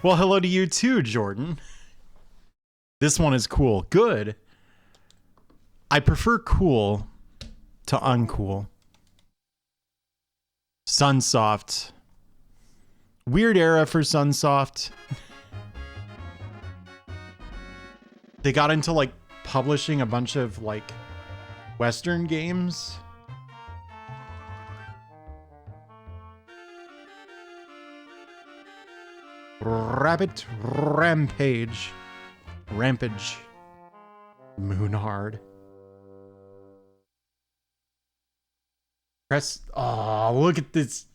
Well, hello to you too, Jordan. This one is cool. Good. I prefer cool to uncool. Sunsoft. Weird era for Sunsoft. They got into like publishing a bunch of like Western games. Rampage. Moonhard. Press. Oh, look at this.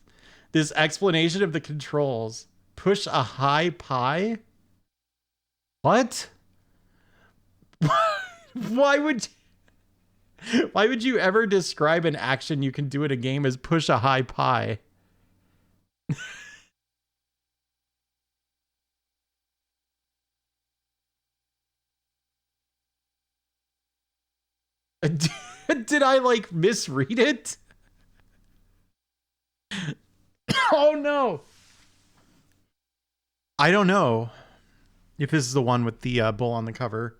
This explanation of the controls. Push a high pie? What? Why would you ever describe an action you can do in a game as push a high pie? Did I like misread it? Oh no. I don't know if this is the one with the bull on the cover.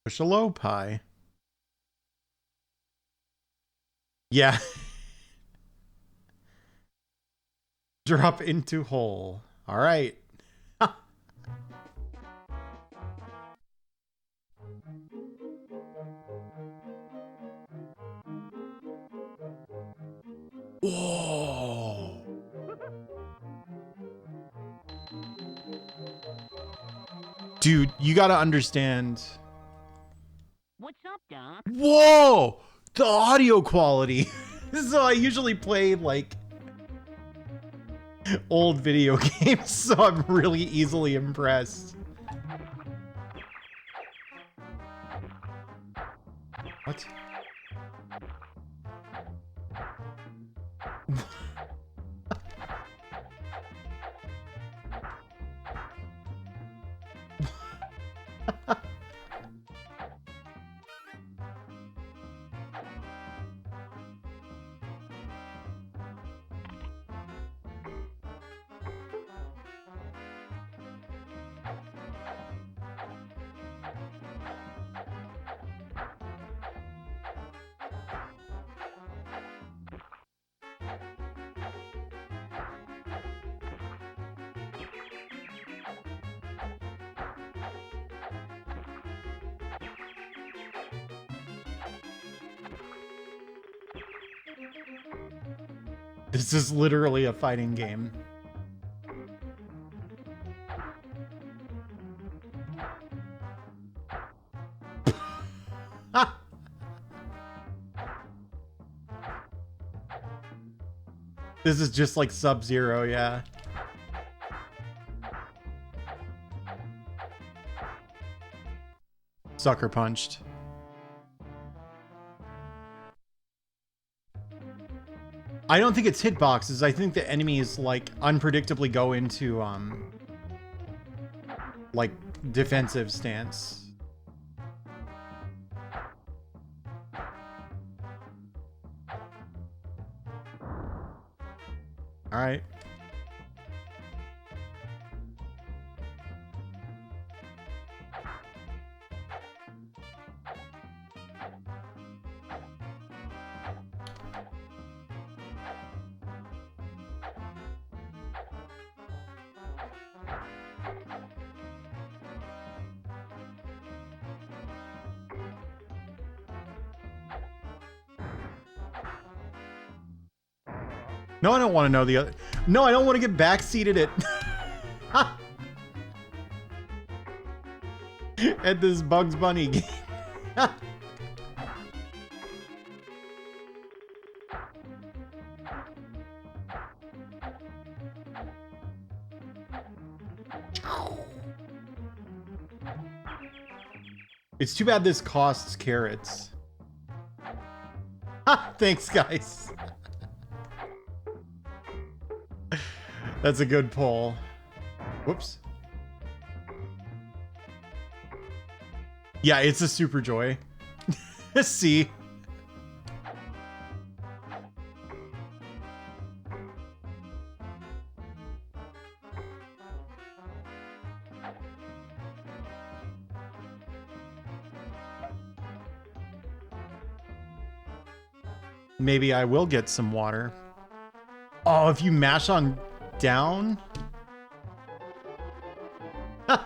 Push a low pie. Yeah. Drop into hole. All right. Whoa. Dude, you gotta understand. What's up, Doc? Whoa! The audio quality. So I usually play like old video games, so I'm really easily impressed. What? This is literally a fighting game. This is just like Sub-Zero, yeah. Sucker punched. I don't think it's hitboxes. I think the enemies like unpredictably go into like defensive stance. All right. No, I don't want to know the other. No, I don't want to get backseated at this Bugs Bunny game. It's too bad this costs carrots. Thanks, guys. That's a good pull. Whoops. Yeah, it's a Super Joy. See? Maybe I will get some water. Oh, if you mash on down?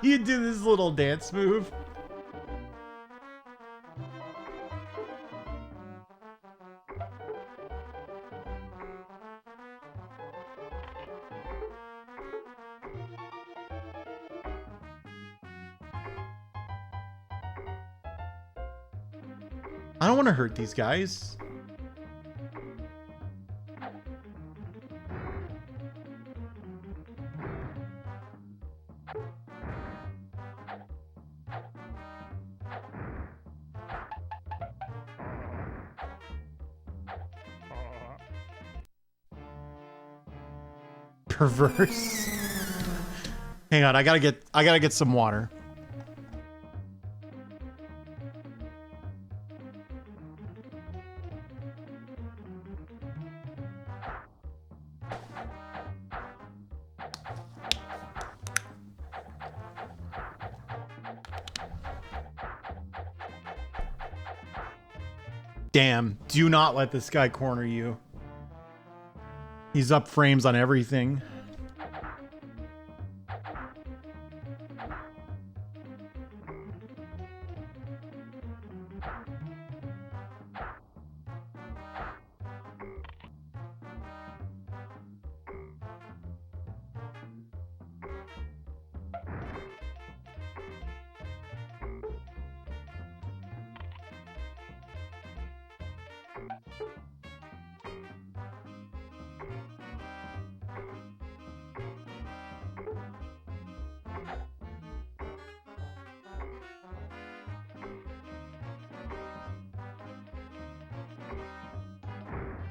You do this little dance move. I don't want to hurt these guys. Perverse. Hang on, I gotta get some water. Damn, do not let this guy corner you. He's up frames on everything.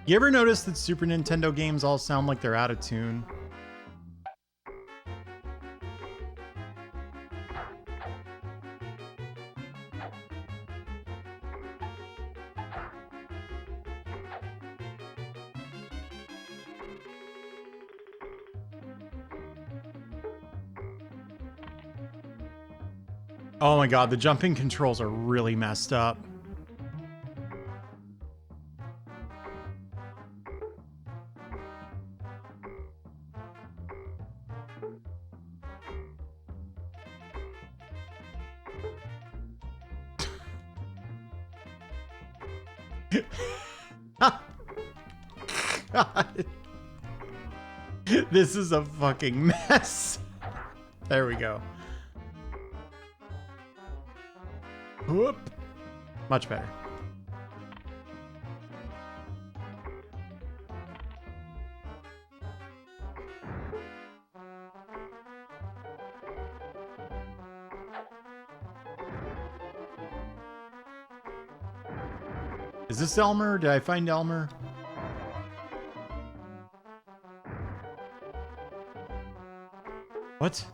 You ever notice that Super Nintendo games all sound like they're out of tune? Oh my god, the jumping controls are really messed up. God. This is a fucking mess. There we go. Whoop. Much better. Is this Elmer? Did I find Elmer? What?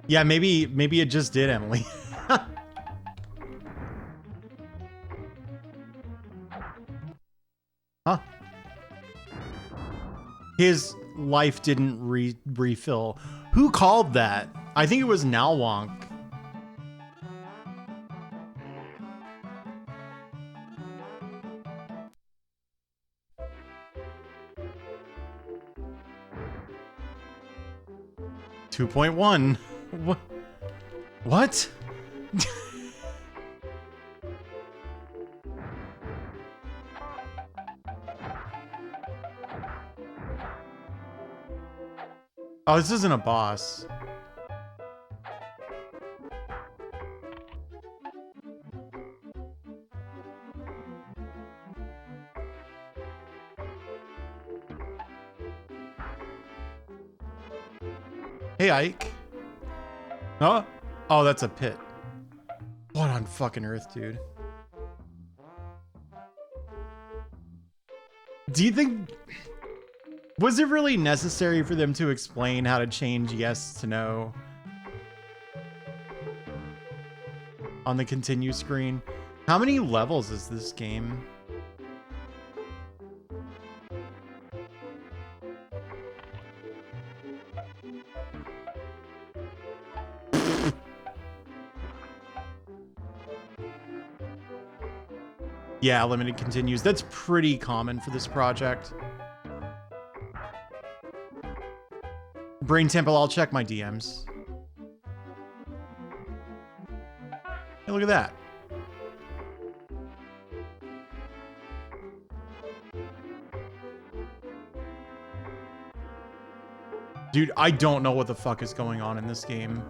Yeah, maybe it just did, Emily. Huh? His life didn't refill. Who called that? I think it was Nalwonk. .1. What? Oh, this isn't a boss. Hey, Ike. Huh? Oh, that's a pit. What on fucking earth, dude? Do you think... Was it really necessary for them to explain how to change yes to no on the continue screen? How many levels is this game? Yeah, limited continues. That's pretty common for this project. Brain Temple, I'll check my DMs. Hey, look at that. Dude, I don't know what the fuck is going on in this game.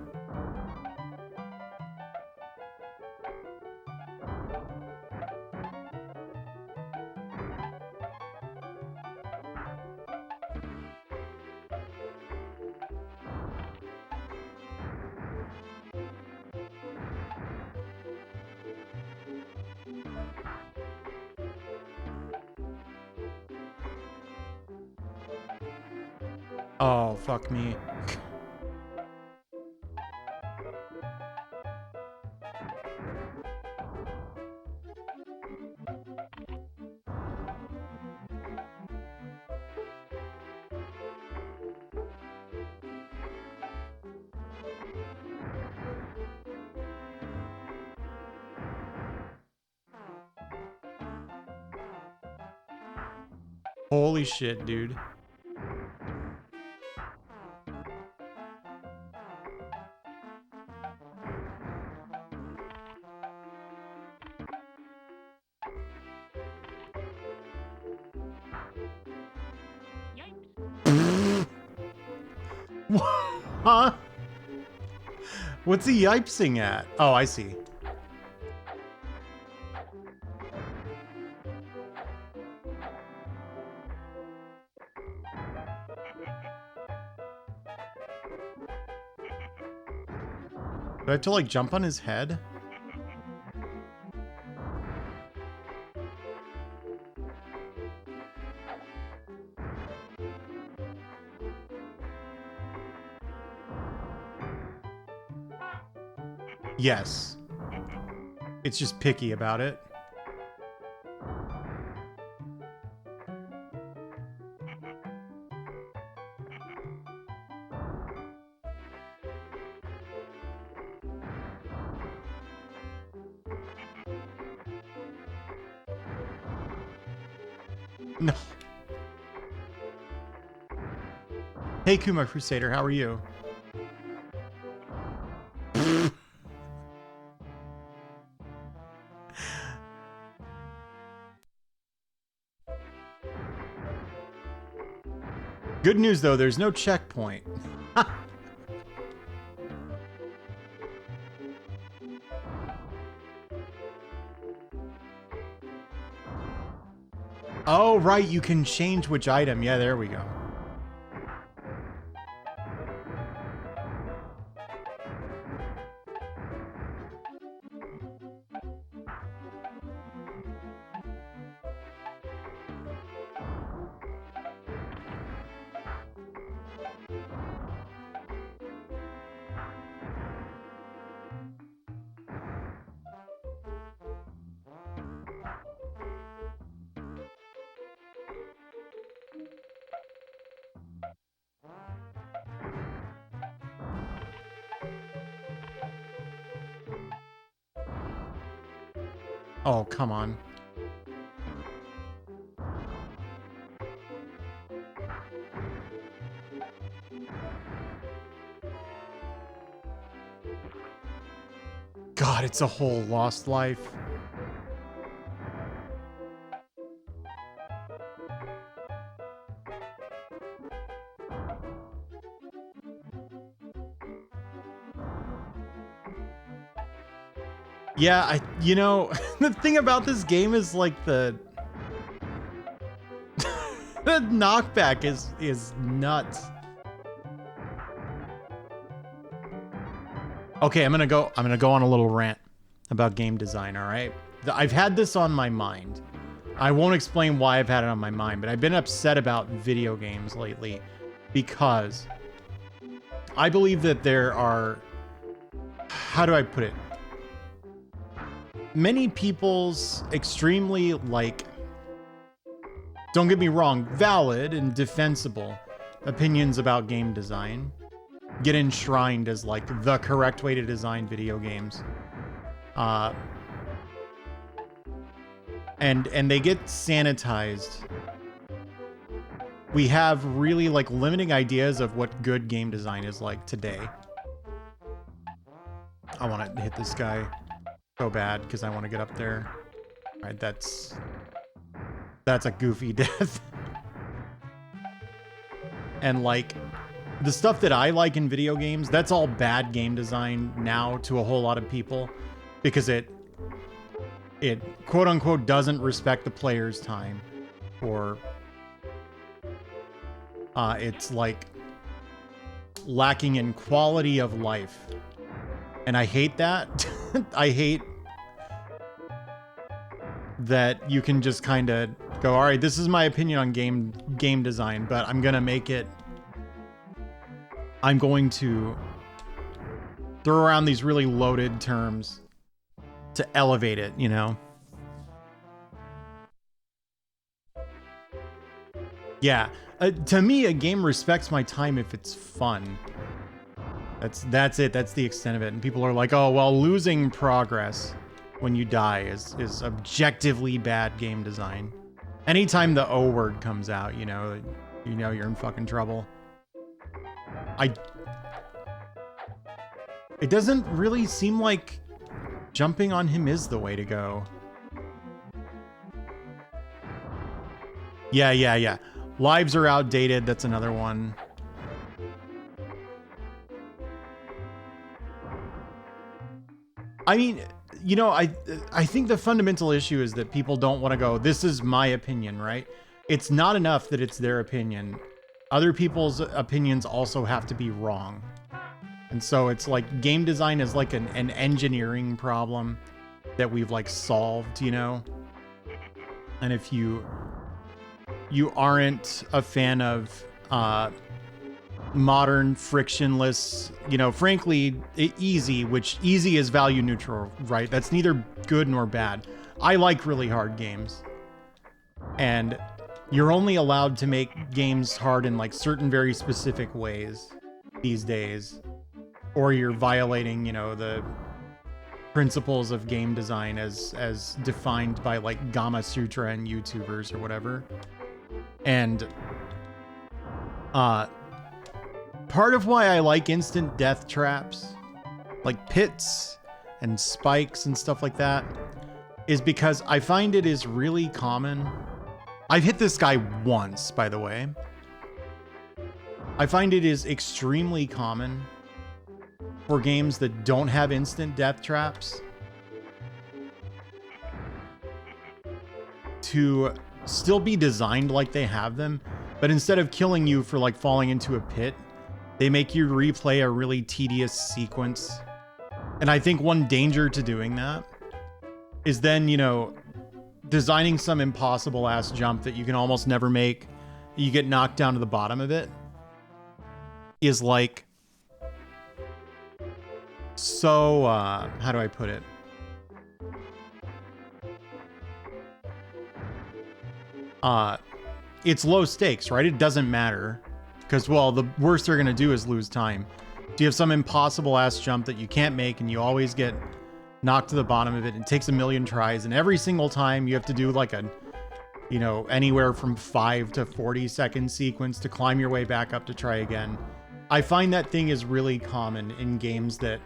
Oh, fuck me. Holy shit, dude. Huh? What's he yipesing at? Oh, I see. Do I have to, like, jump on his head? Yes. It's just picky about it. No. Hey, Kuma Crusader, how are you? Good news, though, there's no checkpoint. Oh, right, you can change which item. Yeah, there we go. Oh, come on. God, it's a whole lost life. Yeah, you know, the thing about this game is like the knockback is nuts. Okay, I'm gonna go on a little rant about game design, all right? I've had this on my mind. I won't explain why I've had it on my mind, but I've been upset about video games lately because I believe that there are, how do I put it? Many people's extremely, like, don't get me wrong, valid and defensible opinions about game design get enshrined as like the correct way to design video games. And they get sanitized. We have really like limiting ideas of what good game design is like today. I want to hit this guy so bad because I want to get up there. All right, that's a goofy death. And like the stuff that I like in video games, that's all bad game design now to a whole lot of people because it quote unquote doesn't respect the player's time, or it's like lacking in quality of life. And I hate that. I hate that you can just kind of go, all right, this is my opinion on game design, but I'm going to throw around these really loaded terms to elevate it, you know? Yeah. To me, a game respects my time if it's fun. That's it. That's the extent of it. And people are like, oh, well, losing progress when you die is objectively bad game design. Anytime the O word comes out, you know you're in fucking trouble. It doesn't really seem like jumping on him is the way to go. Yeah. Lives are outdated. That's another one. I mean, you know, I think the fundamental issue is that people don't want to go, this is my opinion, right? It's not enough that it's their opinion. Other people's opinions also have to be wrong. And so it's like game design is like an engineering problem that we've like solved, you know? And if you aren't a fan of modern, frictionless, you know, frankly, easy, which easy is value neutral, right? That's neither good nor bad. I like really hard games. And you're only allowed to make games hard in like certain very specific ways these days. Or you're violating, you know, the principles of game design as defined by like Gama Sutra and YouTubers or whatever. And part of why I like instant death traps, like pits and spikes and stuff like that, is because I find it is really common. I've hit this guy once, by the way. I find it is extremely common for games that don't have instant death traps to still be designed like they have them, but instead of killing you for like falling into a pit, they make you replay a really tedious sequence. And I think one danger to doing that is then, you know, designing some impossible ass jump that you can almost never make. You get knocked down to the bottom of it is like, so, how do I put it? It's low stakes, right? It doesn't matter. Because, well, the worst they're going to do is lose time. So you have some impossible ass jump that you can't make and you always get knocked to the bottom of it. It takes a million tries. And every single time you have to do like a, you know, anywhere from 5 to 40 second sequence to climb your way back up to try again. I find that thing is really common in games that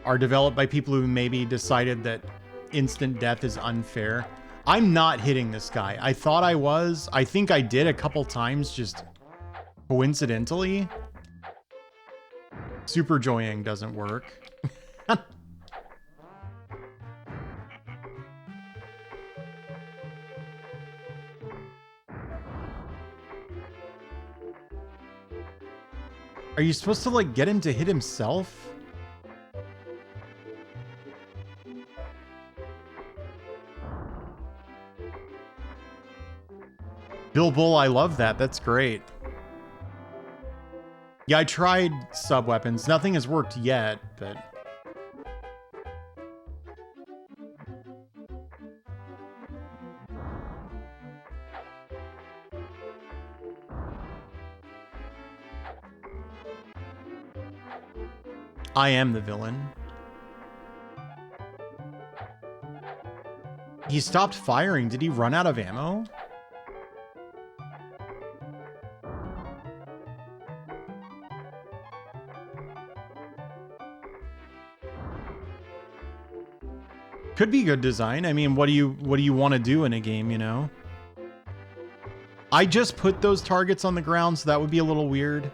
are developed by people who maybe decided that instant death is unfair. I'm not hitting this guy. I thought I was. I think I did a couple times just coincidentally. Super joying doesn't work. Are you supposed to like get him to hit himself? Bill Bull, I love that. That's great. Yeah, I tried sub-weapons. Nothing has worked yet, but... I am the villain. He stopped firing. Did he run out of ammo? Could be good design. I mean, what do you want to do in a game, you know? I just put those targets on the ground, so that would be a little weird.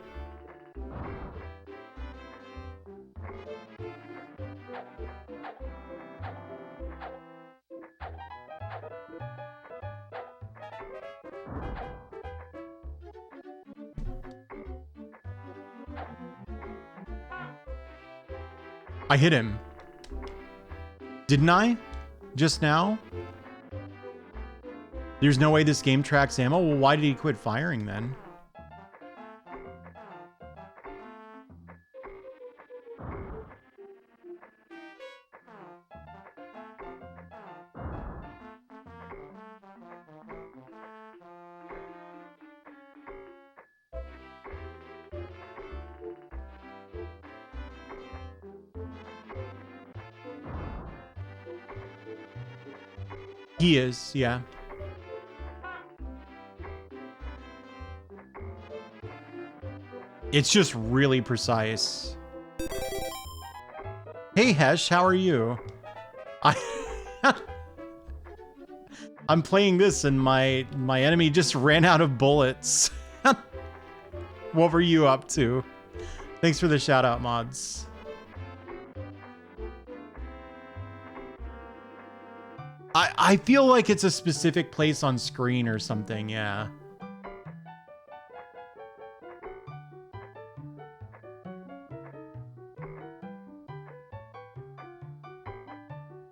I hit him. Didn't I? Just now? There's no way this game tracks ammo? Well, why did he quit firing then? He is, yeah. It's just really precise. Hey Hesh, how are you? I'm playing this and my enemy just ran out of bullets. What were you up to? Thanks for the shout out, mods. I feel like it's a specific place on screen or something, yeah.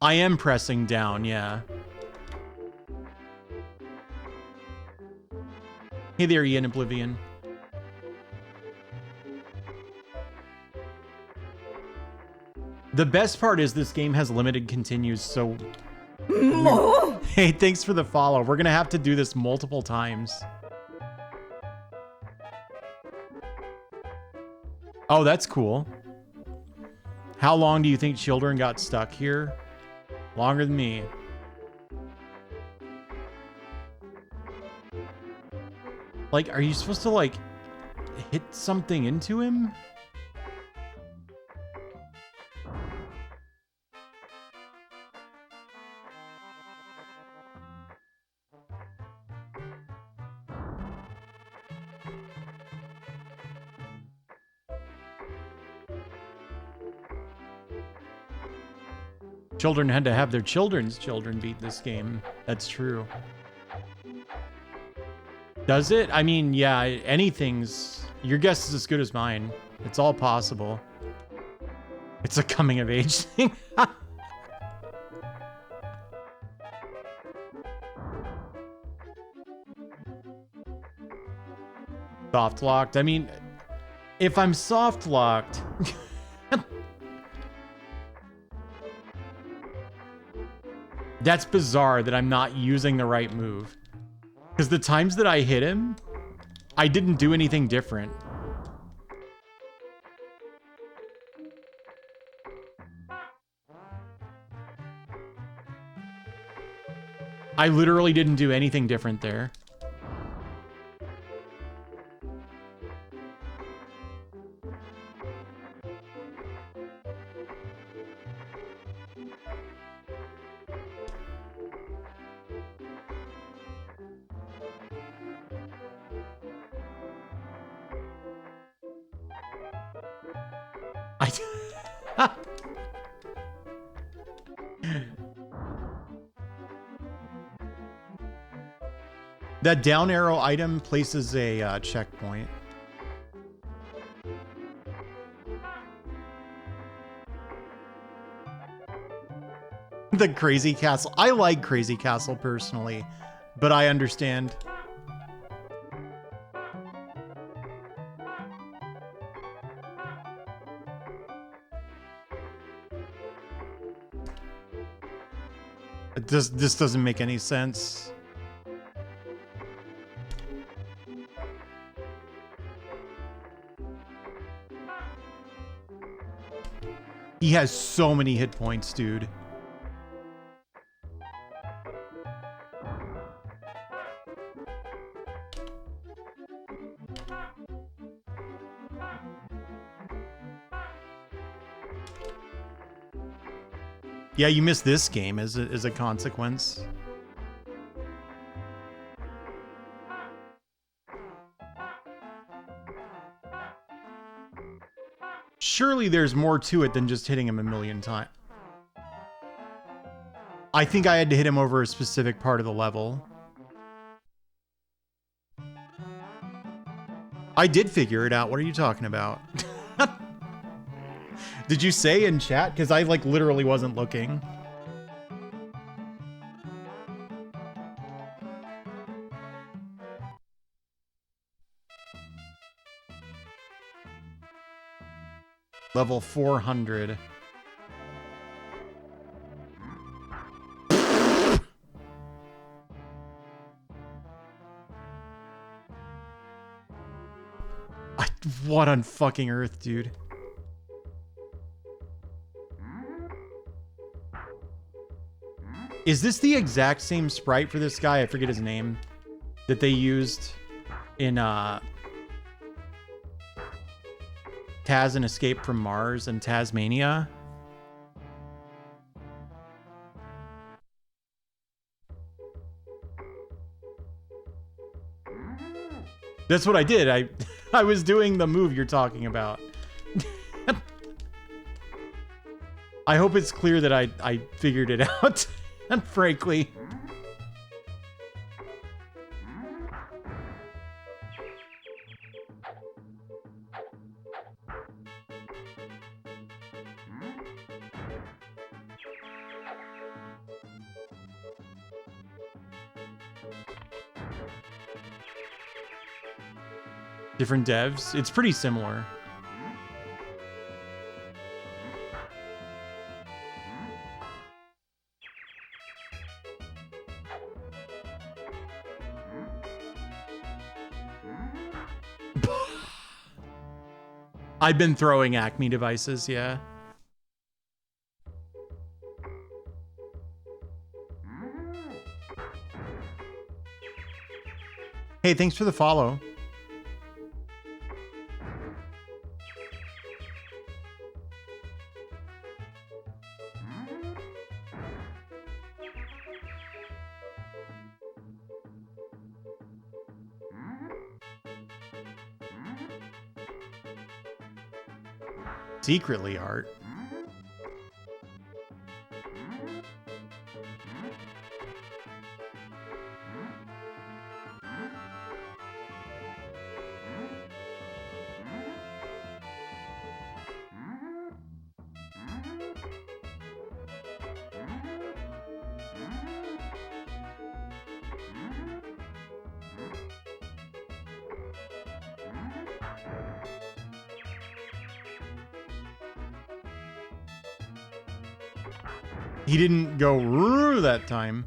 I am pressing down, yeah. Hey there, Ian Oblivion. The best part is this game has limited continues, so... Hey, thanks for the follow. We're gonna have to do this multiple times. Oh, that's cool. How long do you think children got stuck here? Longer than me. Like, are you supposed to, like, hit something into him? Children had to have their children's children beat this game. That's true. Does it? I mean, yeah, anything's... Your guess is as good as mine. It's all possible. It's a coming of age thing. Soft locked. I mean, if I'm soft locked... That's bizarre that I'm not using the right move. Because the times that I hit him, I didn't do anything different. I literally didn't do anything different there. That down arrow item places a checkpoint. The Crazy Castle. I like Crazy Castle personally, but I understand. This doesn't make any sense. He has so many hit points, dude. Yeah, you missed this game as a consequence. Surely there's more to it than just hitting him a million times. I think I had to hit him over a specific part of the level. I did figure it out. What are you talking about? Did you say in chat? Because I like literally wasn't looking. Level 400. What on fucking earth, dude? Is this the exact same sprite for this guy? I forget his name. That they used in Taz and Escape from Mars and Tasmania? That's what I did. I was doing the move you're talking about. I hope it's clear that I figured it out. And frankly. Different devs. It's pretty similar. I've been throwing Acme devices, yeah. Hey, thanks for the follow. Secretly art. He didn't go roo that time.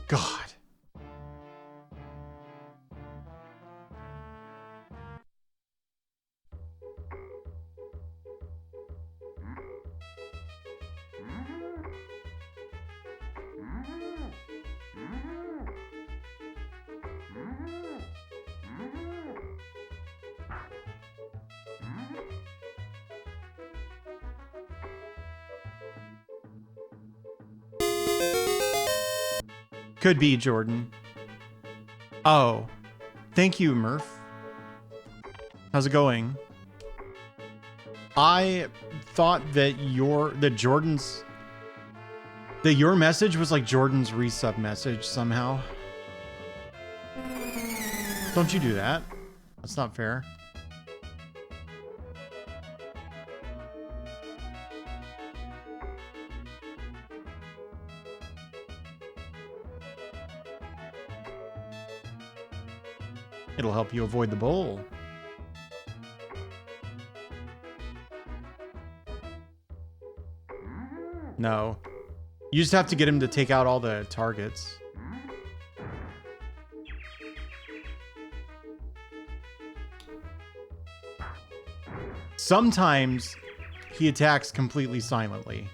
God. Could be, Jordan. Oh. Thank you, Murph. How's it going? I thought that your message was like Jordan's resub message somehow. Don't you do that? That's not fair. It'll help you avoid the bowl. No. You just have to get him to take out all the targets. Sometimes he attacks completely silently.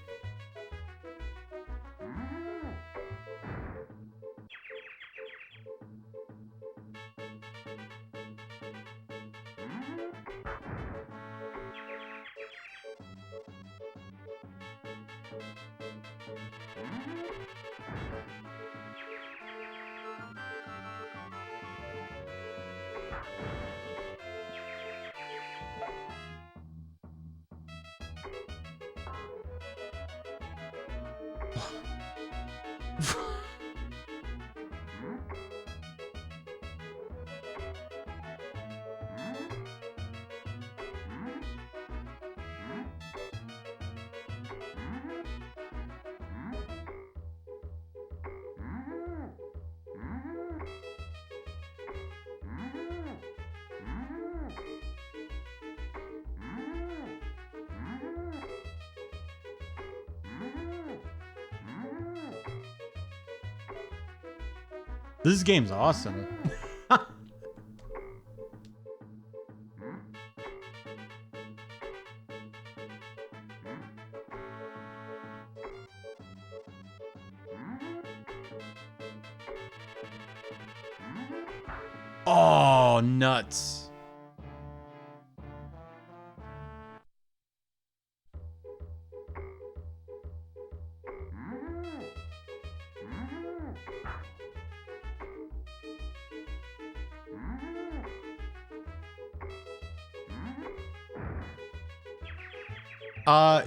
This game's awesome. Oh, nuts.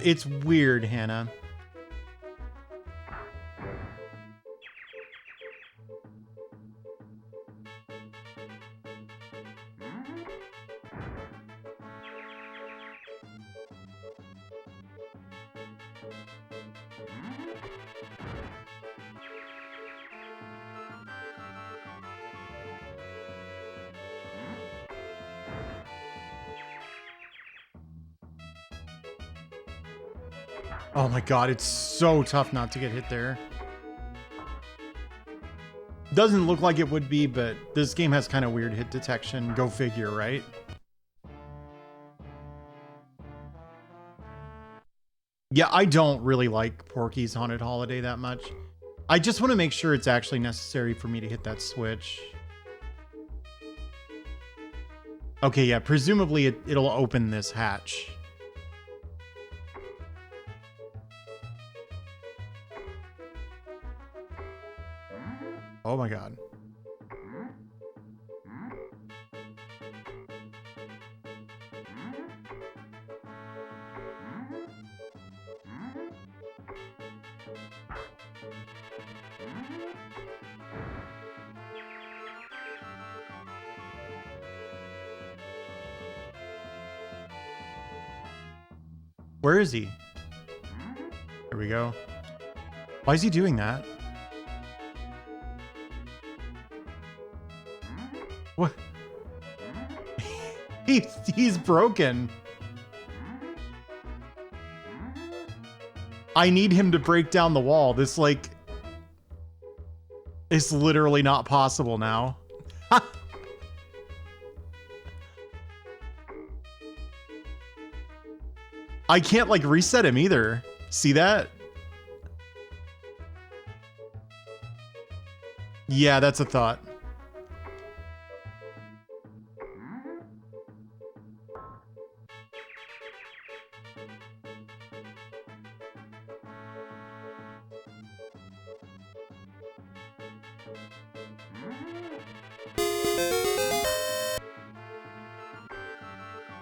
It's weird, Hannah. Oh my god, it's so tough not to get hit there. Doesn't look like it would be, but this game has kind of weird hit detection. Go figure, right? Yeah, I don't really like Porky's Haunted Holiday that much. I just want to make sure it's actually necessary for me to hit that switch. Okay, yeah, presumably it'll open this hatch. Oh my god. Where is he? There we go. Why is he doing that? What? He's broken. I need him to break down the wall. This, like, is literally not possible now. I can't, like, reset him either. See that? Yeah, that's a thought.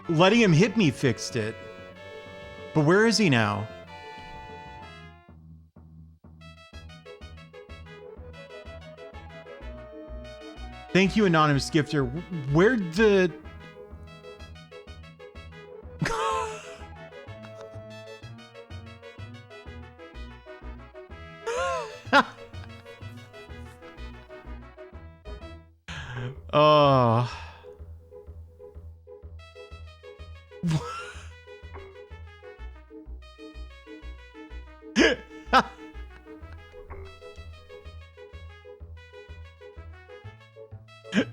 Letting him hit me fixed it. But where is he now? Thank you, anonymous gifter. Where'd the... Oh...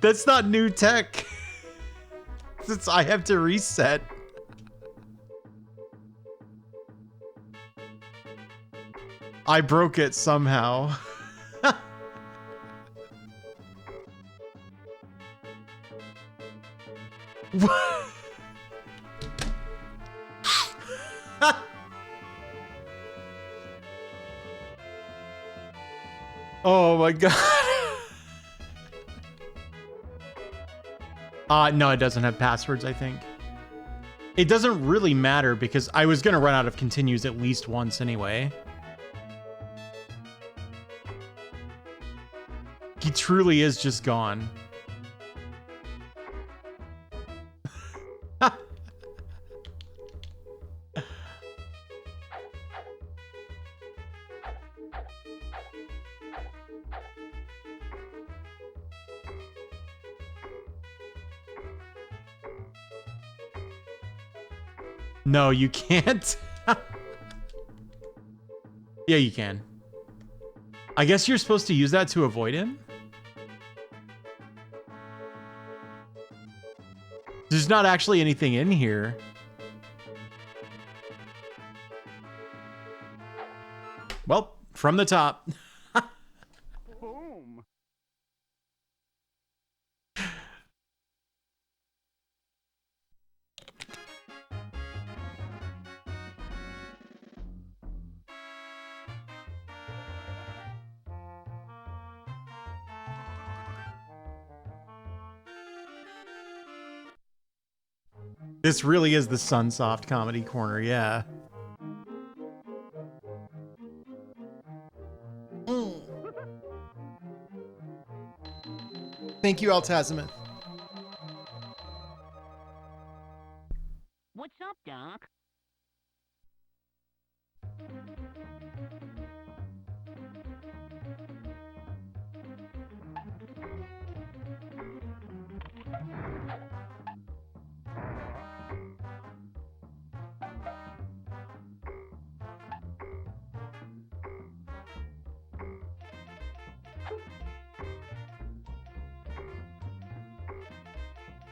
That's not new tech. Since I have to reset. I broke it somehow. Oh my god. No, it doesn't have passwords, I think. It doesn't really matter because I was gonna run out of continues at least once anyway. He truly is just gone. No, you can't. Yeah, you can. I guess you're supposed to use that to avoid him? There's not actually anything in here. Well, from the top. Boom. This really is the Sunsoft comedy corner, yeah. Thank you, Altazimith. What's up, Doc?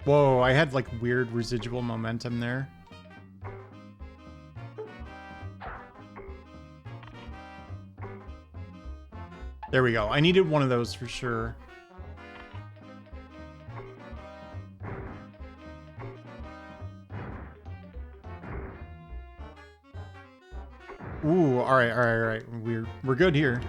Whoa, I had like weird residual momentum there. There we go. I needed one of those for sure. Ooh, all right, all right, all right. We're good here.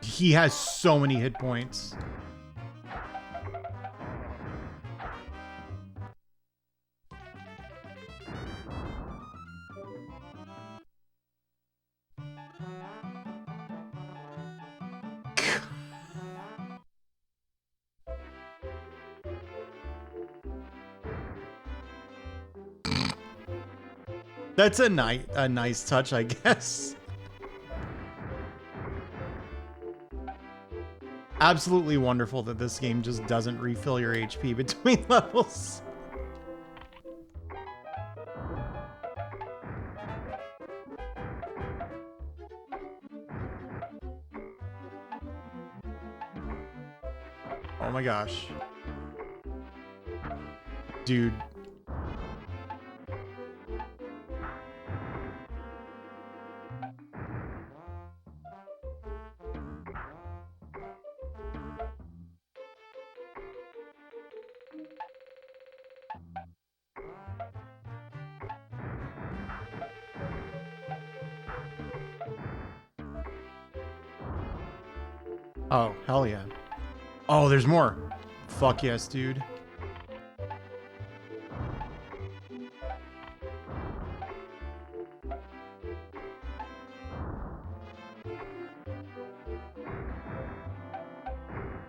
He has so many hit points. That's a nice touch, I guess. Absolutely wonderful that this game just doesn't refill your HP between levels. Oh my gosh. Dude. Oh, hell yeah. Oh, there's more. Fuck yes, dude.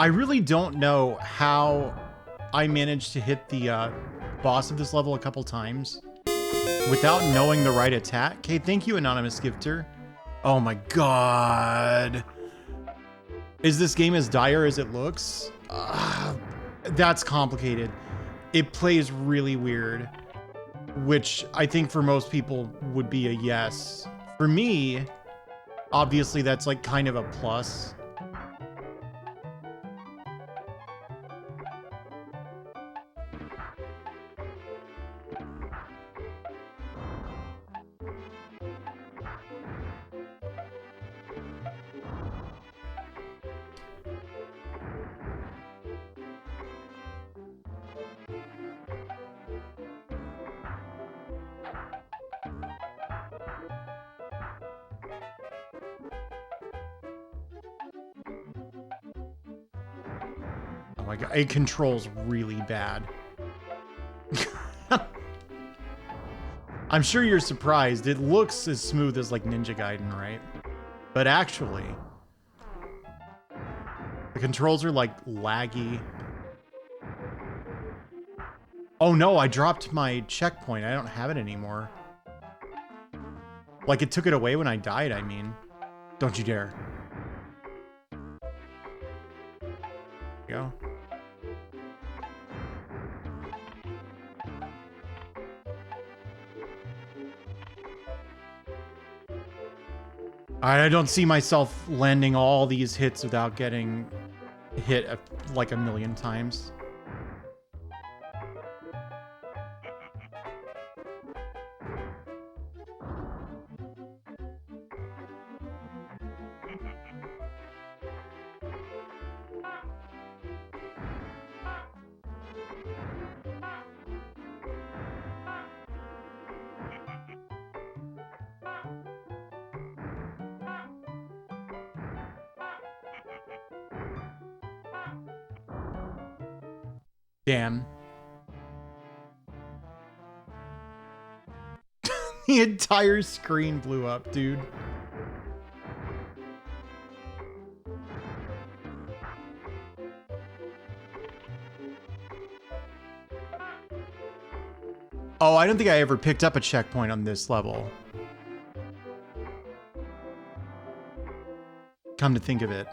I really don't know how I managed to hit the boss of this level a couple times without knowing the right attack. Okay, thank you, Anonymous Gifter. Oh my god. Is this game as dire as it looks? That's complicated. It plays really weird, which I think for most people would be a yes. For me, obviously that's like kind of a plus. Oh my god, it controls really bad. I'm sure you're surprised. It looks as smooth as like Ninja Gaiden, right? But actually, the controls are like laggy. Oh no, I dropped my checkpoint. I don't have it anymore. Like it took it away when I died, I mean. Don't you dare. There you go. I don't see myself landing all these hits without getting hit like a million times. Damn. The entire screen blew up, dude. Oh, I don't think I ever picked up a checkpoint on this level. Come to think of it.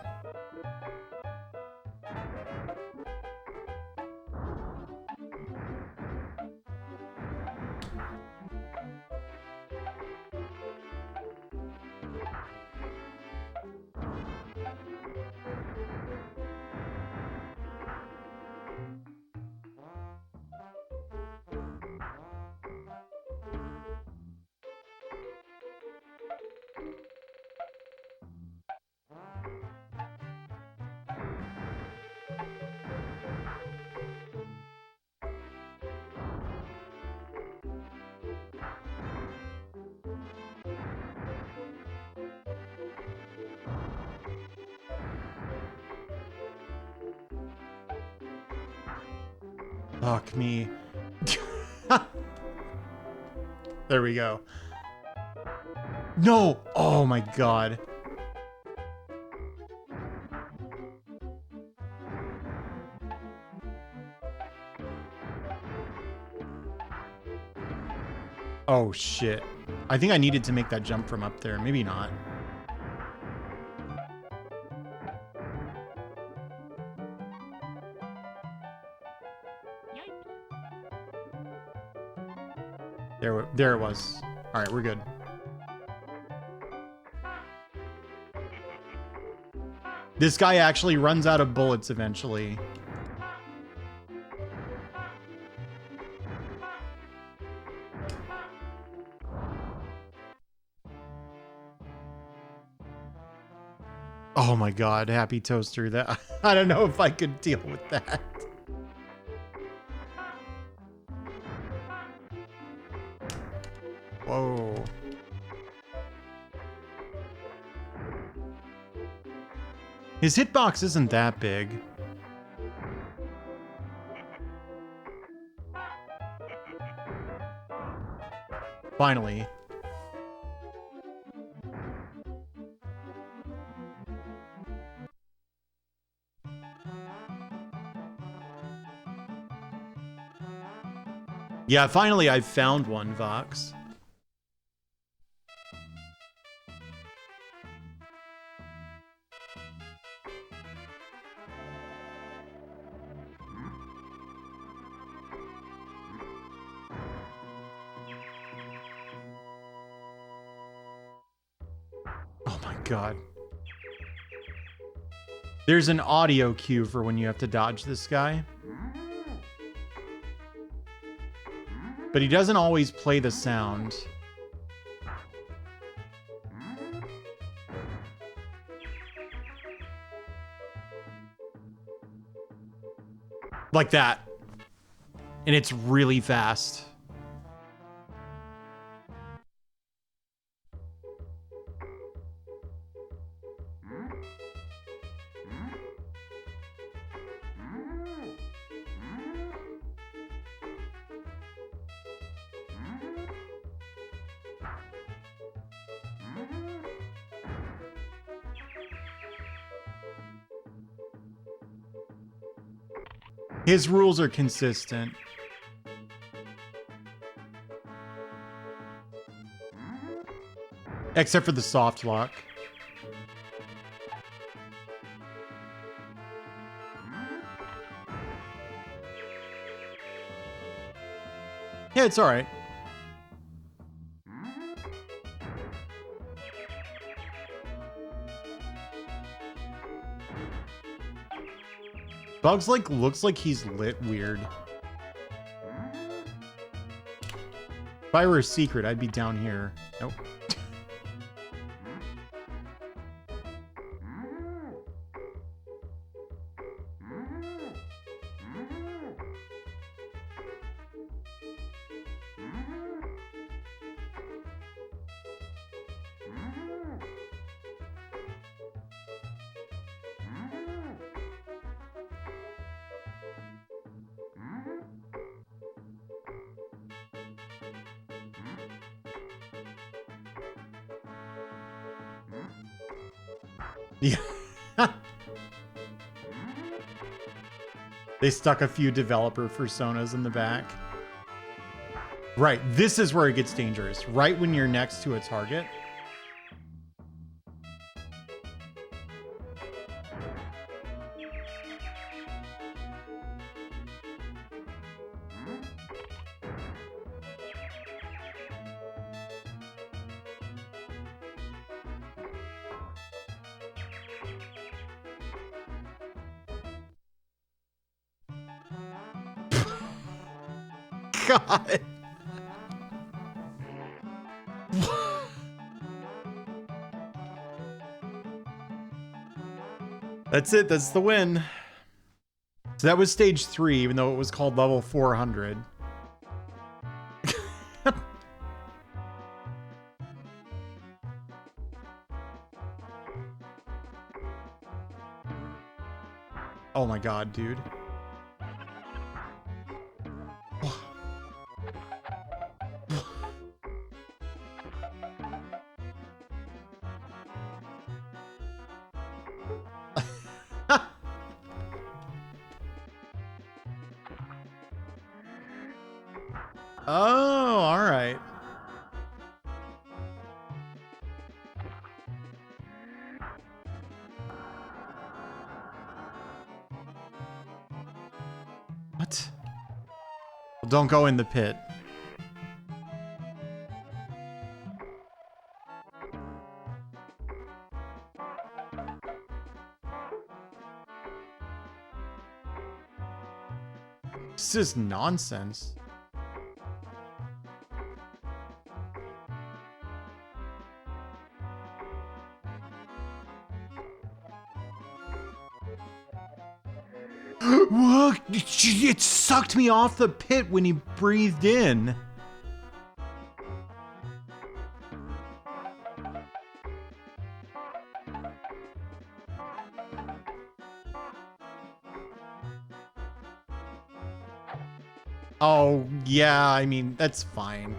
Fuck me. There we go. No! Oh my god. Oh shit. I think I needed to make that jump from up there. Maybe not. There it was. All right, we're good. This guy actually runs out of bullets eventually. Oh my god, Happy Toaster. That I don't know if I could deal with that. Whoa. His hitbox isn't that big. Finally. Yeah, finally I found one, Vox. Oh my god. There's an audio cue for when you have to dodge this guy. But he doesn't always play the sound. Like that. And it's really fast. His rules are consistent. Except for the soft lock. Yeah, it's alright. Bugs like looks like he's lit weird. If I were a secret, I'd be down here. Nope. Yeah. They stuck a few developer personas in the back. Right, this is where it gets dangerous. Right when you're next to a target. God. That's it. That's the win. So that was stage 3, even though it was called level 400. Oh my god, dude. Oh, all right. What? Well, don't go in the pit. This is nonsense. Look, it sucked me off the pit when he breathed in. Oh, yeah, I mean, that's fine.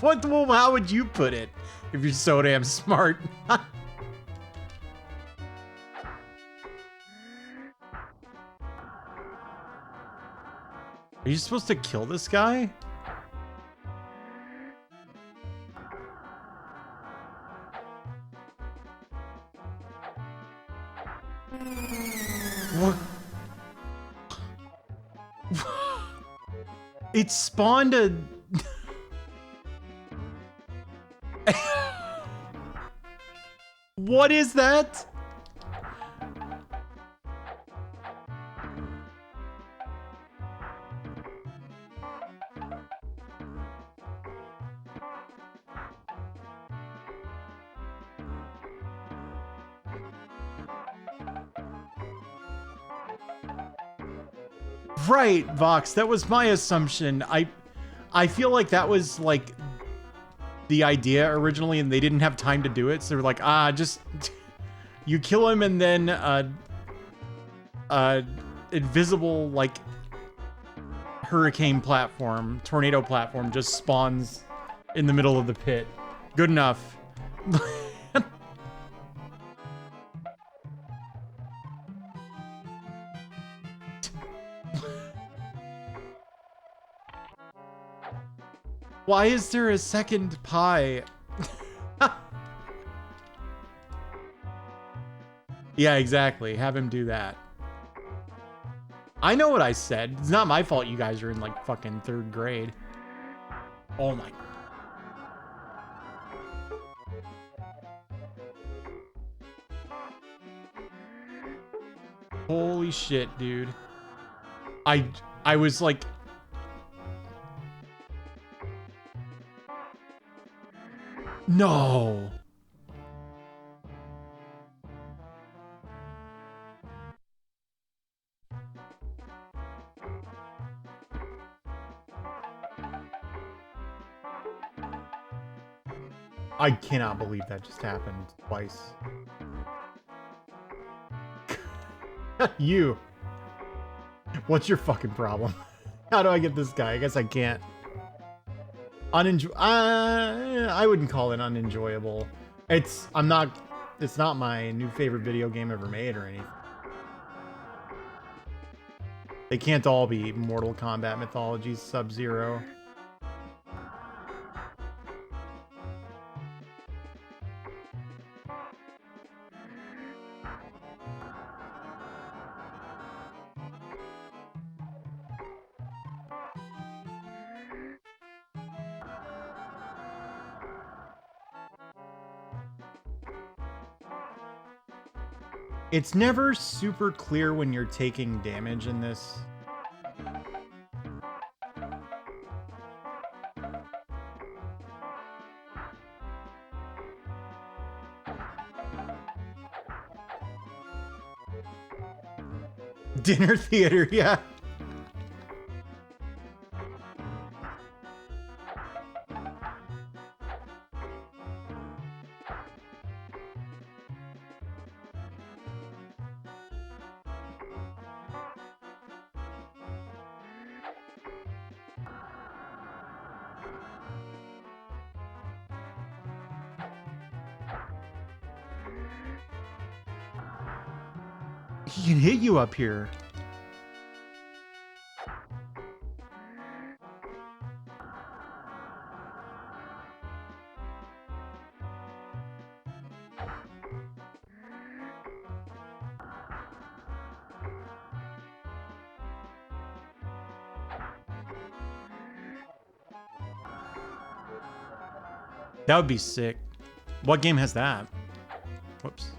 What? Well, how would you put it if you're so damn smart? Are you supposed to kill this guy? What? It spawned a... What is that? Right, Vox, that was my assumption. I feel like that was like the idea originally and they didn't have time to do it, so they were like, just you kill him and then invisible like hurricane platform, tornado platform just spawns in the middle of the pit. Good enough. Why is there a second pie? Yeah, exactly. Have him do that. I know what I said. It's not my fault you guys are in like fucking 3rd grade. Oh my. Holy shit, dude. I was like... No. I cannot believe that just happened twice. You. What's your fucking problem? How do I get this guy? I guess I can't. I wouldn't call it unenjoyable. It's not my new favorite video game ever made or anything. They can't all be Mortal Kombat mythologies, Sub-Zero. It's never super clear when you're taking damage in this. Dinner theater, yeah. He can hit you up here. That would be sick. What game has that? Whoops.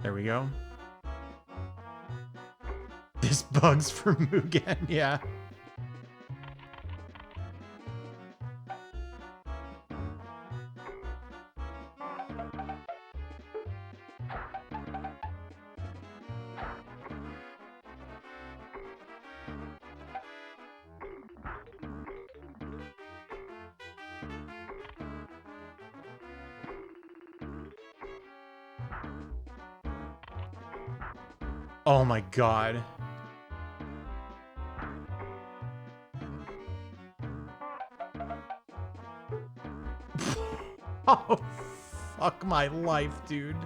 There we go. This bug's for Mugen, yeah. Oh my god. Oh, fuck my life, dude.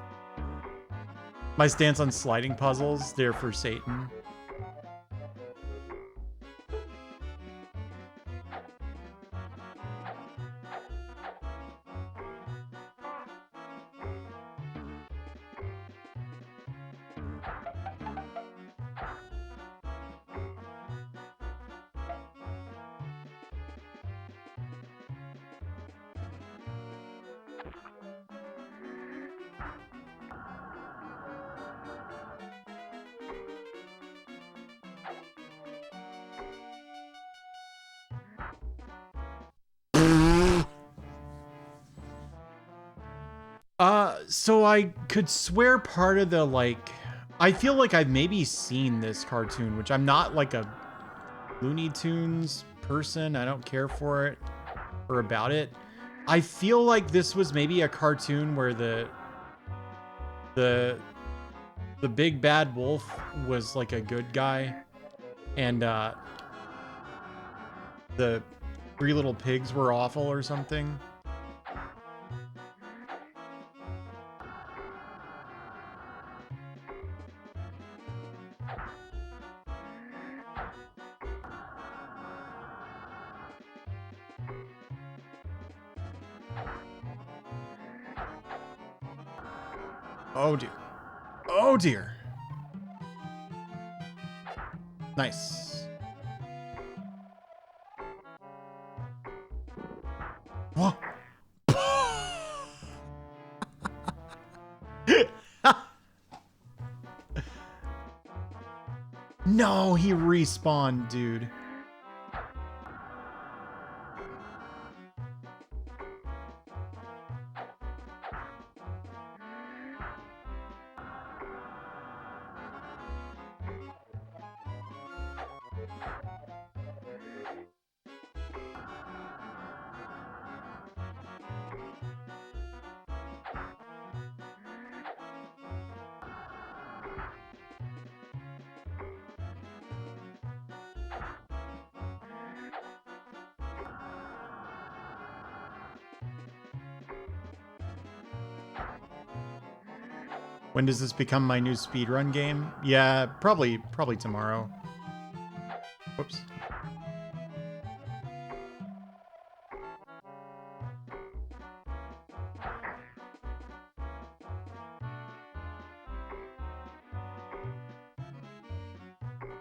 My stance on sliding puzzles, they're for Satan. So I could swear part of the, like, I feel like I've maybe seen this cartoon, which I'm not like a Looney Tunes person. I don't care for it or about it. I feel like this was maybe a cartoon where the big bad wolf was like a good guy, and the three little pigs were awful or something. Oh dear. Oh dear. Nice. What? No, he respawned, dude. When does this become my new speedrun game? Yeah, probably tomorrow. Whoops.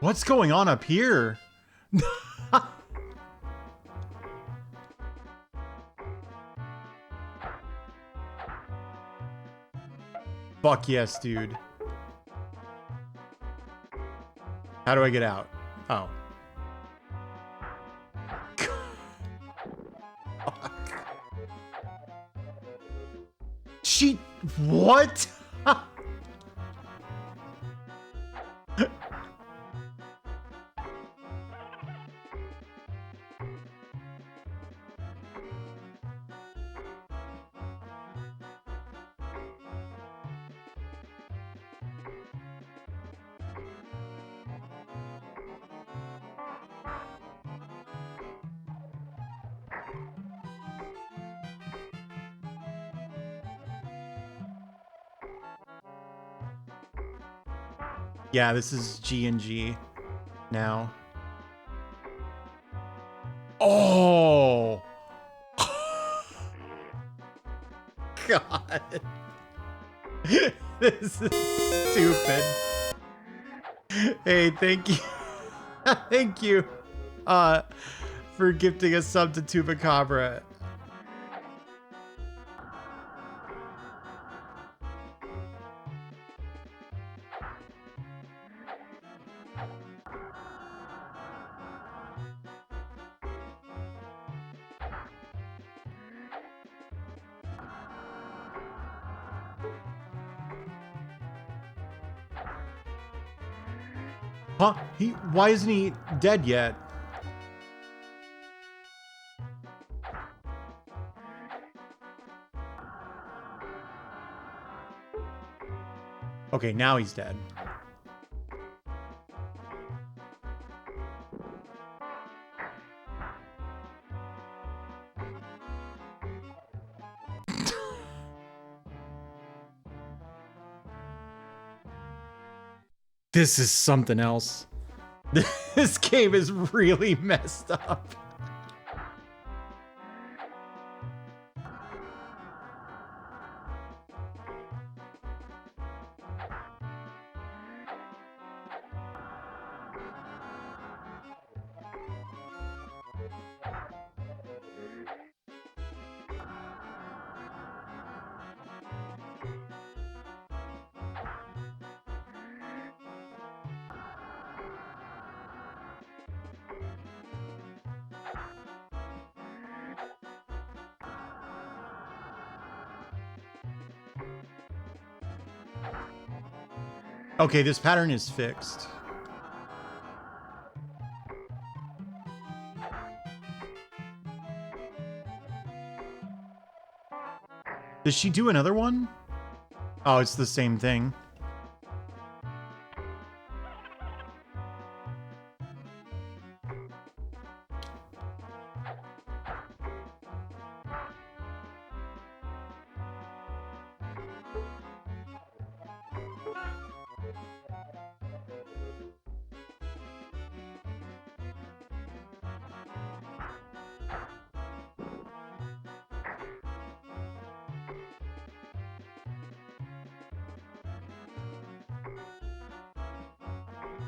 What's going on up here? Fuck yes, dude. How do I get out? Oh. She... What? Yeah, this is G&G now. Oh! God. This is stupid. Hey, thank you. Thank you for gifting a sub to Tubacabra. Huh? Why isn't he dead yet? Okay, now he's dead. This is something else. This game is really messed up. Okay, this pattern is fixed. Does she do another one? Oh, it's the same thing.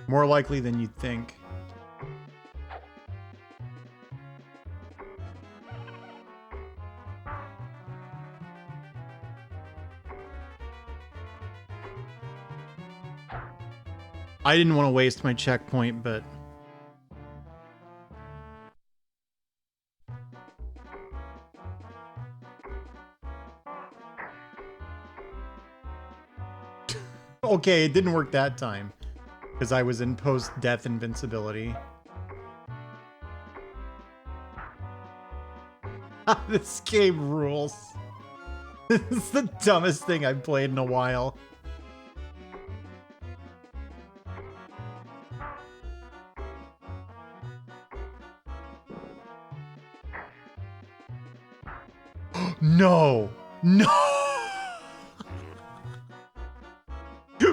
More likely than you'd think. I didn't want to waste my checkpoint, but... Okay, it didn't work that time. Because I was in post-death invincibility. This game rules. This is the dumbest thing I've played in a while. No! No!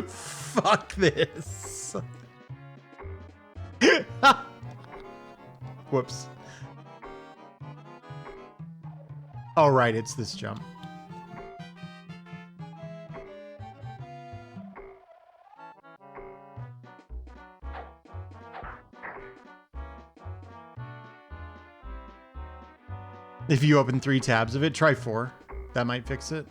Fuck this. Whoops. All right, it's this jump. If you open 3 tabs of it, try 4. That might fix it.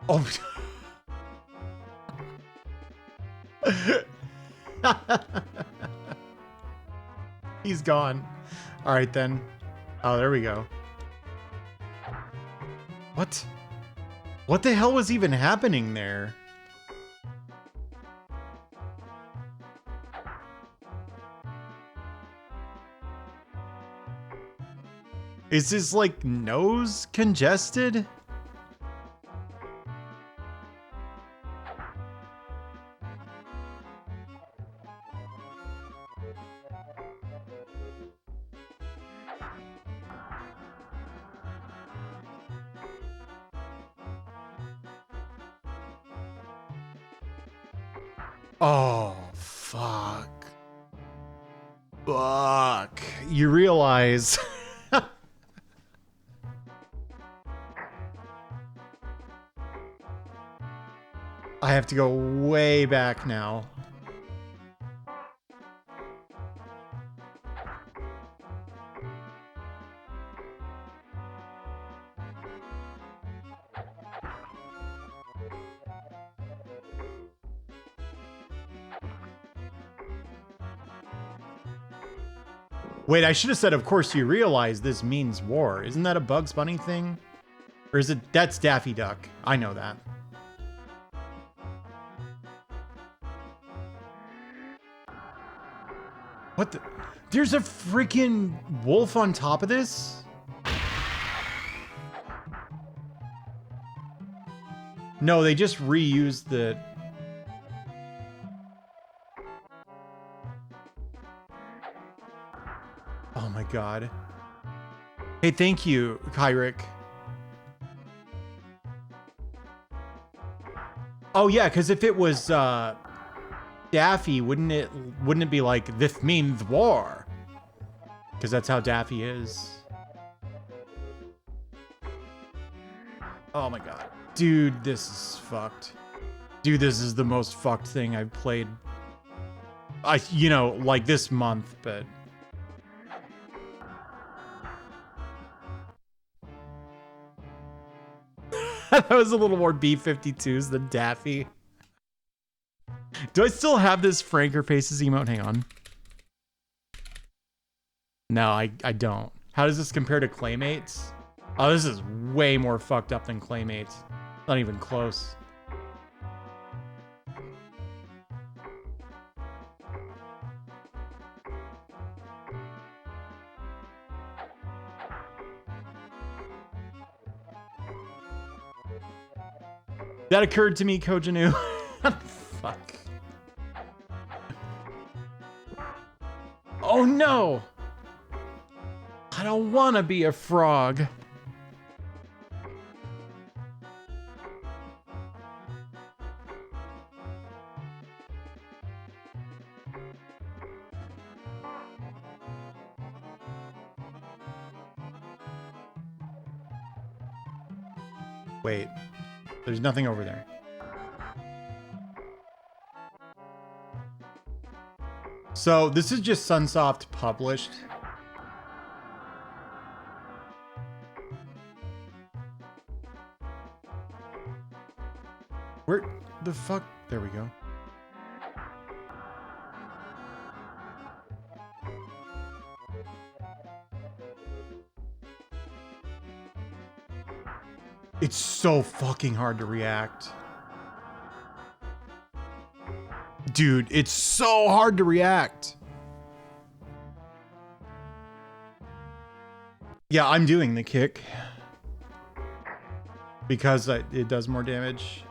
Oh. He's gone. All right, then. Oh, there we go. What? What the hell was even happening there? Is his, like, nose congested? Oh, fuck. Fuck. You realize... I have to go way back now. Wait, I should have said, of course you realize this means war. Isn't that a Bugs Bunny thing? Or is it... That's Daffy Duck. I know that. What the... There's a freaking wolf on top of this? No, they just reused the... Oh my god. Hey, thank you, Kyrick. Oh yeah, because if it was Daffy, wouldn't it be like, this means war? Because that's how Daffy is. Oh my god. Dude, this is fucked. Dude, this is the most fucked thing I've played. You know, like this month, but... That was a little more B-52s than Daffy. Do I still have this Franker Faces emote? Hang on. No, I don't. How does this compare to Claymates? Oh, this is way more fucked up than Claymates. Not even close. That occurred to me, Kojanu. Fuck. Oh no! I don't want to be a frog. Wait, there's nothing over there. So this is just Sunsoft published. Where the fuck? There we go. It's so fucking hard to react. Dude, it's so hard to react. Yeah, I'm doing the kick. Because it does more damage.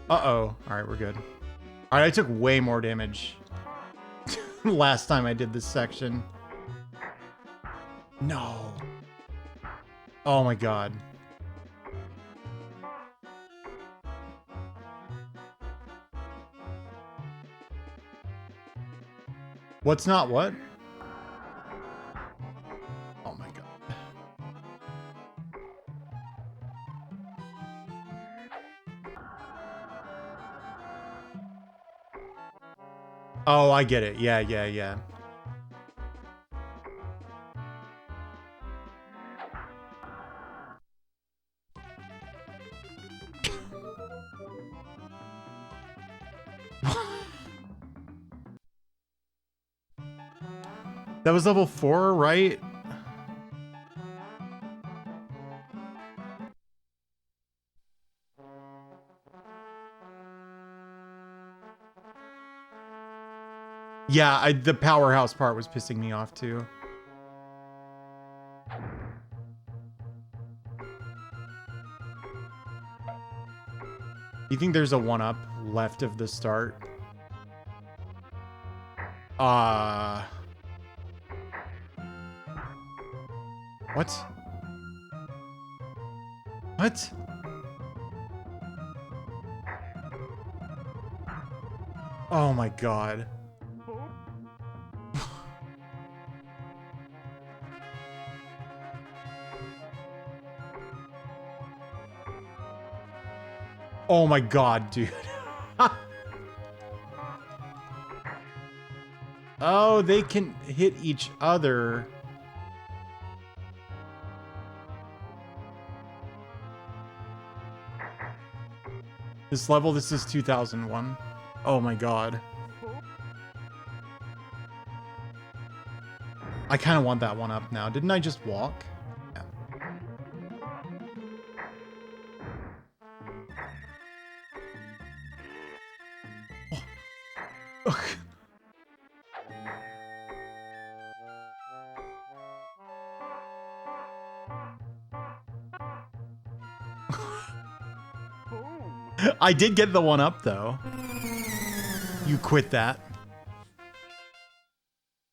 Uh-oh. Alright, we're good. Alright, I took way more damage last time I did this section. No. Oh my god. What's not what? Oh my god. Oh, I get it. Yeah, yeah, yeah. That was level 4, right? Yeah, the powerhouse part was pissing me off too. You think there's a 1-up left of the start? What? What? Oh my god. Oh my god, dude. Oh, they can hit each other. This level, this is 2001. Oh my god. I kind of want that 1-up now. Didn't I just walk? Yeah. Oh. I did get the 1-up though. You quit that.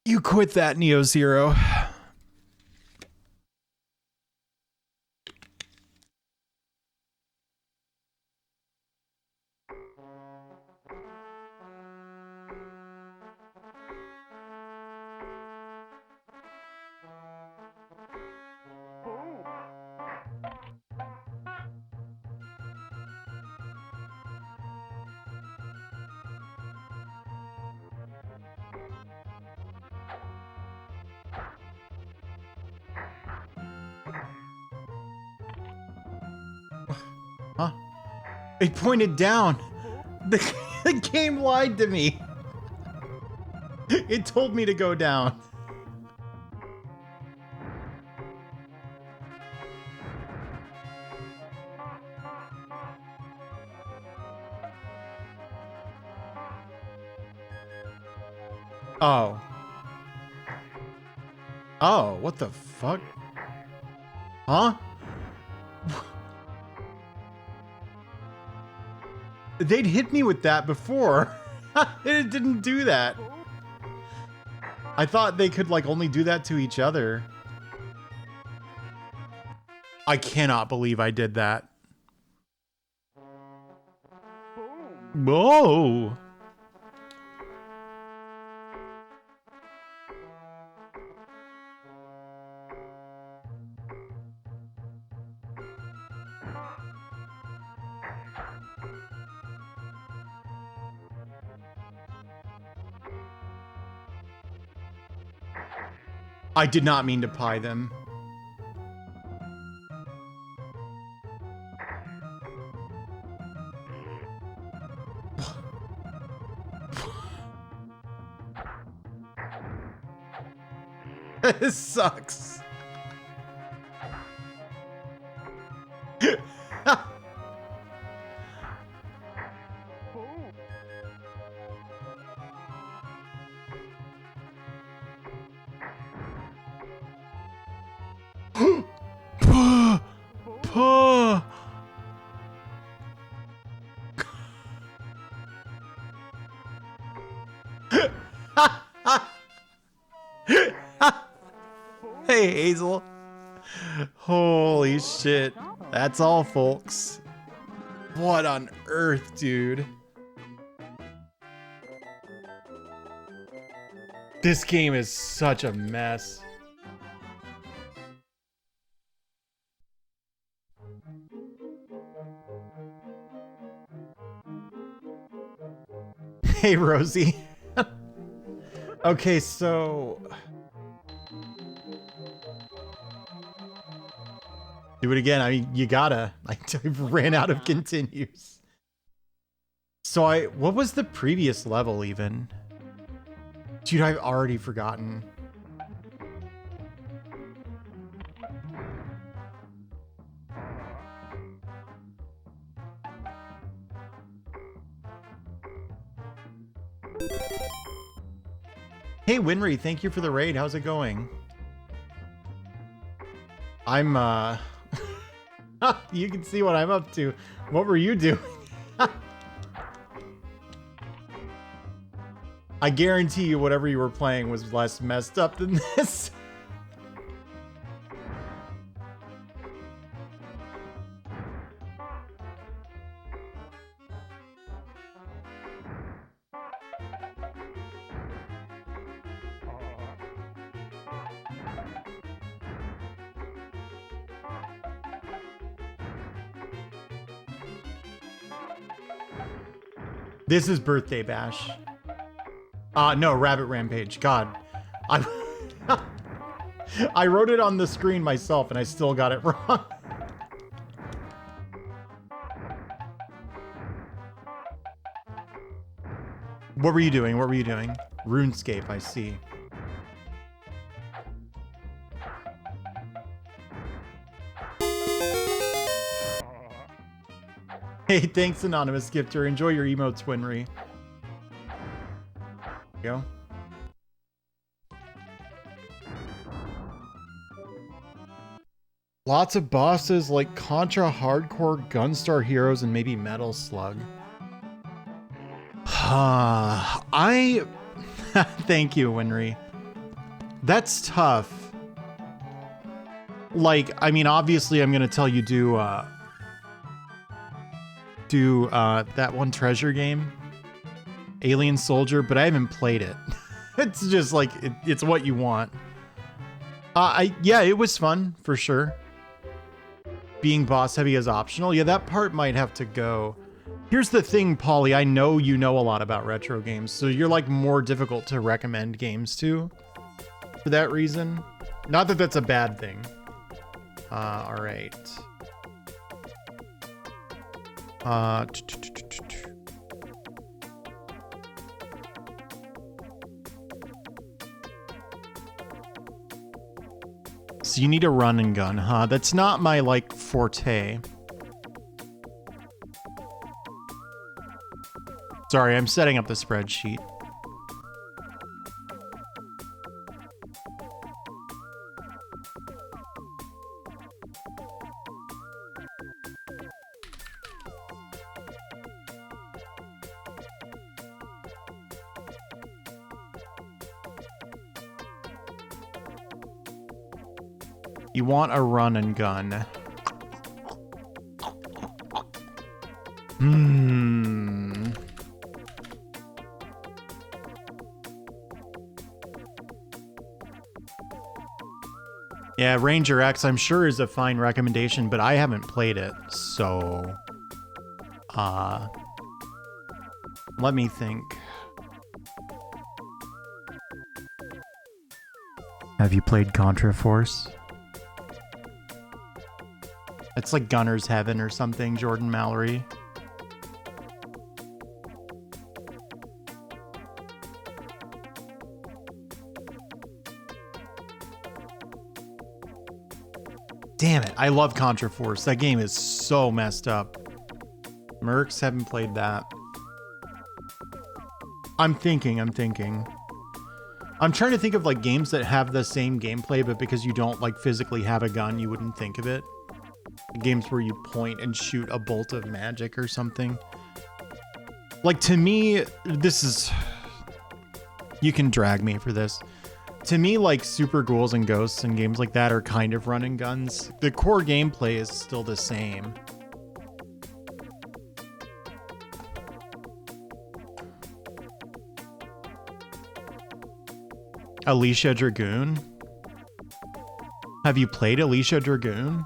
You quit that, Neo Zero. Huh? It pointed down. The game lied to me. It told me to go down. Oh. Oh, what the fuck? Huh? They'd hit me with that before. It didn't do that. I thought they could like only do that to each other. I cannot believe I did that. Whoa. I did not mean to pie them. This sucks. Hey, Hazel. Holy shit. That's all, folks. What on earth, dude? This game is such a mess. Hey, Rosie. Okay, so... do it again. I mean, you gotta. I ran out of continues. So what was the previous level even? Dude, I've already forgotten. Hey, Winry, thank you for the raid. How's it going? I'm, you can see what I'm up to. What were you doing? I guarantee you whatever you were playing was less messed up than this. This is Birthday Bash. No, Rabbit Rampage. God. I wrote it on the screen myself and I still got it wrong. What were you doing? What were you doing? RuneScape, I see. Hey, thanks, Anonymous Gifter. Enjoy your emotes, Winry. Go. Lots of bosses like Contra, Hardcore, Gunstar Heroes, and maybe Metal Slug. Thank you, Winry. That's tough. Like, I mean, obviously I'm gonna tell you do that one treasure game, Alien Soldier, but I haven't played it. It's just like, it's what you want. Yeah, it was fun for sure. Being boss heavy is optional. Yeah, that part might have to go. Here's the thing, Polly, I know you know a lot about retro games, so you're like more difficult to recommend games to for that reason. Not that that's a bad thing. All right. Uh, so you need a run and gun, huh? That's not my, like, forte. Sorry, I'm setting up the spreadsheet. You want a run and gun. Yeah, Ranger X, I'm sure is a fine recommendation, but I haven't played it, so... let me think. Have you played Contra Force? It's like Gunner's Heaven or something, Jordan Mallory. Damn it, I love Contra Force. That game is so messed up. Mercs, haven't played that. I'm thinking. I'm trying to think of like games that have the same gameplay, but because you don't like physically have a gun, you wouldn't think of it. Games where you point and shoot a bolt of magic or something. Like, to me, this is... You can drag me for this. To me, like, Super Ghouls and Ghosts and games like that are kind of run and guns. The core gameplay is still the same. Alicia Dragoon? Have you played Alicia Dragoon?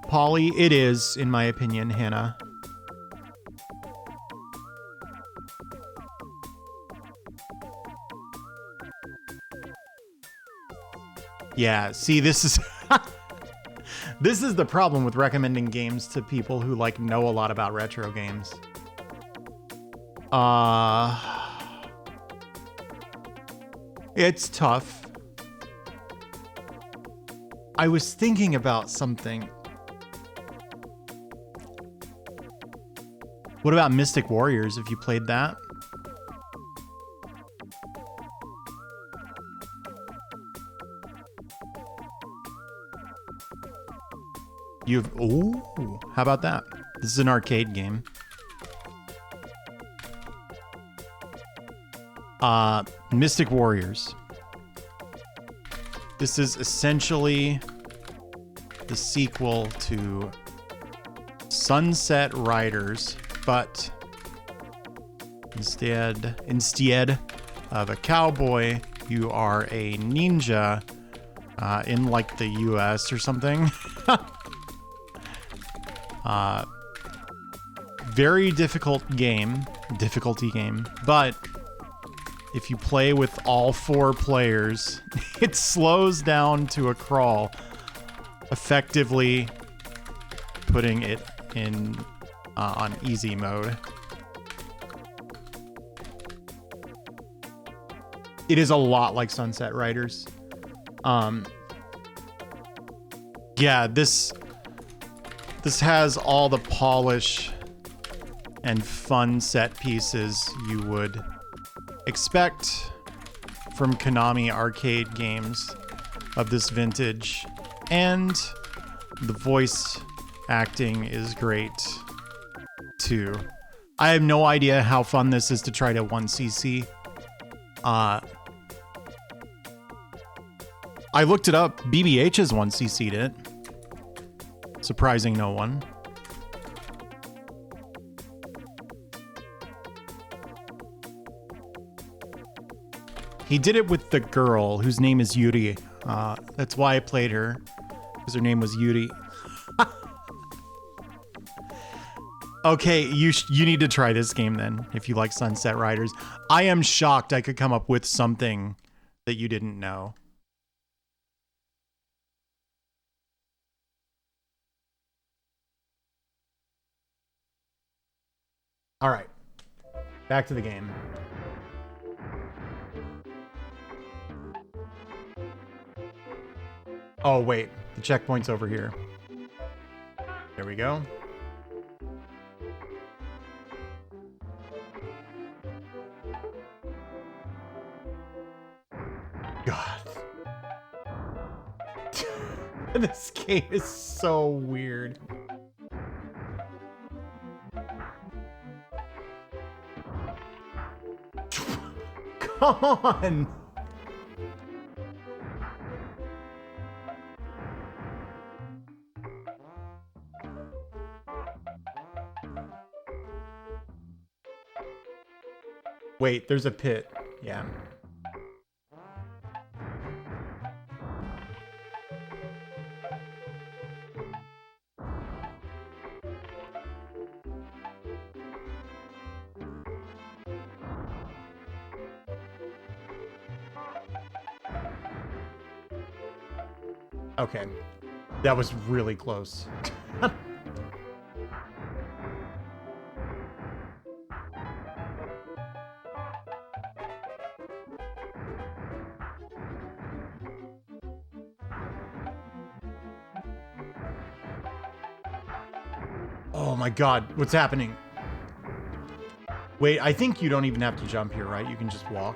Polly, it is, in my opinion, Hannah. Yeah, see, this is... This is the problem with recommending games to people who, like, know a lot about retro games. It's tough. I was thinking about something. What about Mystic Warriors? Have you played that? Ooh, how about that? This is an arcade game. Mystic Warriors. This is essentially the sequel to Sunset Riders, but instead of a cowboy, you are a ninja in like the US or something. Very difficulty game, but if you play with all 4 players, it slows down to a crawl, effectively putting it in on easy mode. It is a lot like Sunset Riders. Yeah, this has all the polish and fun set pieces you would expect from Konami arcade games of this vintage, and the voice acting is great too. I have no idea how fun this is to try to 1cc. I looked it up. BBH has 1cc'd it. Surprising no one. He did it with the girl whose name is Yuri. That's why I played her, because her name was Yuri. Okay, you need to try this game then, if you like Sunset Riders. I am shocked I could come up with something that you didn't know. All right. Back to the game. Oh, wait. The checkpoint's over here. There we go. God. This game is so weird. Come on! Wait, there's a pit. Yeah. Okay. That was really close. Oh my god, what's happening? Wait, I think you don't even have to jump here, right? You can just walk.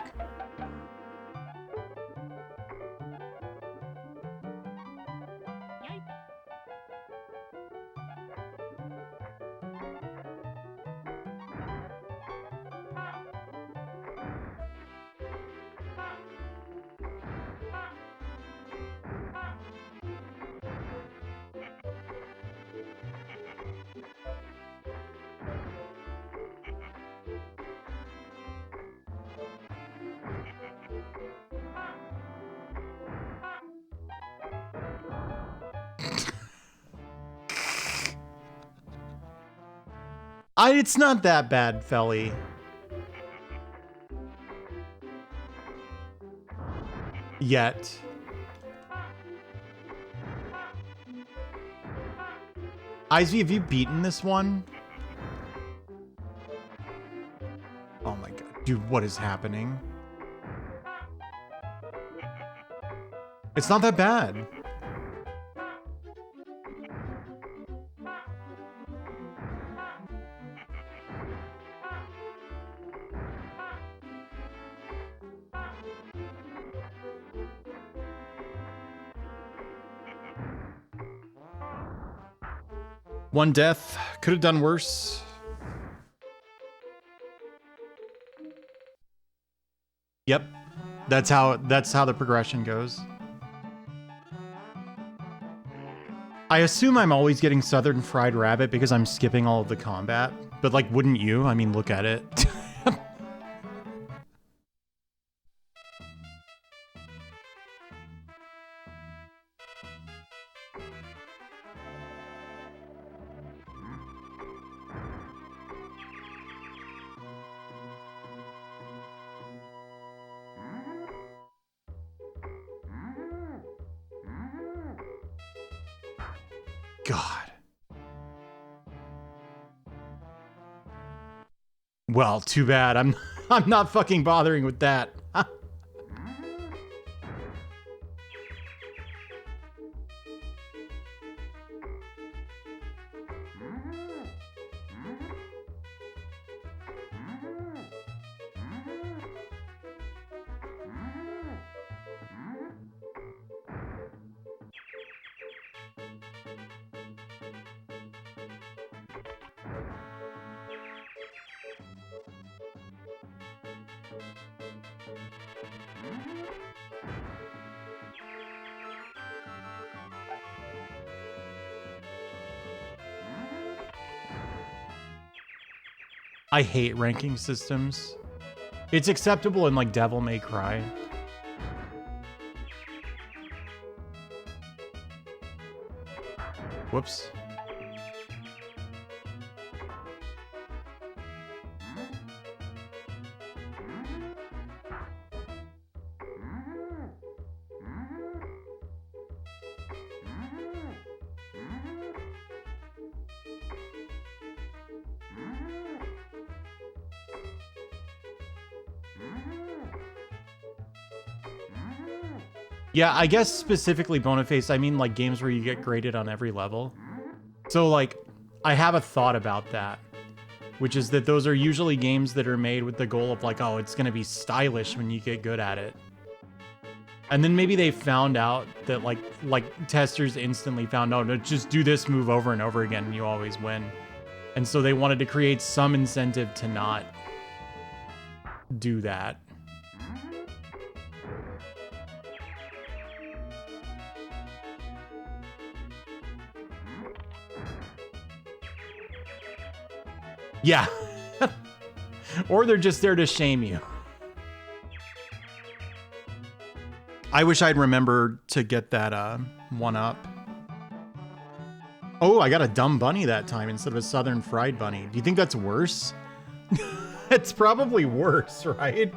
It's not that bad, Felly. Yet. Izzy, have you beaten this one? Oh my god. Dude, what is happening? It's not that bad. One death. Could have done worse. Yep. That's how the progression goes. I assume I'm always getting Southern Fried Rabbit because I'm skipping all of the combat. But like, wouldn't you? I mean, look at it. God. Well, too bad. I'm not fucking bothering with that. I hate ranking systems. It's acceptable in like Devil May Cry. Whoops. Yeah, I guess specifically Boniface, I mean like games where you get graded on every level. So like, I have a thought about that, which is that those are usually games that are made with the goal of like, oh, it's gonna be stylish when you get good at it. And then maybe they found out that like testers instantly found out, no, just do this move over and over again and you always win. And so they wanted to create some incentive to not do that. Yeah. Or they're just there to shame you. I wish I'd remembered to get that one up. Oh, I got a dumb bunny that time instead of a southern fried bunny. Do you think that's worse? It's probably worse, right?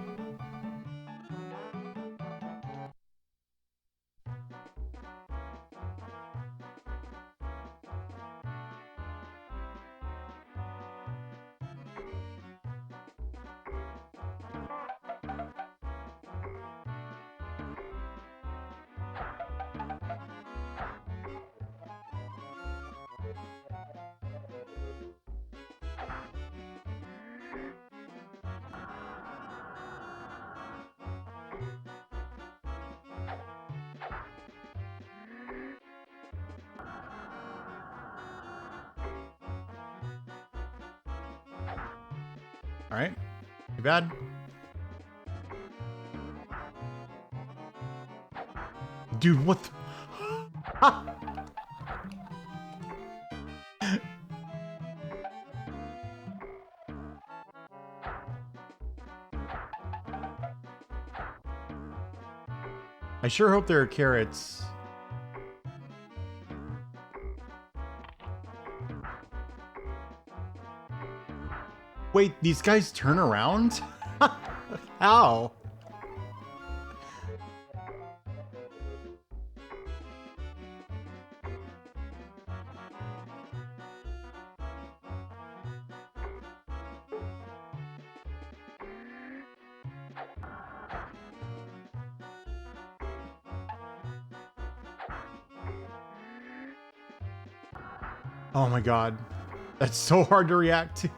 All right, too bad. Dude, what the... I sure hope there are carrots. Wait, these guys turn around? How? Oh my god. That's so hard to react to.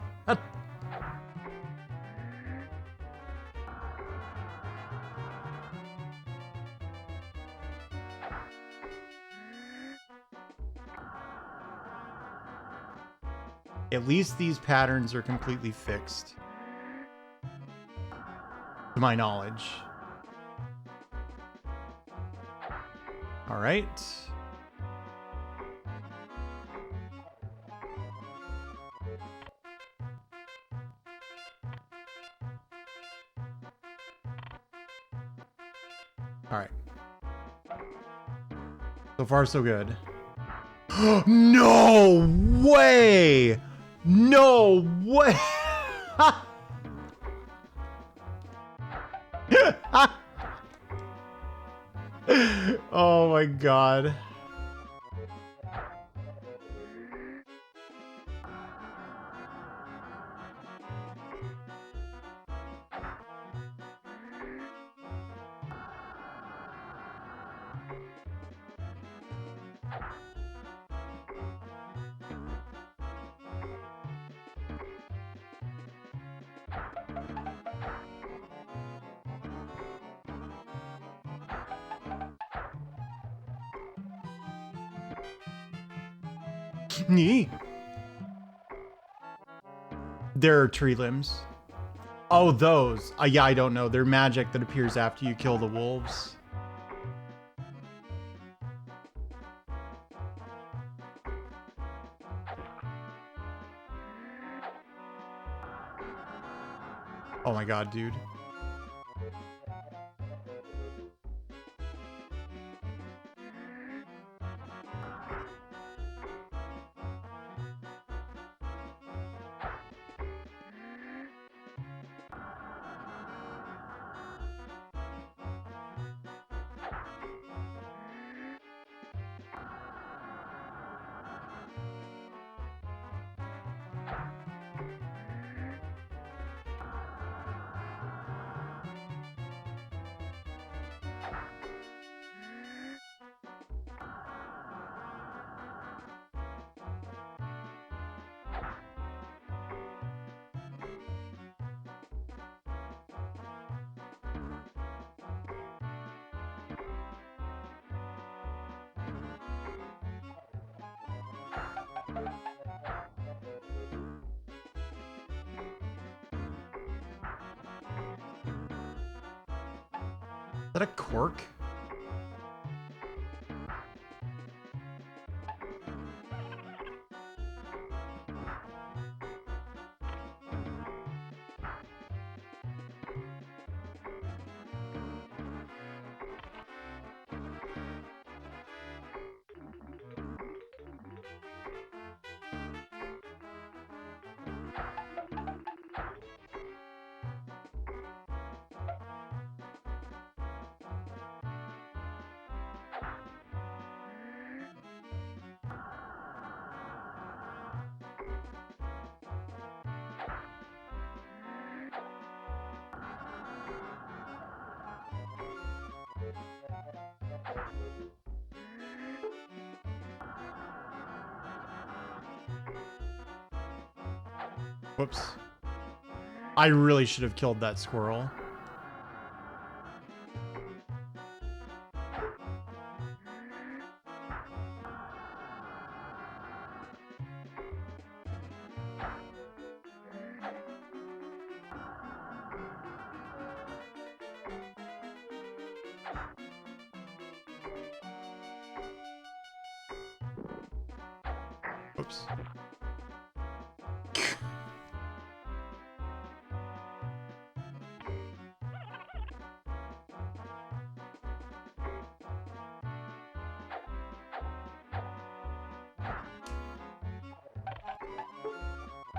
At least these patterns are completely fixed. To my knowledge. All right. All right. So far, so good. No way! No way! Oh my god. Nee. There are tree limbs. Oh, those. Yeah, I don't know. They're magic that appears after you kill the wolves. Oh my god, dude. that a cork? Whoops. I really should have killed that squirrel. Oops.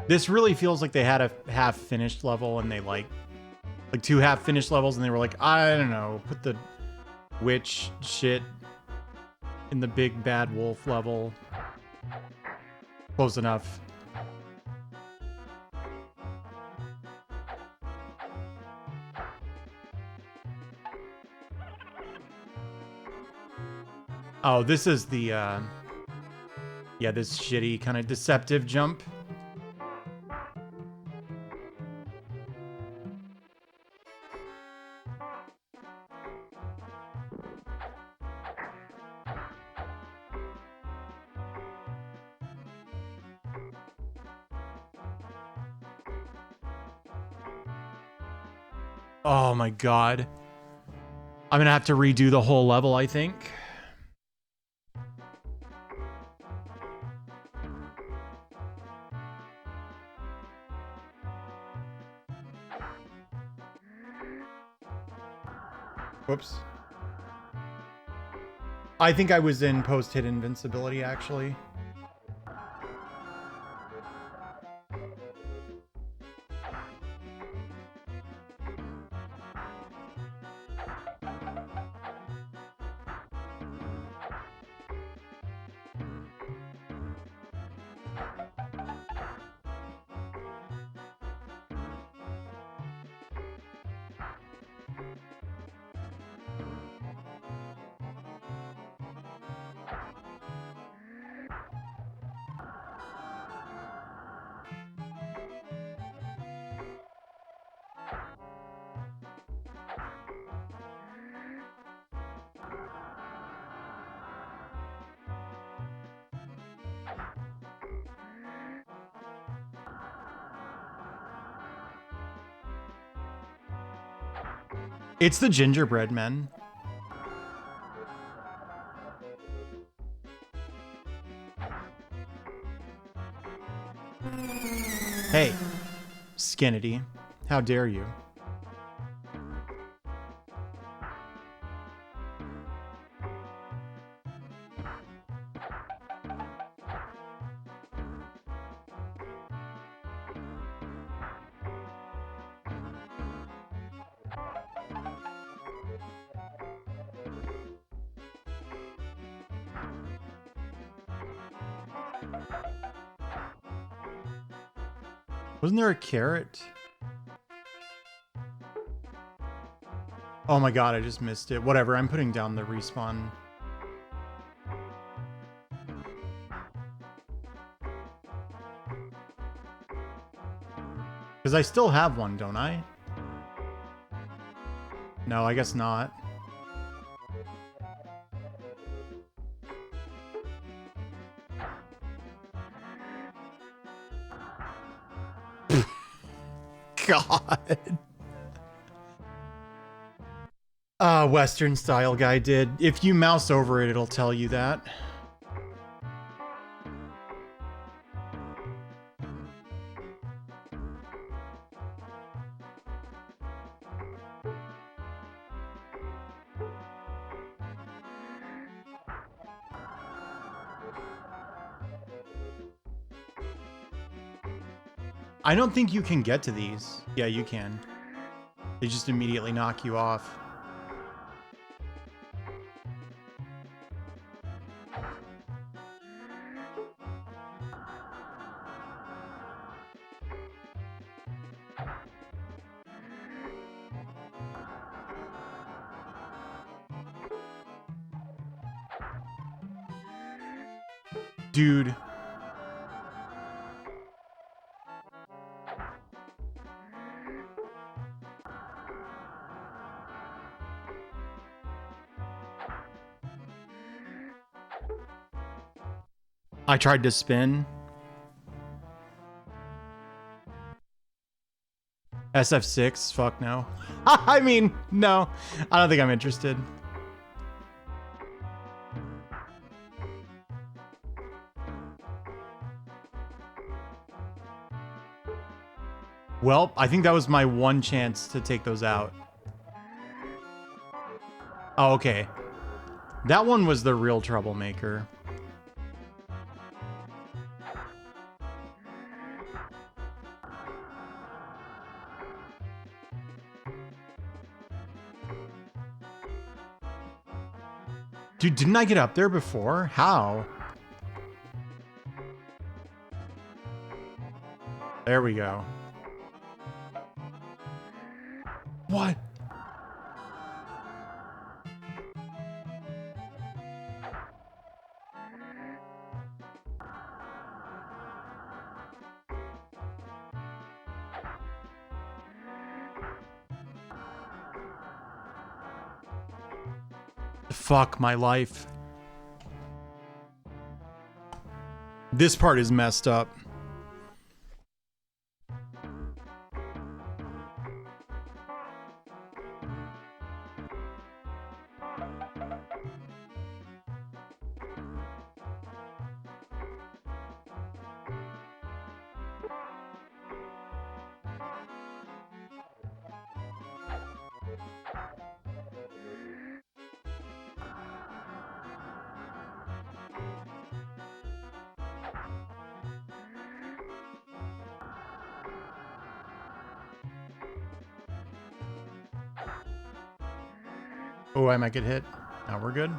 This really feels like they had a half-finished level and they like two half-finished levels and they were like, I don't know, put the witch shit in the big bad wolf level. Close enough. Oh, this is the, yeah, this shitty kind of deceptive jump. Oh my god. I'm gonna have to redo the whole level, I think. Whoops. I think I was in post-hit invincibility, actually. It's the gingerbread men. Hey, Skinnity, how dare you? Wasn't there a carrot? Oh my god, I just missed it. Whatever, I'm putting down the respawn. Because I still have one, don't I? No, I guess not. God. Western style guy did. If you mouse over it, it'll tell you that. I don't think you can get to these. Yeah, you can. They just immediately knock you off. Dude. I tried to spin. SF6? Fuck no. I mean, no. I don't think I'm interested. Well, I think that was my one chance to take those out. Oh, okay. That one was the real troublemaker. Dude, didn't I get up there before? How? There we go. What? Fuck my life. This part is messed up. Oh, I might get hit. Now we're good.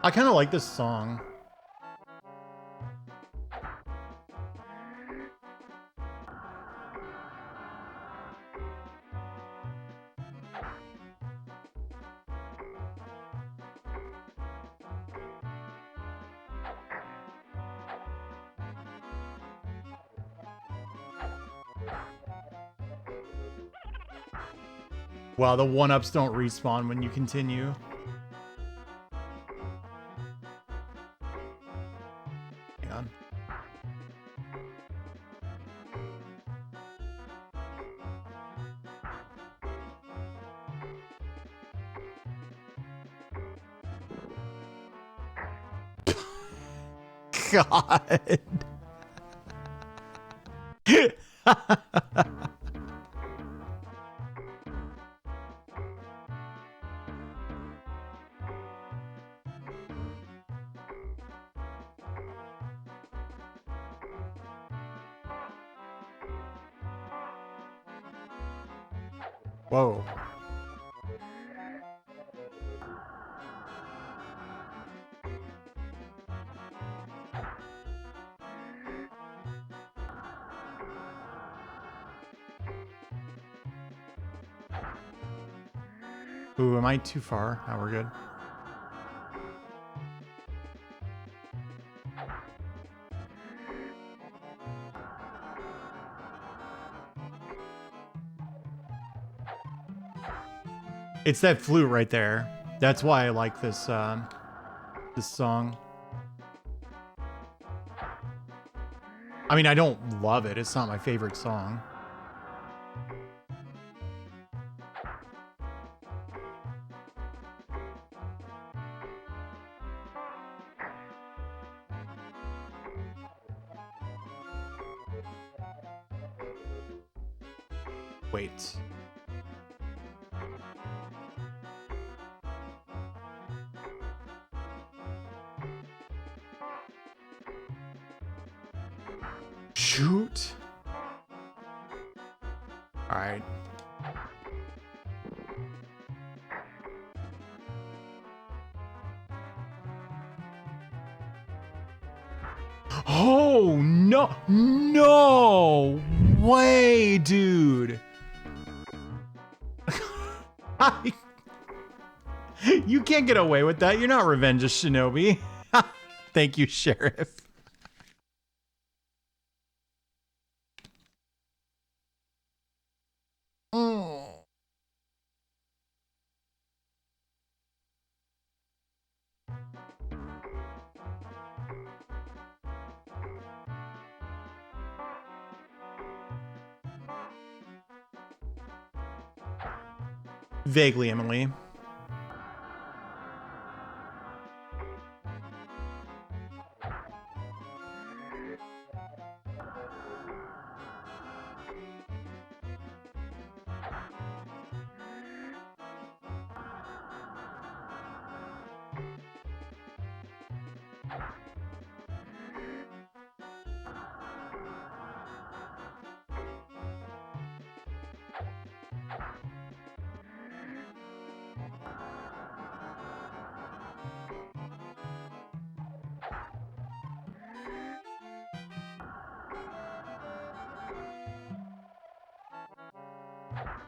I kind of like this song. Wow, the one-ups don't respawn when you continue. Hang on. God. Whoa. Ooh, am I too far? Oh, we're good. It's that flute right there. That's why I like this this song. I mean, I don't love it. It's not my favorite song. Wait. Shoot. All right. Oh, no. No way, dude. You can't get away with that. You're not Revenge of Shinobi. Thank you, Sheriff. Oh. Vaguely, Emily.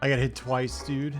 I got hit twice, dude.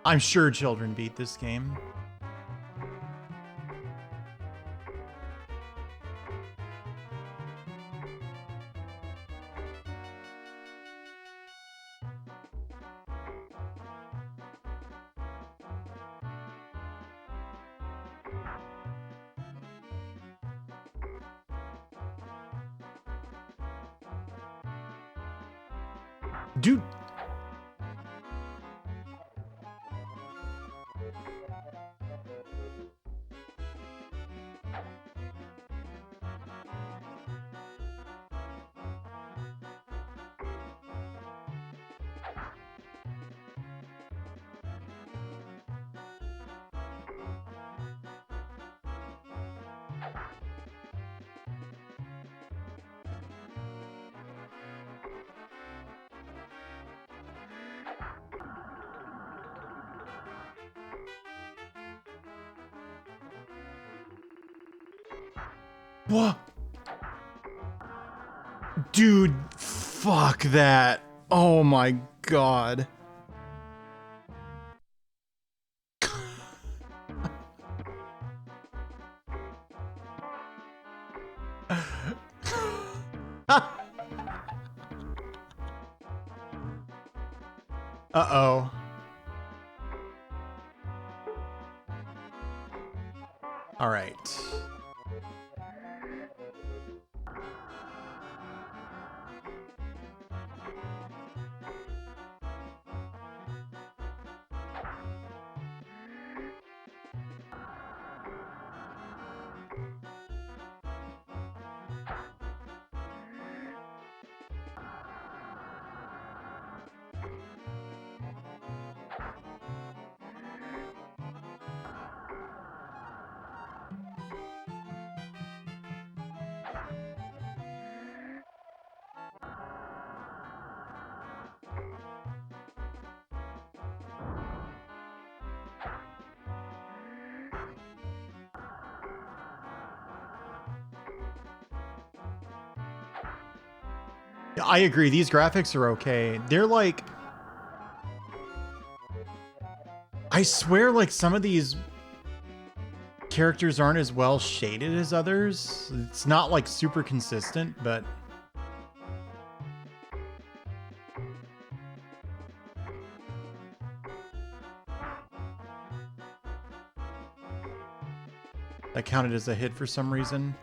I'm sure children beat this game. Dude. What? Dude, fuck that. Oh my god. Uh-oh. All right. I agree. These graphics are okay. They're like, I swear, like some of these characters aren't as well shaded as others. It's not like super consistent, but that counted as a hit for some reason.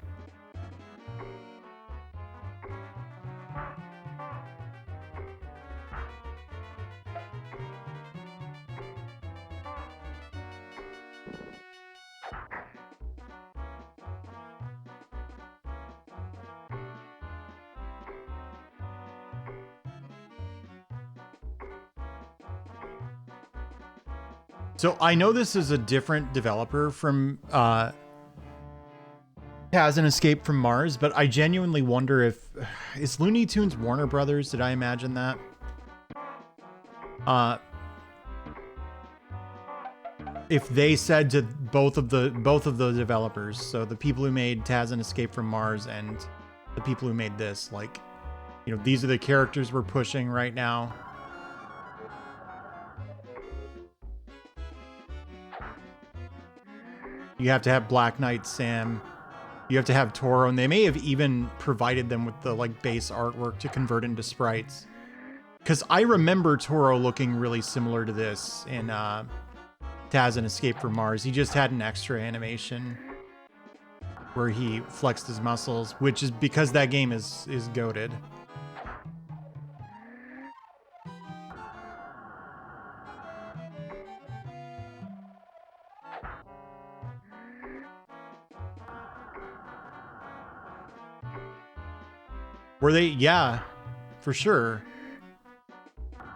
So I know this is a different developer from Has an Escape from Mars, but I genuinely wonder if is Looney Tunes Warner Brothers? Did I imagine that? If they said to both of the developers, so the people who made Taz and Escape from Mars and the people who made this, like, you know, these are the characters we're pushing right now. You have to have Black Knight Sam. You have to have Toro, and they may have even provided them with the like base artwork to convert into sprites. Because I remember Toro looking really similar to this in Taz and Escape from Mars. He just had an extra animation where he flexed his muscles, which is because that game is goated. Were they? Yeah, for sure.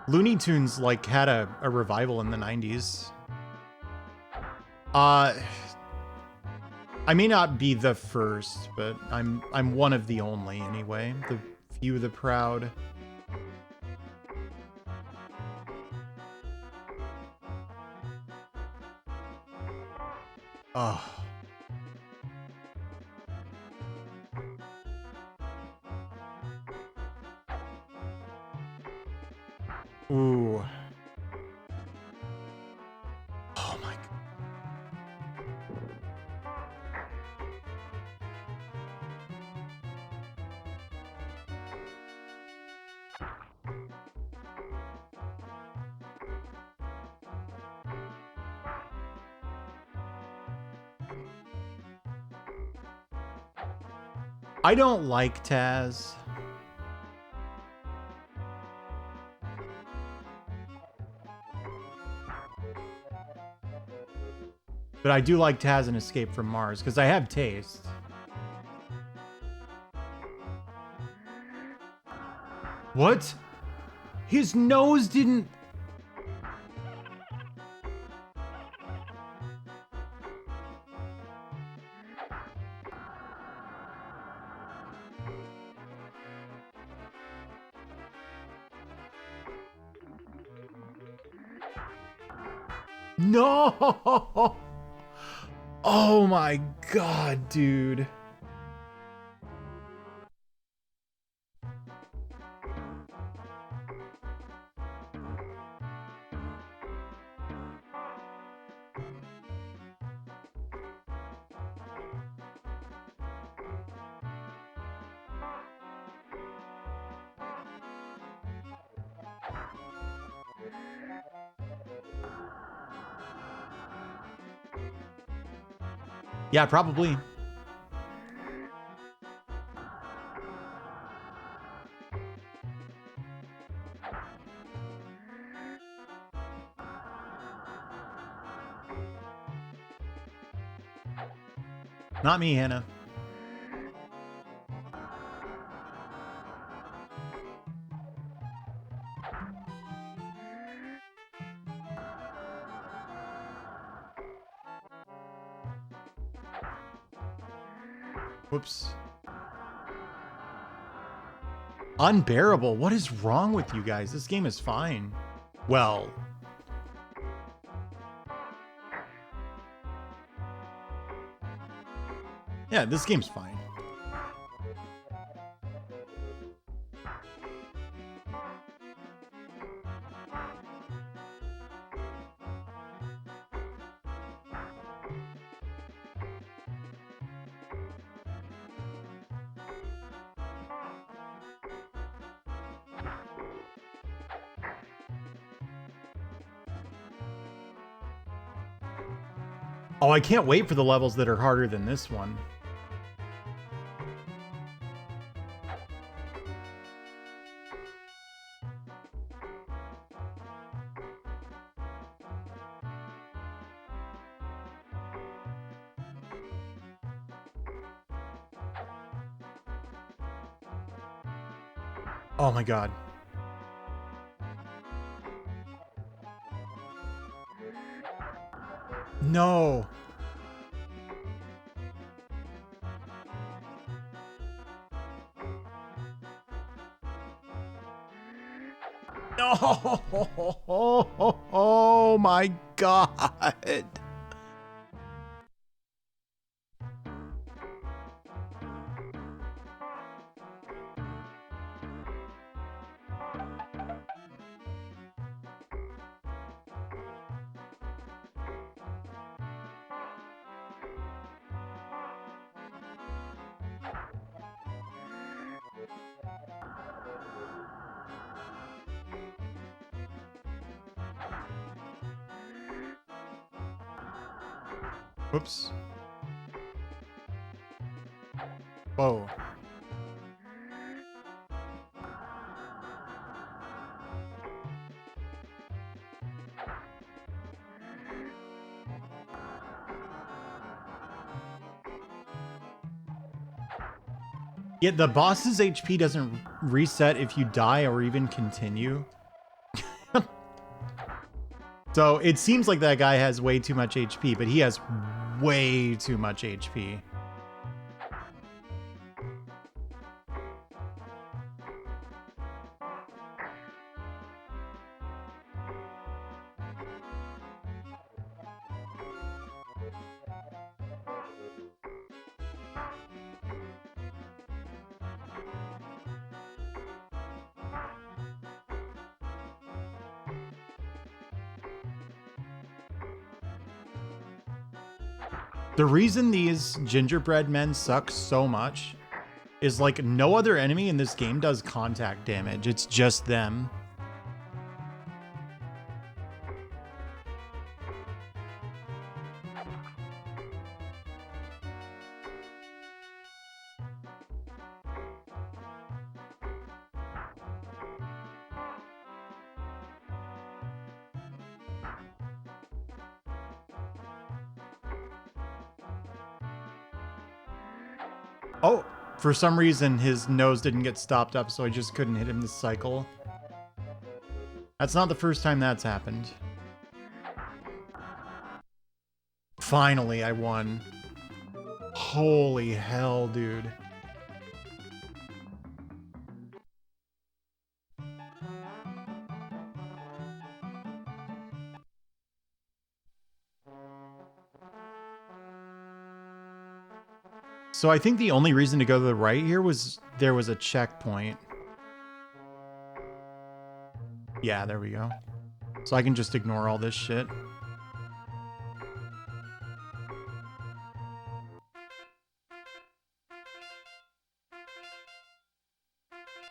Looney Tunes like had a revival in the 90s. I may not be the first, but I'm one of the only anyway. The few, the proud. Oh. Ooh. Oh my God. I don't like Taz. But I do like Taz and Escape from Mars, because I have taste. What? His nose didn't... No! Oh my God, dude. Yeah, probably. Not me, Hannah. Whoops. Unbearable. What is wrong with you guys? This game is fine. Well. Yeah, this game's fine. Oh, I can't wait for the levels that are harder than this one. Oh my god. No. No. Oh my god. Whoops. Whoa. Yeah, the boss's HP doesn't reset if you die or even continue. So it seems like that guy has way too much HP, but he has way too much HP. The reason these gingerbread men suck so much is like no other enemy in this game does contact damage. It's just them. Oh, for some reason his nose didn't get stopped up, so I just couldn't hit him this cycle. That's not the first time that's happened. Finally, I won. Holy hell, dude. So I think the only reason to go to the right here was there was a checkpoint. Yeah, there we go. So I can just ignore all this shit.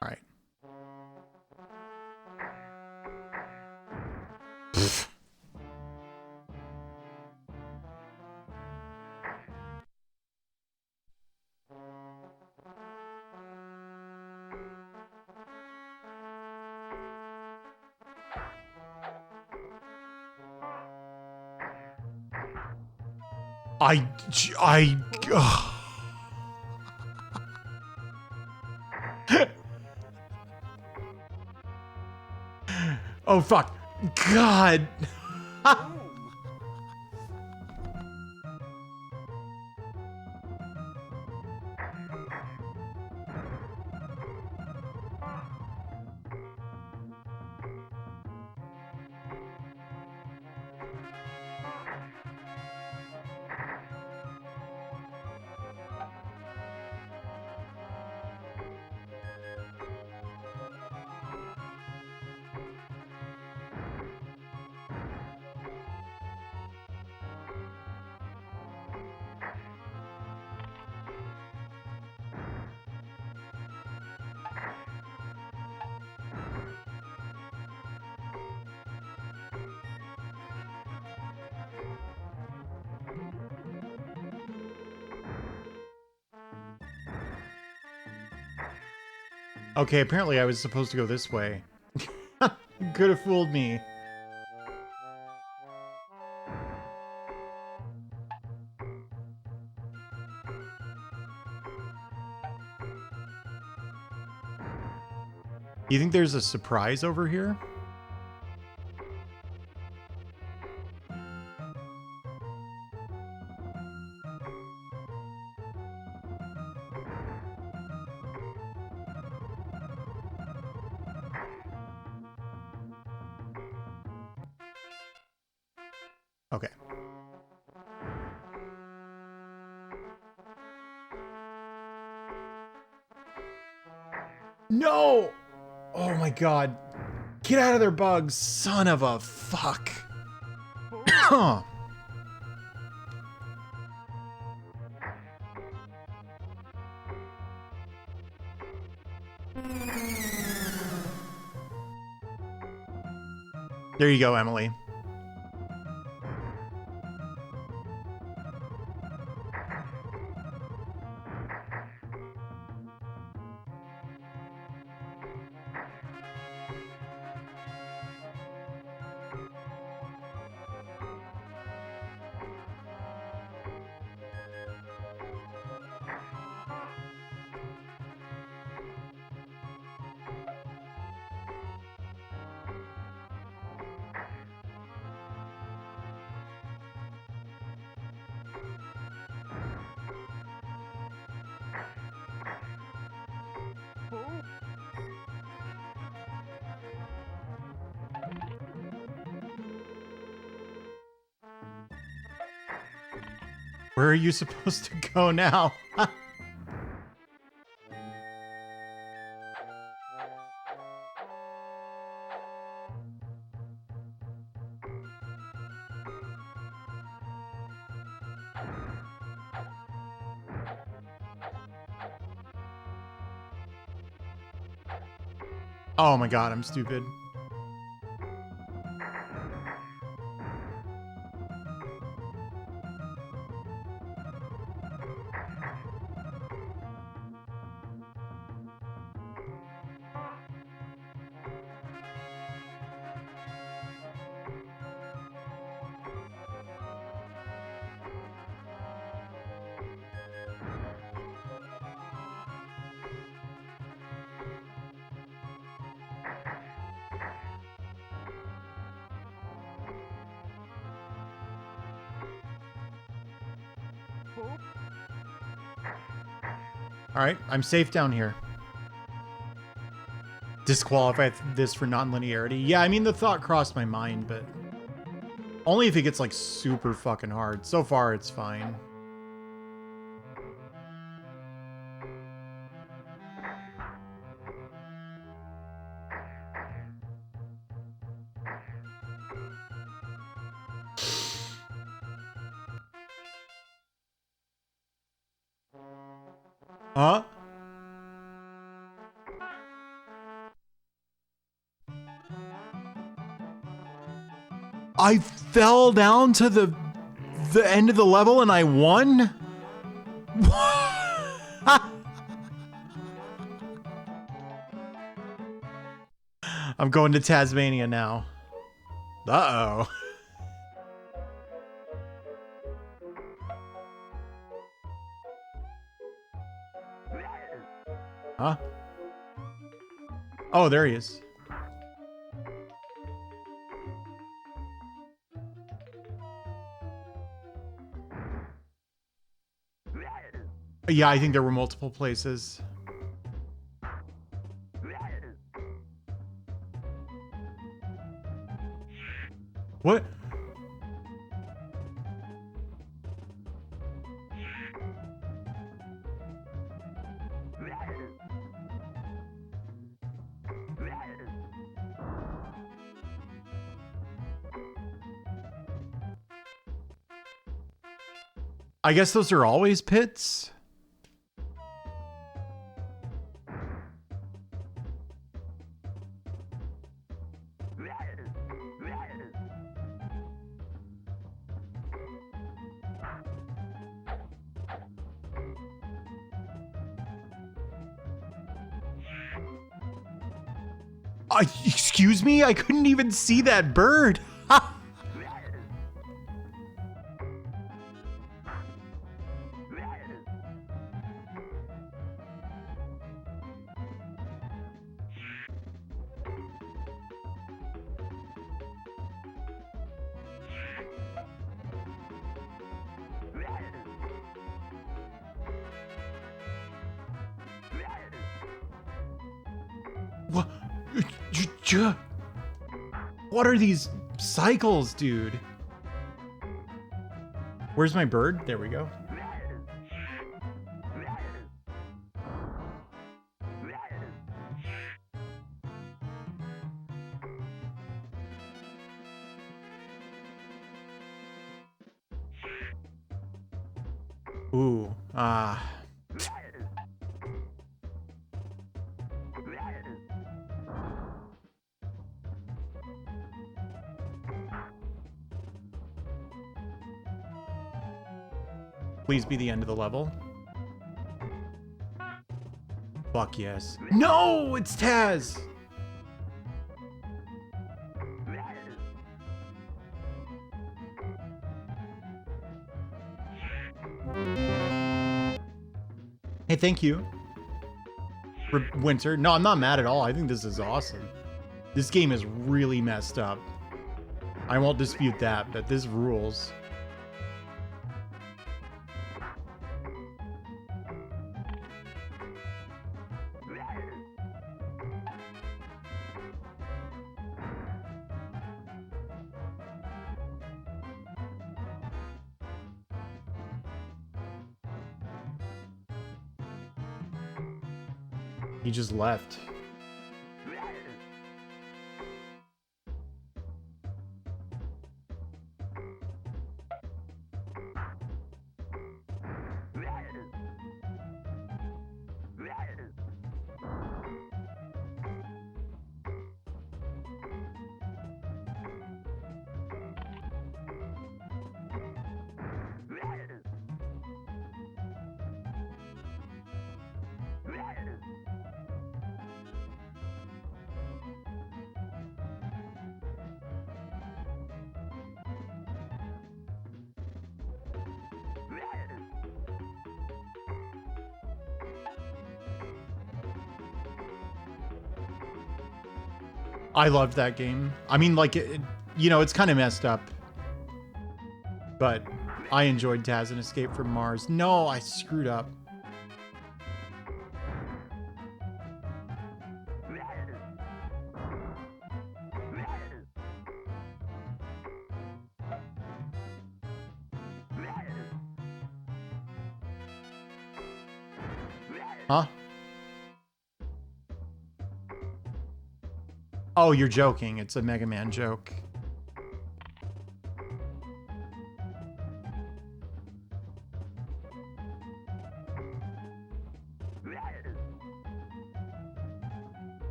All right. Ugh. Oh, fuck. God. Okay, apparently I was supposed to go this way. Could have fooled me. You think there's a surprise over here? Okay. No! Oh my god. Get out of there, bugs. Son of a fuck. There you go, Emily. Where are you supposed to go now? Oh my god, I'm stupid. Alright, I'm safe down here. Disqualify this for non-linearity. Yeah, I mean, the thought crossed my mind, but only if it gets, like, super fucking hard. So far, it's fine. Huh? I fell down to the end of the level and I won? I'm going to Tasmania now. Uh-oh. Huh? Oh, there he is. Yeah, I think there were multiple places. What? I guess those are always pits? Excuse me? I couldn't even see that bird. What? What are these cycles, dude? Where's my bird? There we go. Ooh, Please be the end of the level. Fuck yes. No, it's Taz! Hey, thank you. Winter. No, I'm not mad at all. I think this is awesome. This game is really messed up. I won't dispute that, but this rules. He just left. I loved that game. I mean, like, you know, it's kind of messed up. But I enjoyed Taz and Escape from Mars. No, I screwed up. Huh? Oh, you're joking. It's a Mega Man joke.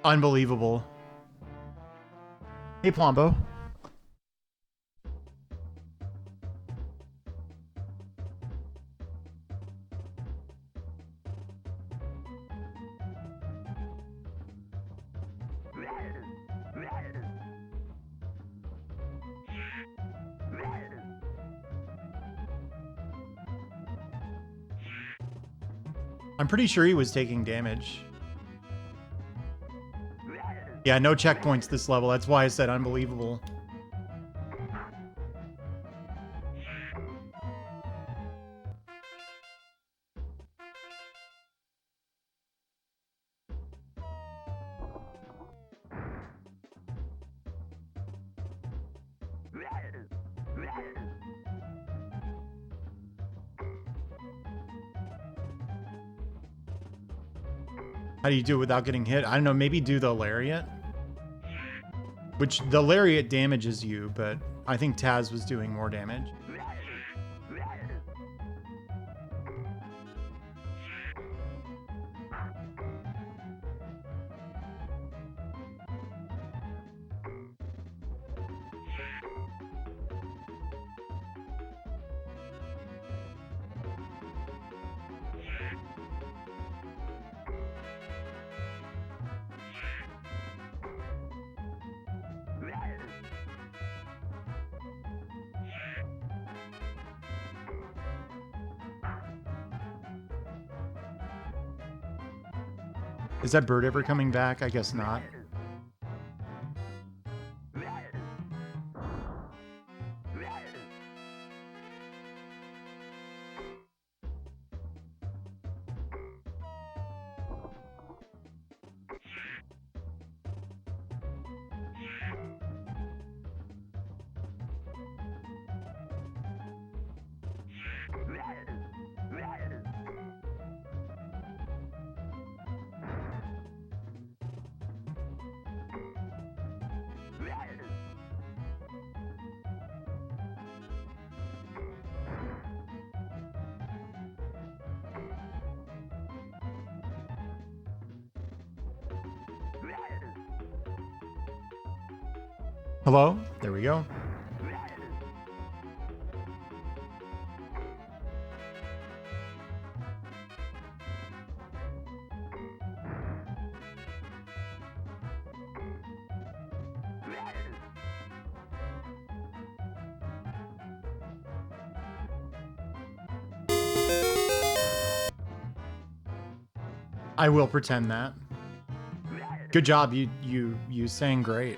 Unbelievable. Hey, Plombo. I'm pretty sure he was taking damage. Yeah, no checkpoints this level. That's why I said unbelievable. How do you do it without getting hit? I don't know, maybe do the lariat? Which, the lariat damages you, but I think Taz was doing more damage. Is that bird ever coming back? I guess not. Hello? There we go. I will pretend that. Good job. You sang great.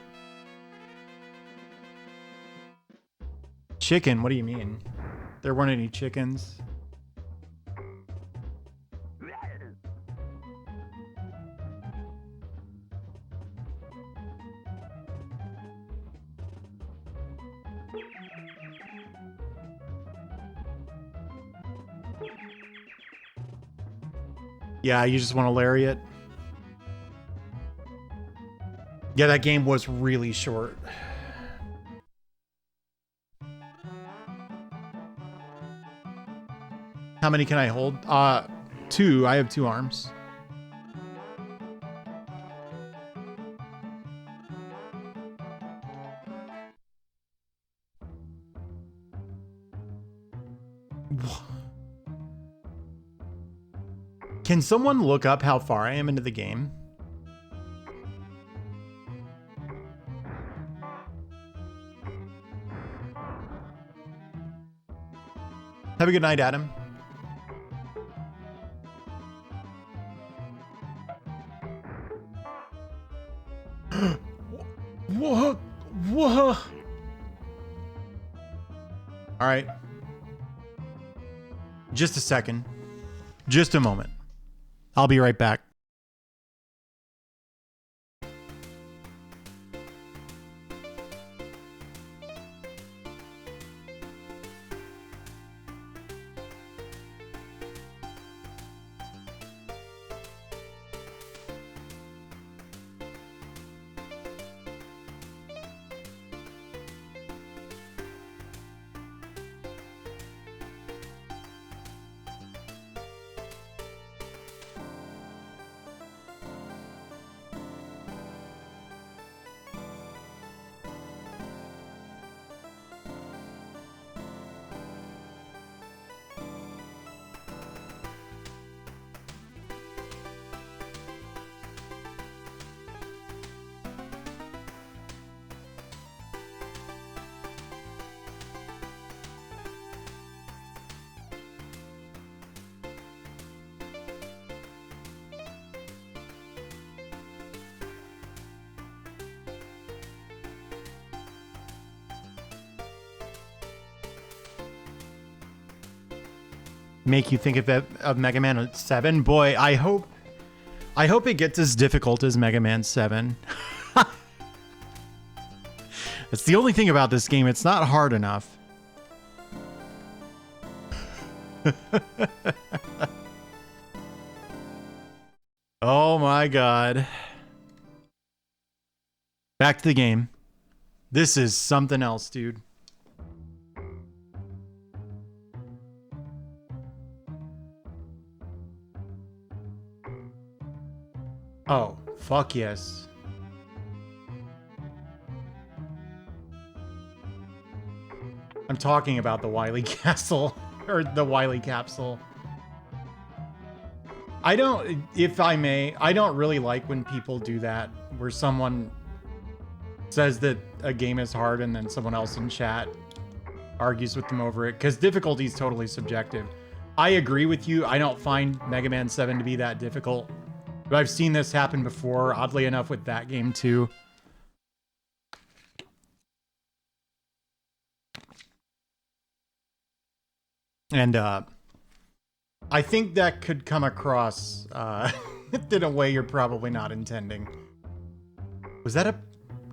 Chicken? What do you mean? There weren't any chickens. Yeah, you just want to lariat. Yeah, that game was really short. How many can I hold? 2. I have 2 arms. Can someone look up how far I am into the game? Have a good night, Adam. Whoa! Whoa! All right. Just a second. Just a moment. I'll be right back. Make you think of Mega Man 7. Boy, I hope it gets as difficult as Mega Man 7. That's the only thing about this game. It's not hard enough. Oh my god. Back to the game. This is something else, dude. Oh, fuck yes. I'm talking about the Wily Castle, or the Wily Capsule. I don't, if I may, I don't really like when people do that, where someone says that a game is hard and then someone else in chat argues with them over it, because difficulty is totally subjective. I agree with you. I don't find Mega Man 7 to be that difficult. But I've seen this happen before, oddly enough, with that game too. And I think that could come across in a way you're probably not intending. Was that a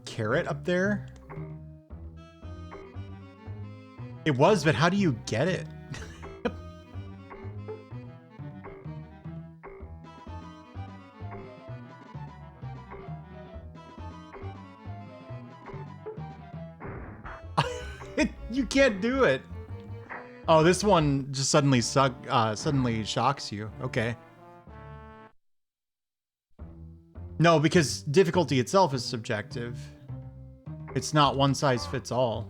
carrot up there? It was, but how do you get it? You can't do it. Oh, this one just suddenly shocks you. Okay. No, because difficulty itself is subjective. It's not one size fits all.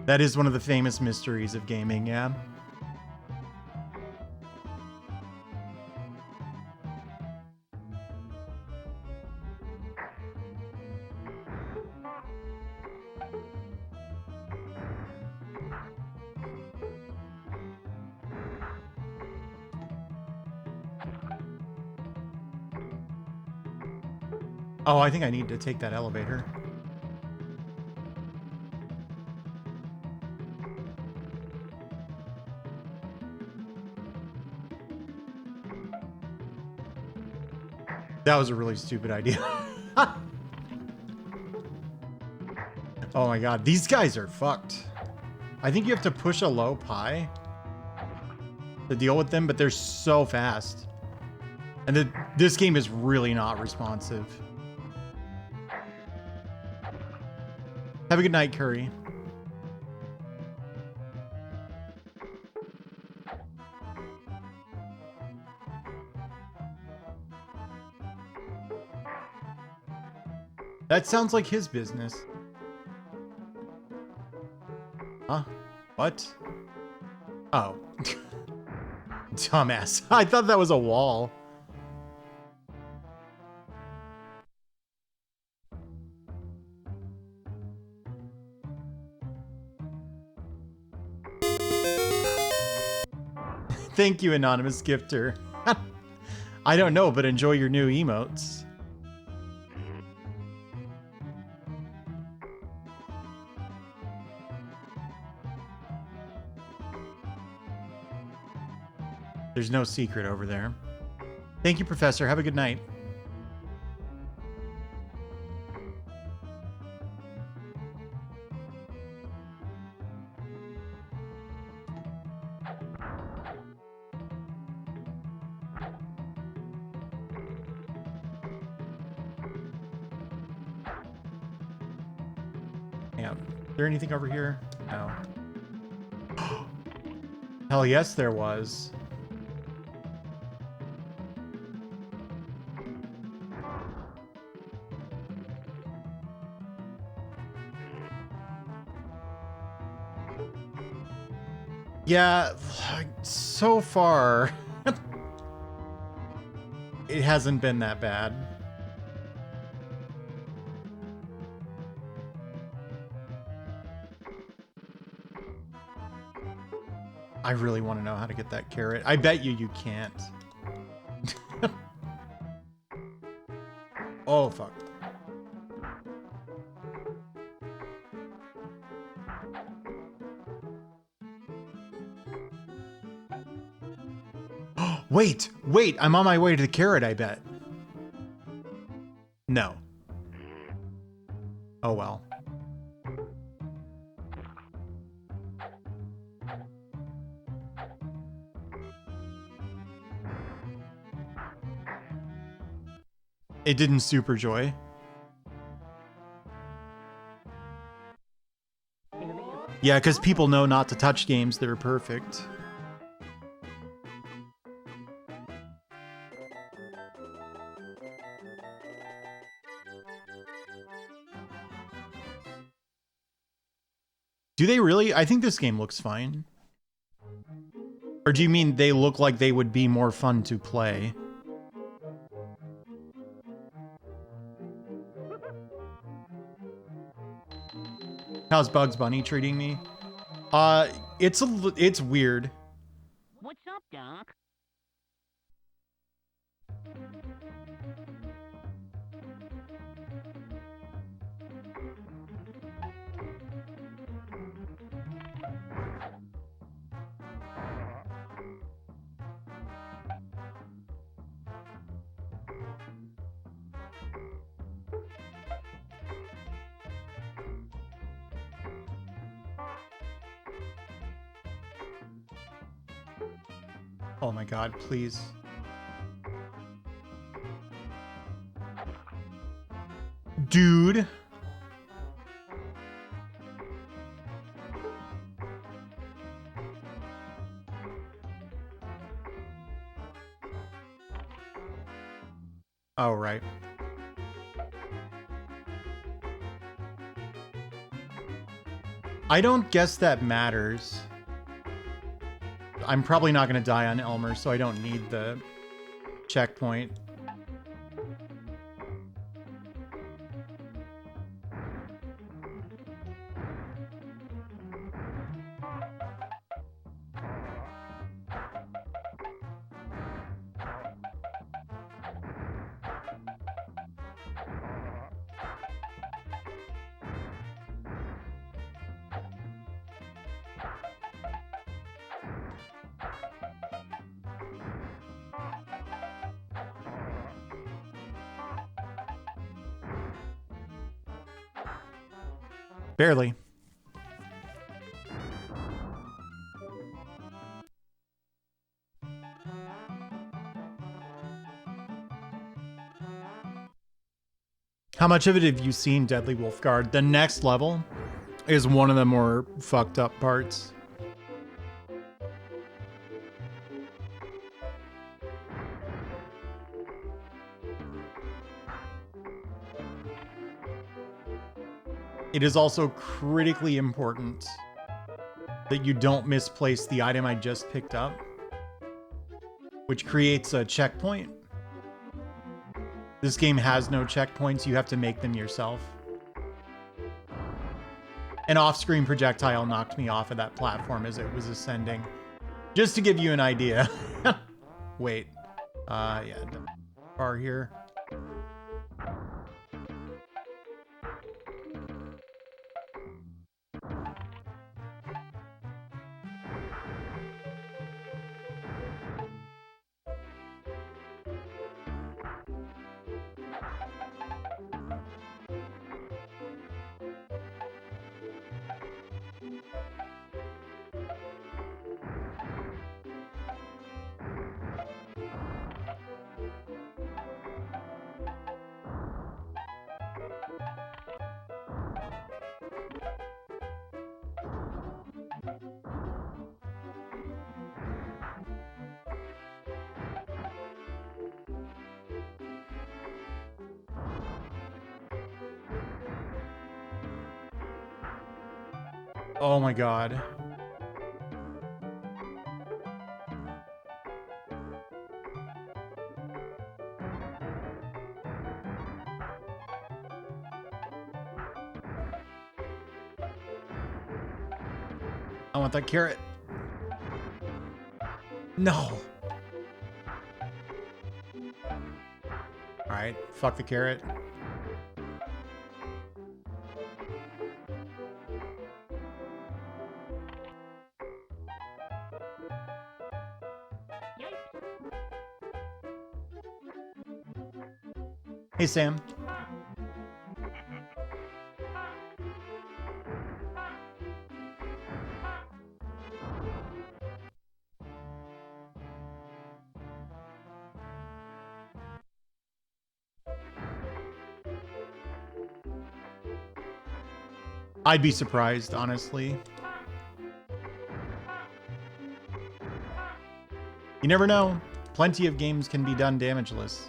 That is one of the famous mysteries of gaming, yeah. Oh, I think I need to take that elevator. That was a really stupid idea. Oh my god, these guys are fucked. I think you have to push a low pi to deal with them, but they're so fast. And this game is really not responsive. Have a good night, Curry. That sounds like his business. Huh? What? Oh. Dumbass. I thought that was a wall. Thank you, anonymous gifter. I don't know, but enjoy your new emotes. There's no secret over there. Thank you, Professor. Have a good night. Yeah. Is there anything over here? No. Hell yes, there was. Yeah, so far, it hasn't been that bad. I really want to know how to get that carrot. I bet you can't. Oh, fuck. Wait, I'm on my way to the carrot, I bet. No. Oh well. It didn't super joy. Yeah, because people know not to touch games that are perfect. Do they really? I think this game looks fine. Or do you mean they look like they would be more fun to play? How's Bugs Bunny treating me? It's weird. What's up, Doc? Oh my god, please. Dude. Oh, right. I don't guess that matters. I'm probably not going to die on Elmer, so I don't need the checkpoint. Barely. How much of it have you seen, Deadly Wolfguard? The next level is one of the more fucked up parts. It is also critically important that you don't misplace the item I just picked up, which creates a checkpoint. This game has no checkpoints. You have to make them yourself. An off-screen projectile knocked me off of that platform as it was ascending. Just to give you an idea. Wait. Yeah. Bar here. Oh my god. I want that carrot. No. Alright, fuck the carrot. Hey, Sam. I'd be surprised, honestly. You never know. Plenty of games can be done damageless.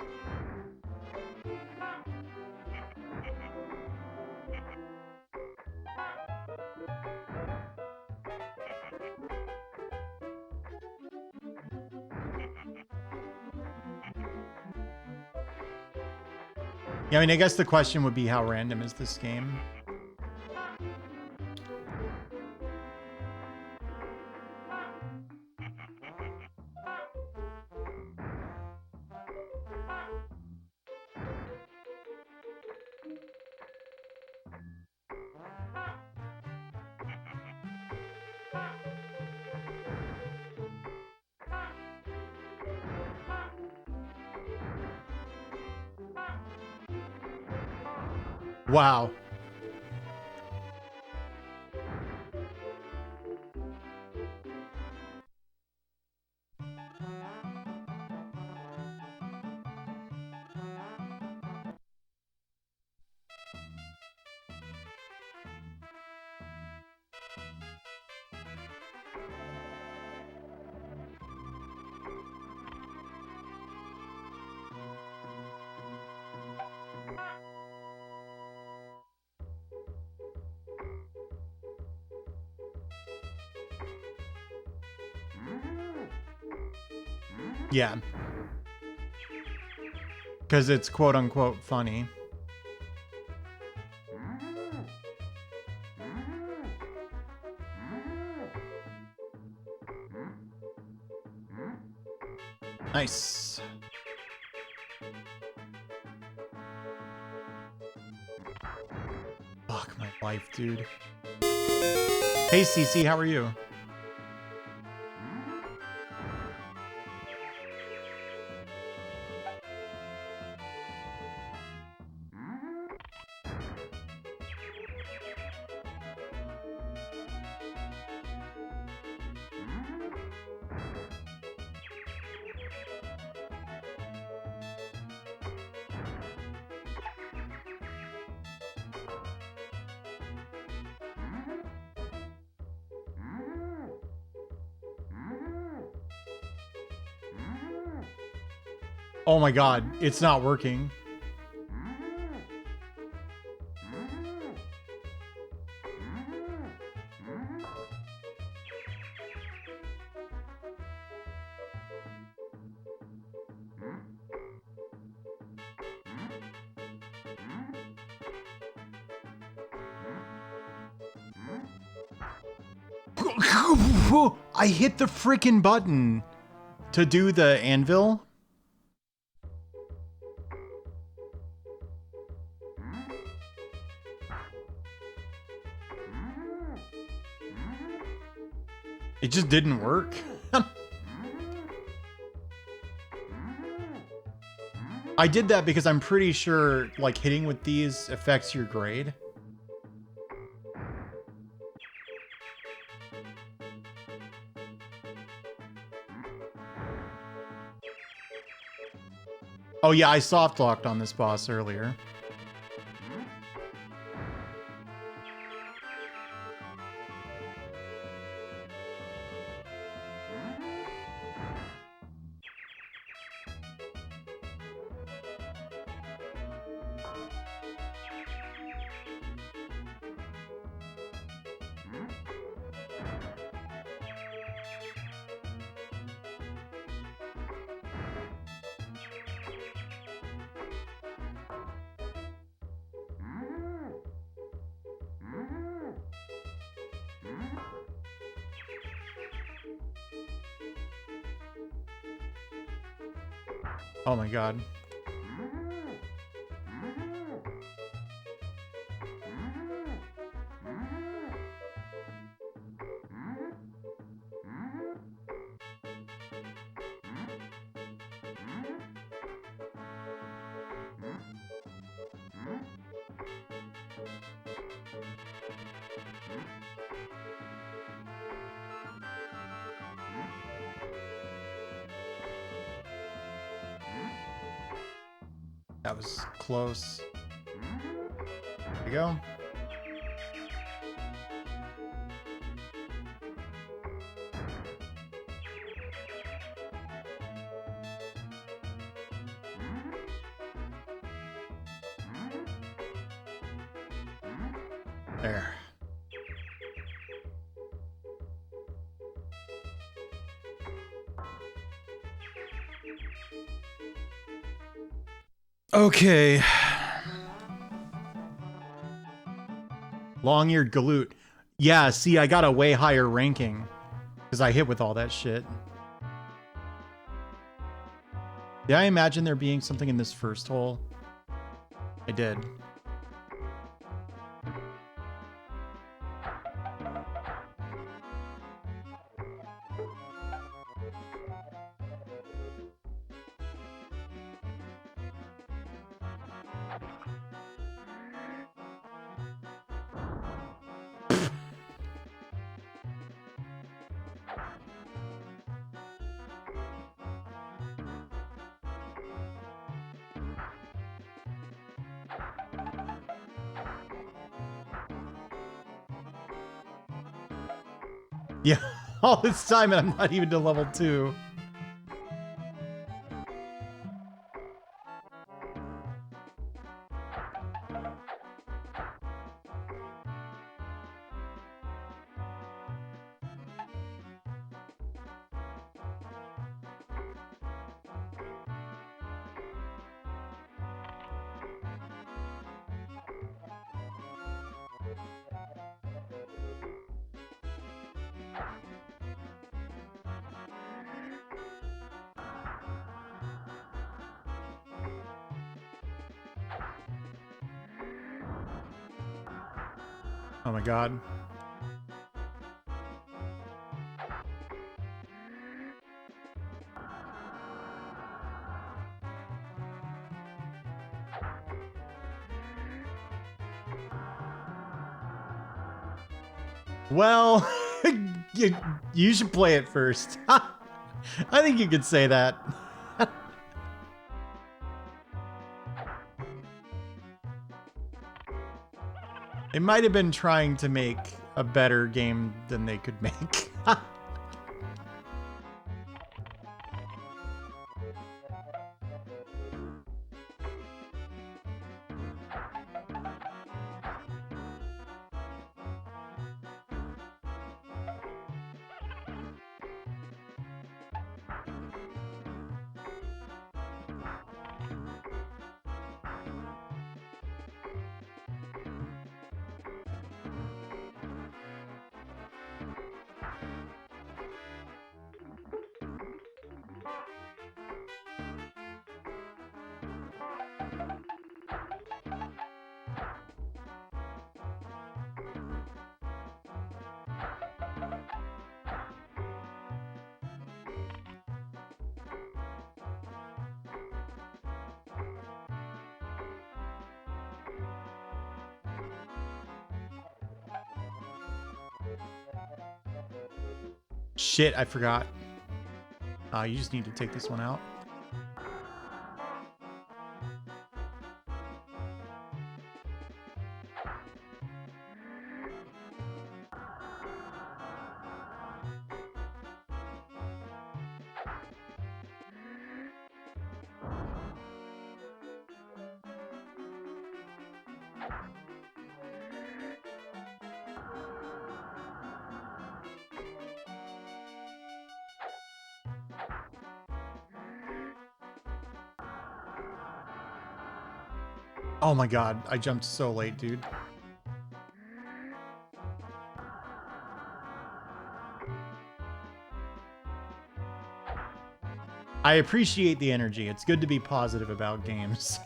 Yeah, I mean, I guess the question would be how random is this game? Wow. Yeah. Because it's quote unquote funny. Nice. Fuck my life, dude. Hey, CC, how are you? Oh my god, it's not working. I hit the freaking button to do the anvil. It just didn't work. I did that because I'm pretty sure like hitting with these affects your grade. Oh yeah, I soft locked on this boss earlier. Oh my god. That was close. There we go. There. Okay. Long-eared galoot. Yeah, see, I got a way higher ranking because I hit with all that shit. Did I imagine there being something in this first hole? I did. Yeah, all this time and I'm not even to level 2. Oh my god. Well, you should play it first. I think you could say that. They might have been trying to make a better game than they could make. Shit, I forgot. You just need to take this one out. Oh my god, I jumped so late, dude. I appreciate the energy. It's good to be positive about games.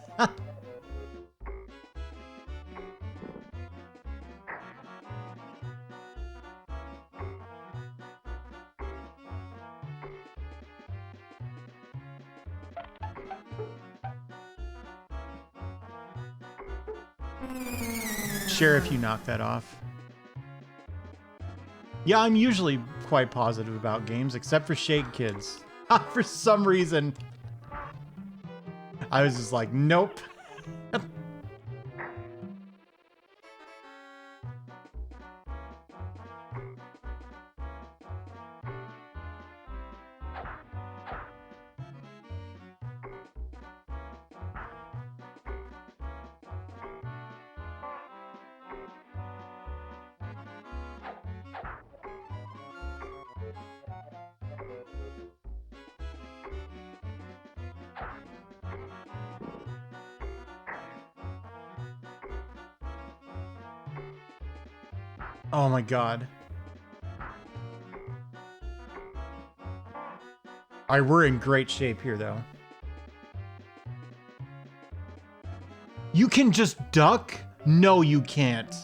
Sheriff, you knock that off. Yeah, I'm usually quite positive about games, except for Shake Kids. For some reason, I was just like, nope. Oh my god. Alright, we're in great shape here, though. You can just duck? No, you can't.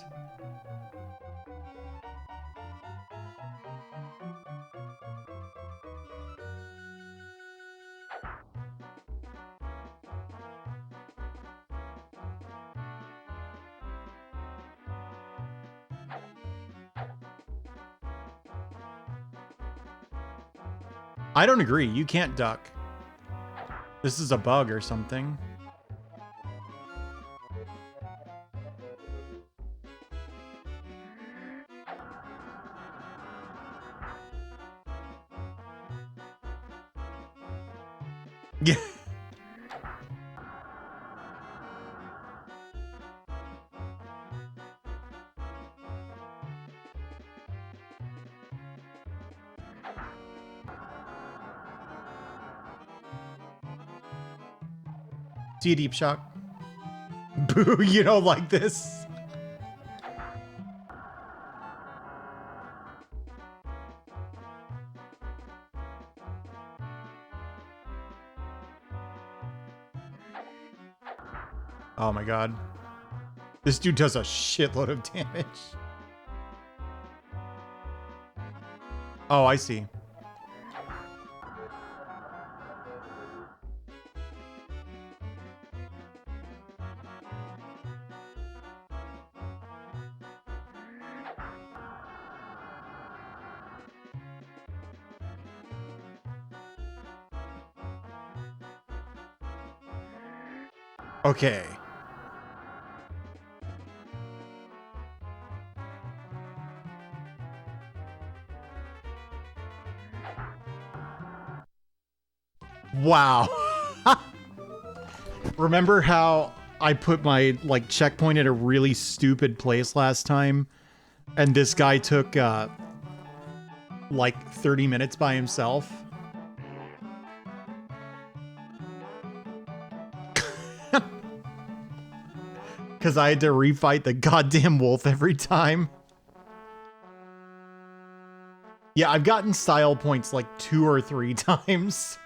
I don't agree. You can't duck. This is a bug or something. Yeah. See a deep shock. Boo, you don't like this. Oh my god. This dude does a shitload of damage. Oh, I see. Okay. Wow. Remember how I put my like checkpoint at a really stupid place last time and this guy took like 30 minutes by himself? Cuz I had to refight the goddamn wolf every time. Yeah, I've gotten style points like 2 or 3 times.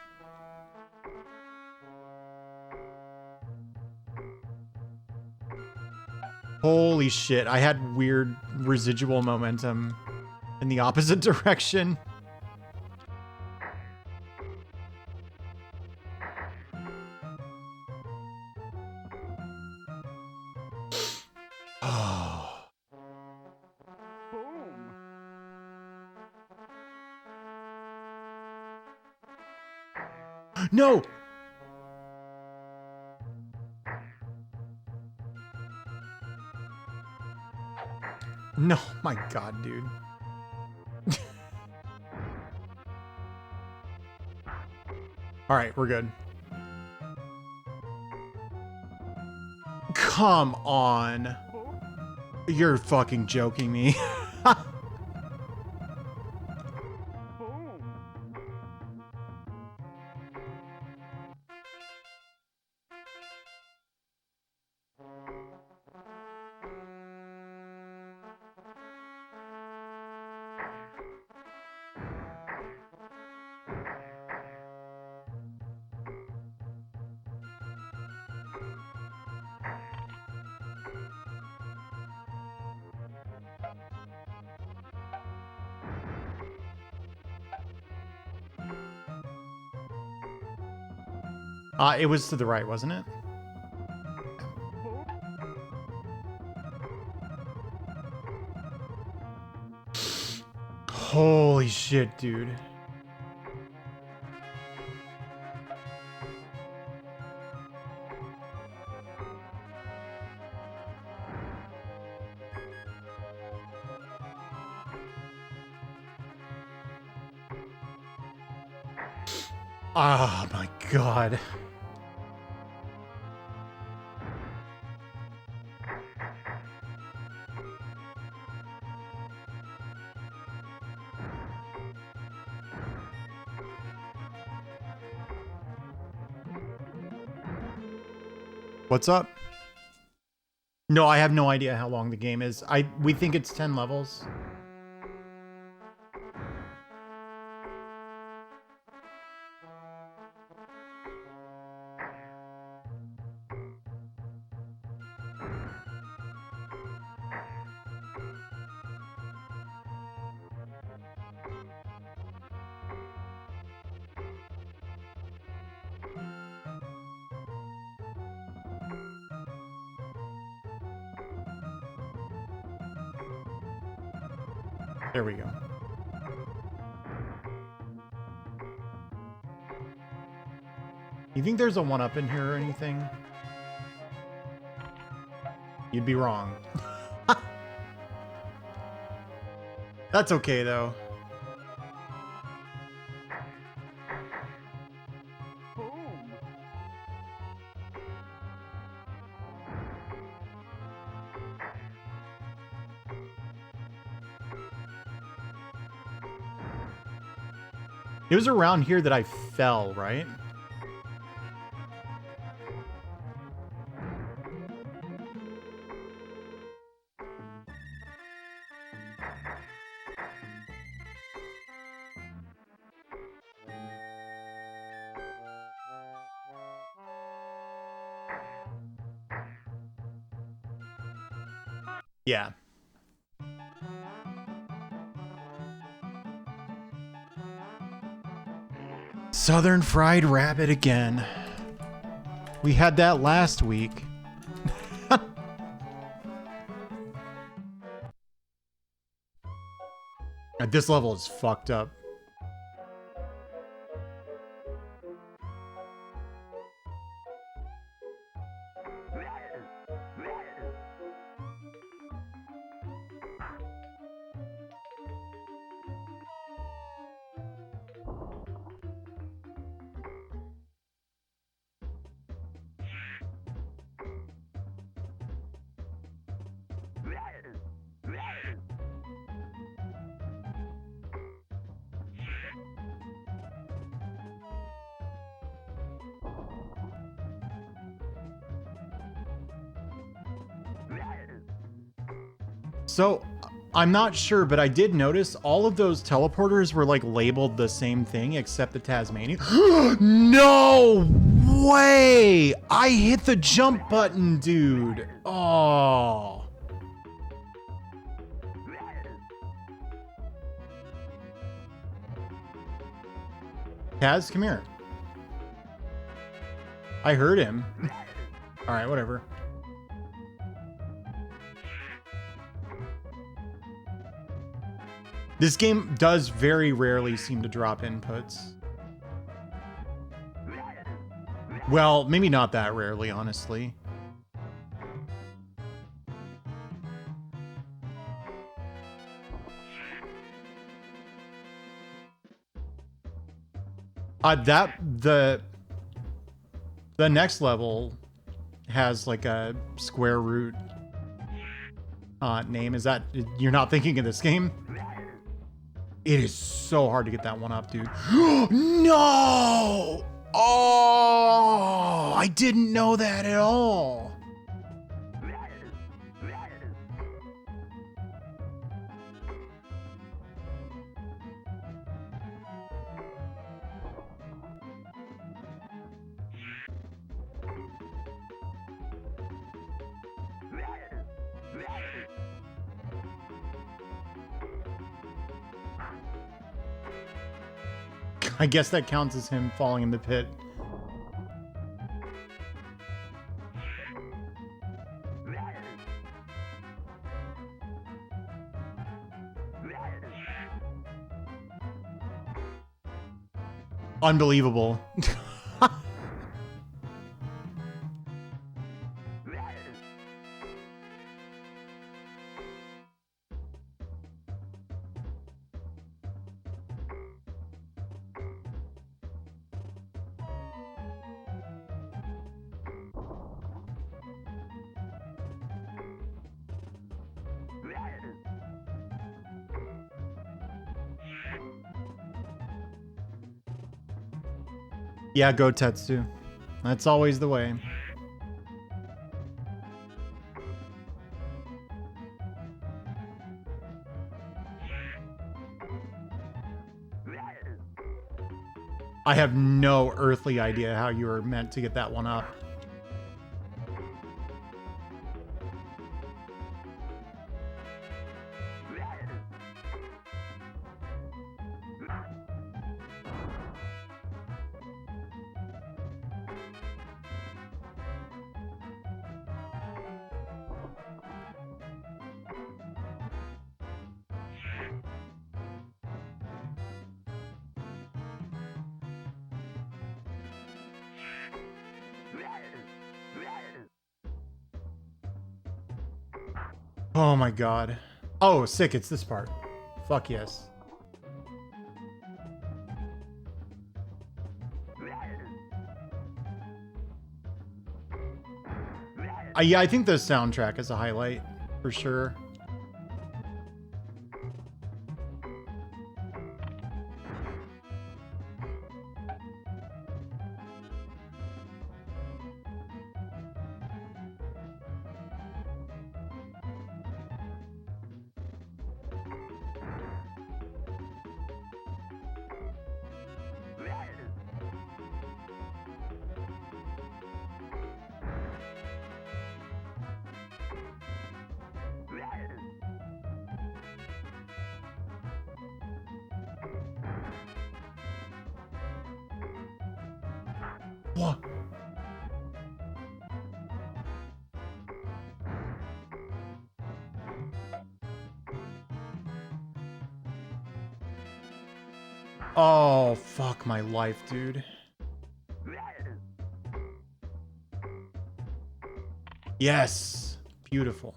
Holy shit, I had weird residual momentum in the opposite direction. Oh. No! No, my god, dude. Alright, we're good. Come on. You're fucking joking me. It was to the right, wasn't it? Holy shit, dude. Oh my god. What's up? No, I have no idea how long the game is. We think it's 10 levels. There we go. You think there's a 1-up in here or anything? You'd be wrong. That's okay, though. It was around here that I fell, right? Yeah. Southern Fried Rabbit again. We had that last week. This level is fucked up. So, I'm not sure, but I did notice all of those teleporters were like labeled the same thing except the Tasmania. No way! I hit the jump button, dude. Oh. Taz, come here. I heard him. All right, whatever. This game does very rarely seem to drop inputs. Well, maybe not that rarely, honestly. The next level has like a square root name. Is that, you're not thinking of this game? It is so hard to get that one up, dude. No! Oh, I didn't know that at all. I guess that counts as him falling in the pit. Unbelievable. Yeah, go Tetsu. That's always the way. I have no earthly idea how you were meant to get that one up. Oh my god. Oh, sick, it's this part. Fuck yes. Yeah, I think the soundtrack is a highlight, for sure. What? Oh, fuck my life, dude. Yes. Beautiful.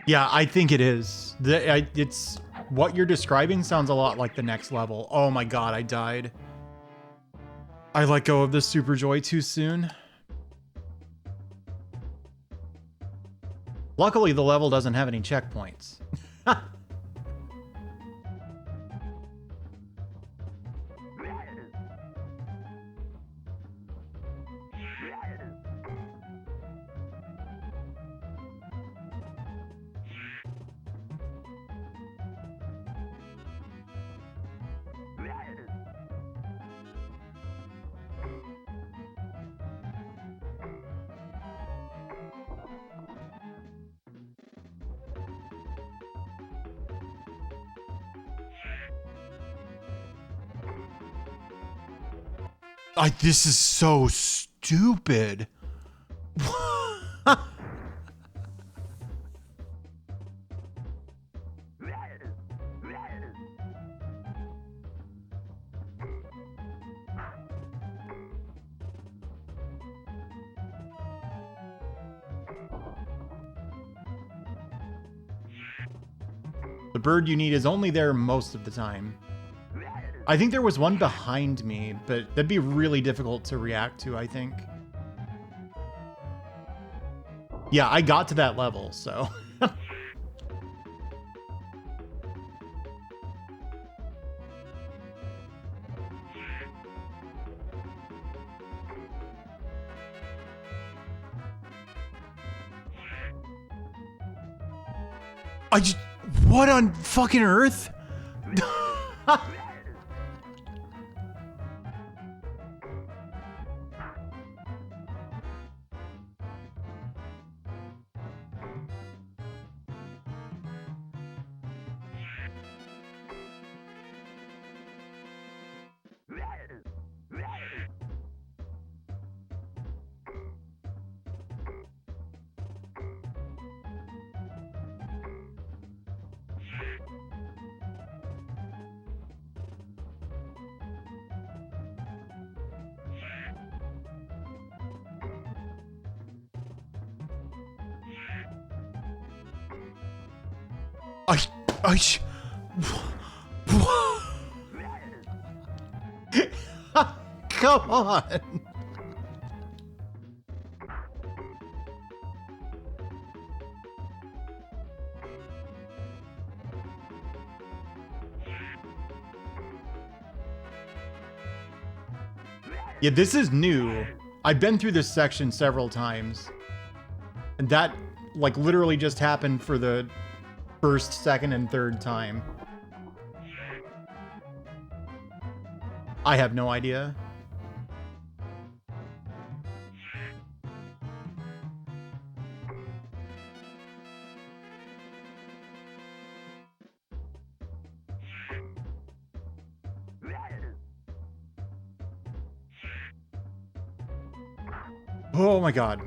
Yeah, I think it is. It's what you're describing sounds a lot like the next level. Oh my god, I died. I let go of the Super Joy too soon. Luckily, the level doesn't have any checkpoints. This is so stupid. The bird you need is only there most of the time. I think there was one behind me, but that'd be really difficult to react to, I think. Yeah, I got to that level, so. What on fucking earth? Come on. Yeah, this is new. I've been through this section several times. And that, like, literally just happened for the first, second, and third time. I have no idea. Oh my god.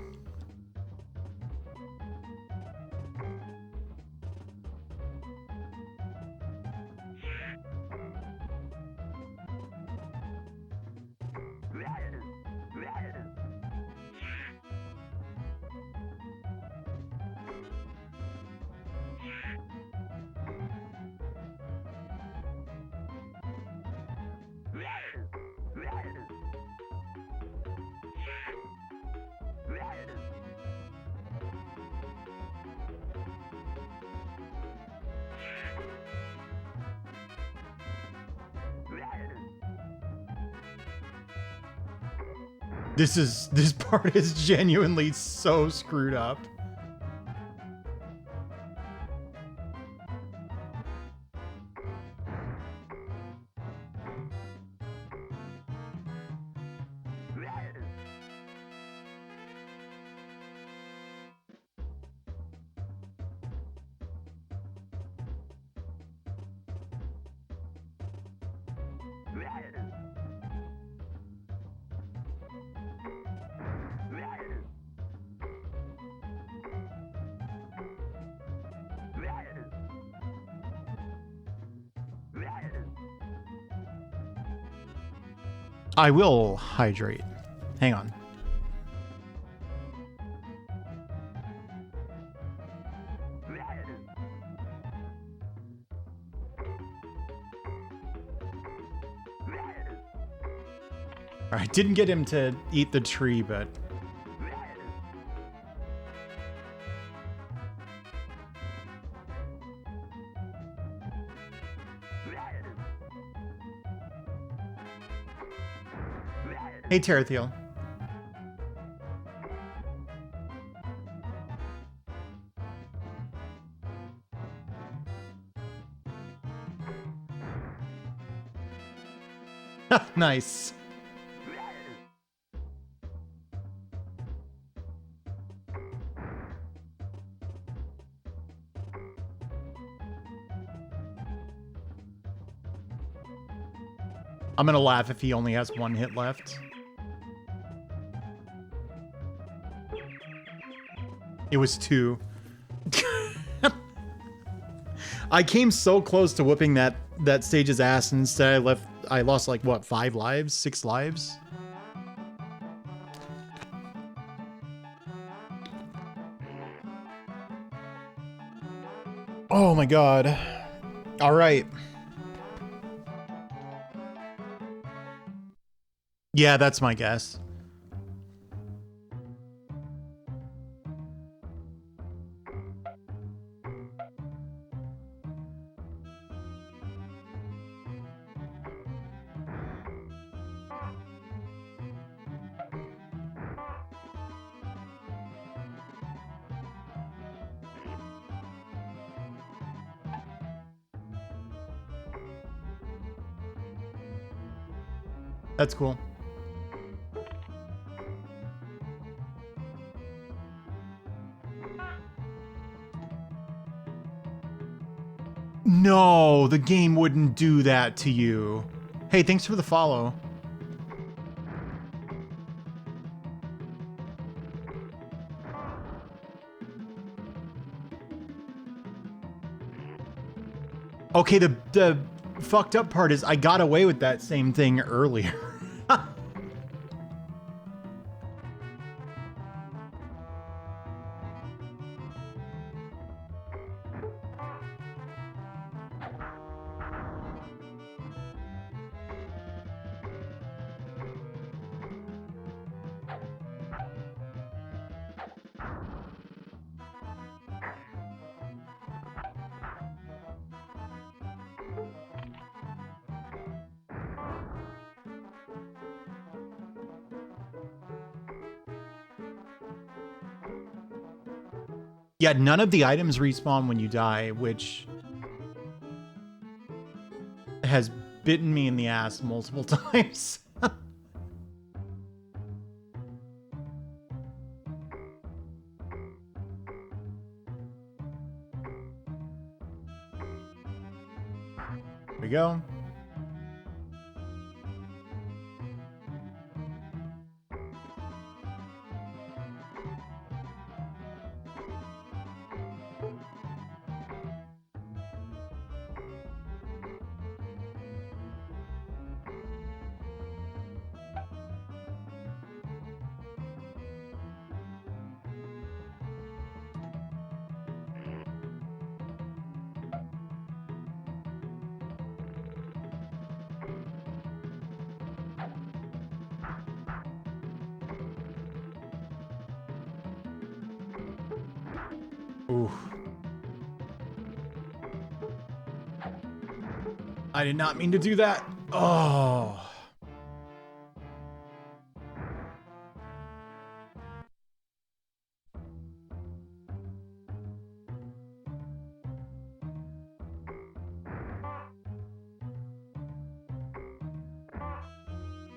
This part is genuinely so screwed up. I will hydrate. Hang on. All right, didn't get him to eat the tree, but hey, Terathiel. Nice. I'm gonna laugh if he only has one hit left. It was 2. I came so close to whooping that stage's ass, and instead I lost like what, 5 lives, 6 lives. Oh my god. All right. Yeah, that's my guess. That's cool. No, the game wouldn't do that to you. Hey, thanks for the follow. Okay, the fucked up part is I got away with that same thing earlier. Yeah, none of the items respawn when you die, which has bitten me in the ass multiple times. Here we go. Ooh. I did not mean to do that. Oh.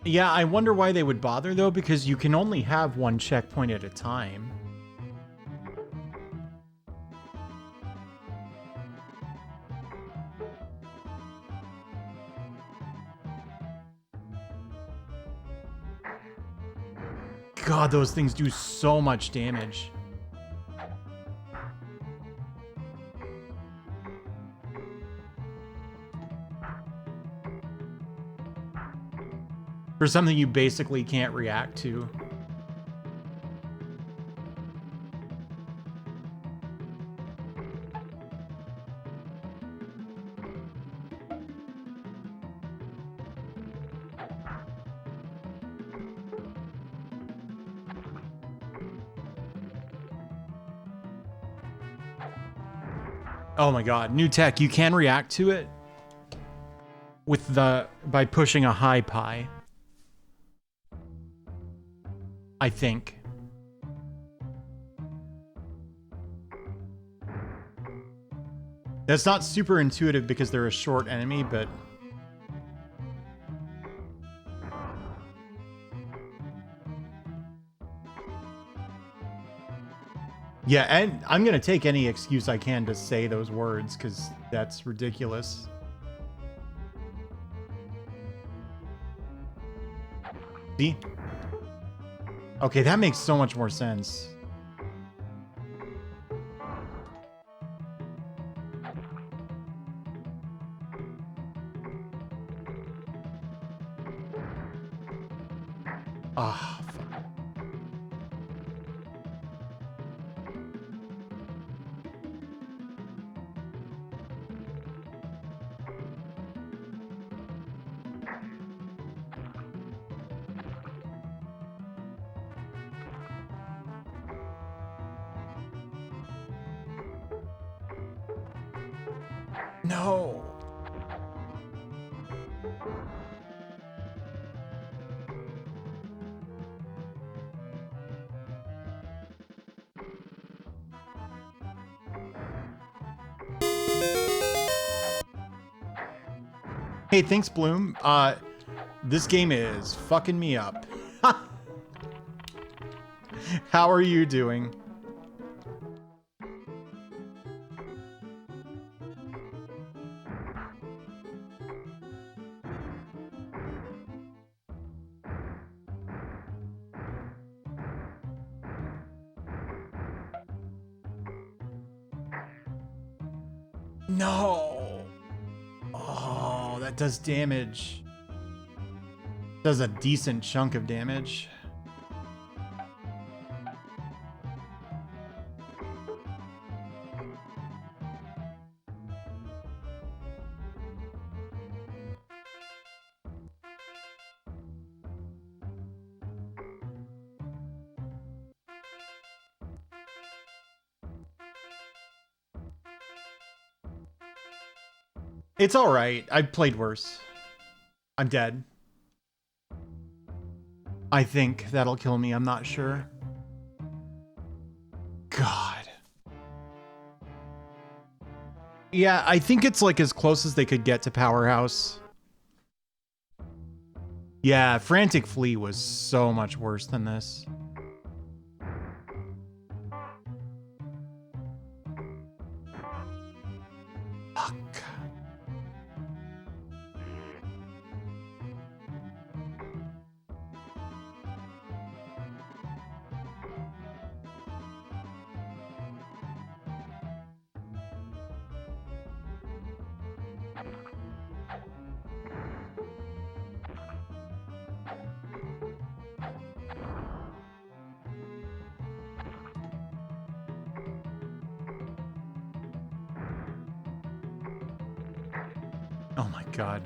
Yeah, I wonder why they would bother though, because you can only have one checkpoint at a time. God, those things do so much damage. For something you basically can't react to. Oh my god, new tech, you can react to it with by pushing a high pie. I think. That's not super intuitive because they're a short enemy, but yeah, and I'm gonna take any excuse I can to say those words because that's ridiculous. See? Okay, that makes so much more sense. Ah, fuck. No. Hey, thanks, Bloom. This game is fucking me up. How are you doing? No. Oh, that does damage. Does a decent chunk of damage. It's all right. I've played worse. I'm dead. I think that'll kill me. I'm not sure. God. Yeah, I think it's like as close as they could get to Powerhouse. Yeah, Frantic Flea was so much worse than this. Fuck. Oh my god.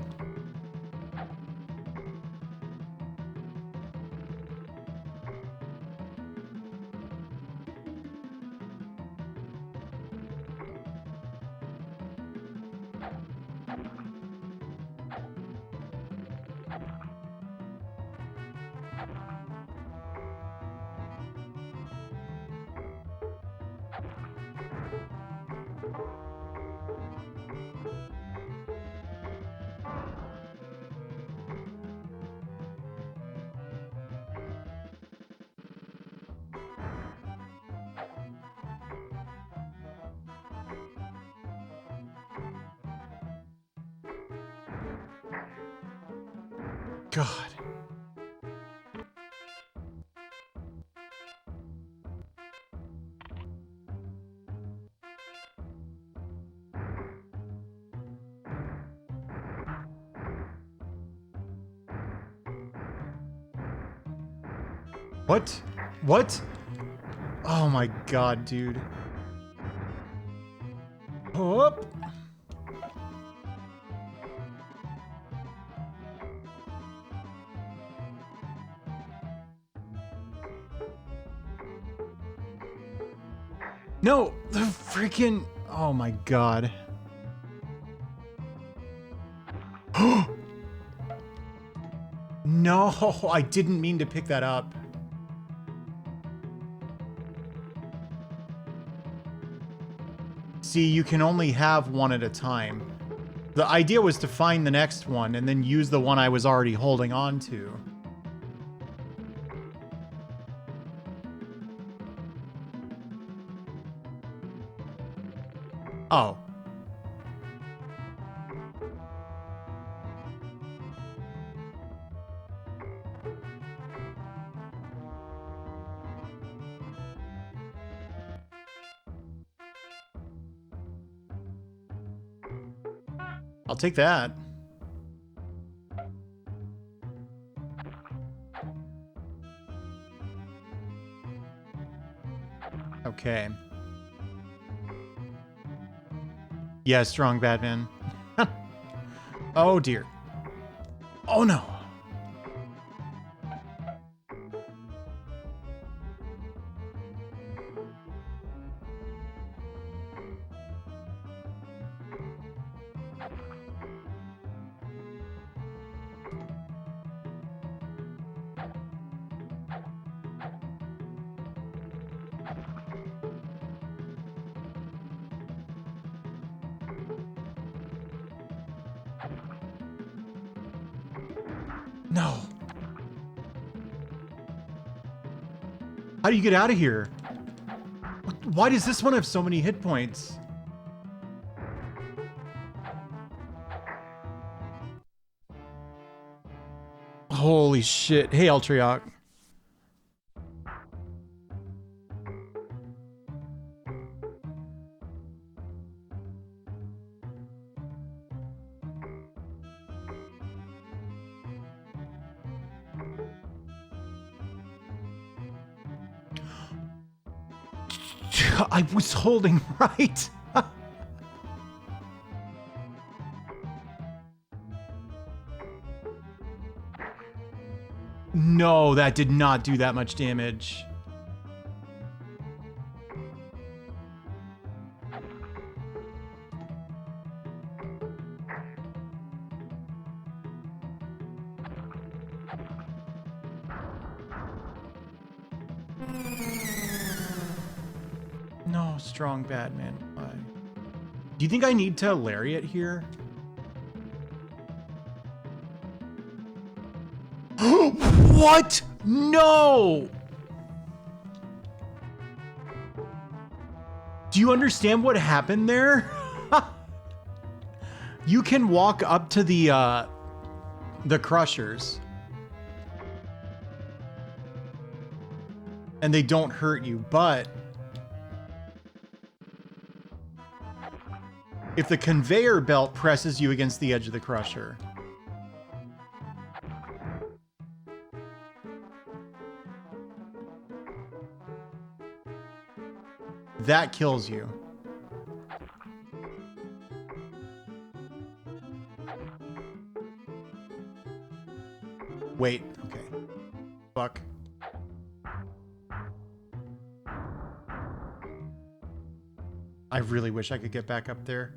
God. What? What? Oh my god, dude. Whoop. No, the freaking... Oh my god. No, I didn't mean to pick that up. See, you can only have one at a time. The idea was to find the next one and then use the one I was already holding on to. Oh. I'll take that. Okay. Yeah, strong Batman. Oh dear. Oh no. No. How do you get out of here? Why does this one have so many hit points? Holy shit. Hey, Altriok. I was holding right. No, that did not do that much damage. No, strong Batman. Why? Do you think I need to lariat here? What? No! Do you understand what happened there? You can walk up to the crushers. And they don't hurt you, but if the conveyor belt presses you against the edge of the crusher, that kills you. Wait, okay. Fuck. I really wish I could get back up there.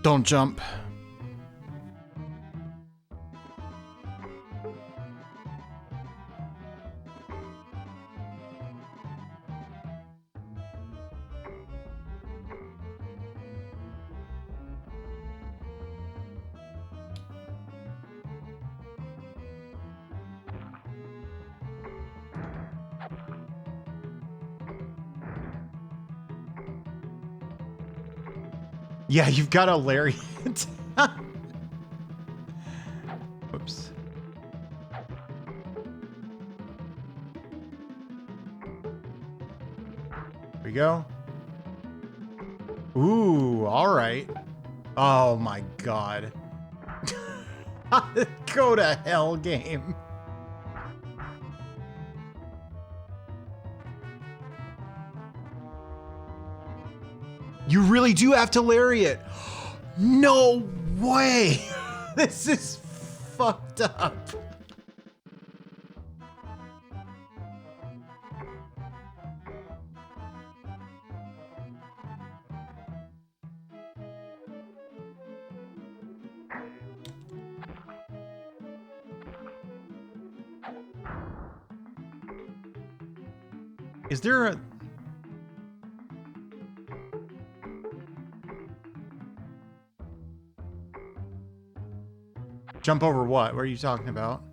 Don't jump. Yeah, you've got a lariat. Whoops. Here we go. Ooh, all right. Oh my god. Go to hell, game. You really do have to lariat. No way. This is fucked up. Is there a... Jump over what? What are you talking about?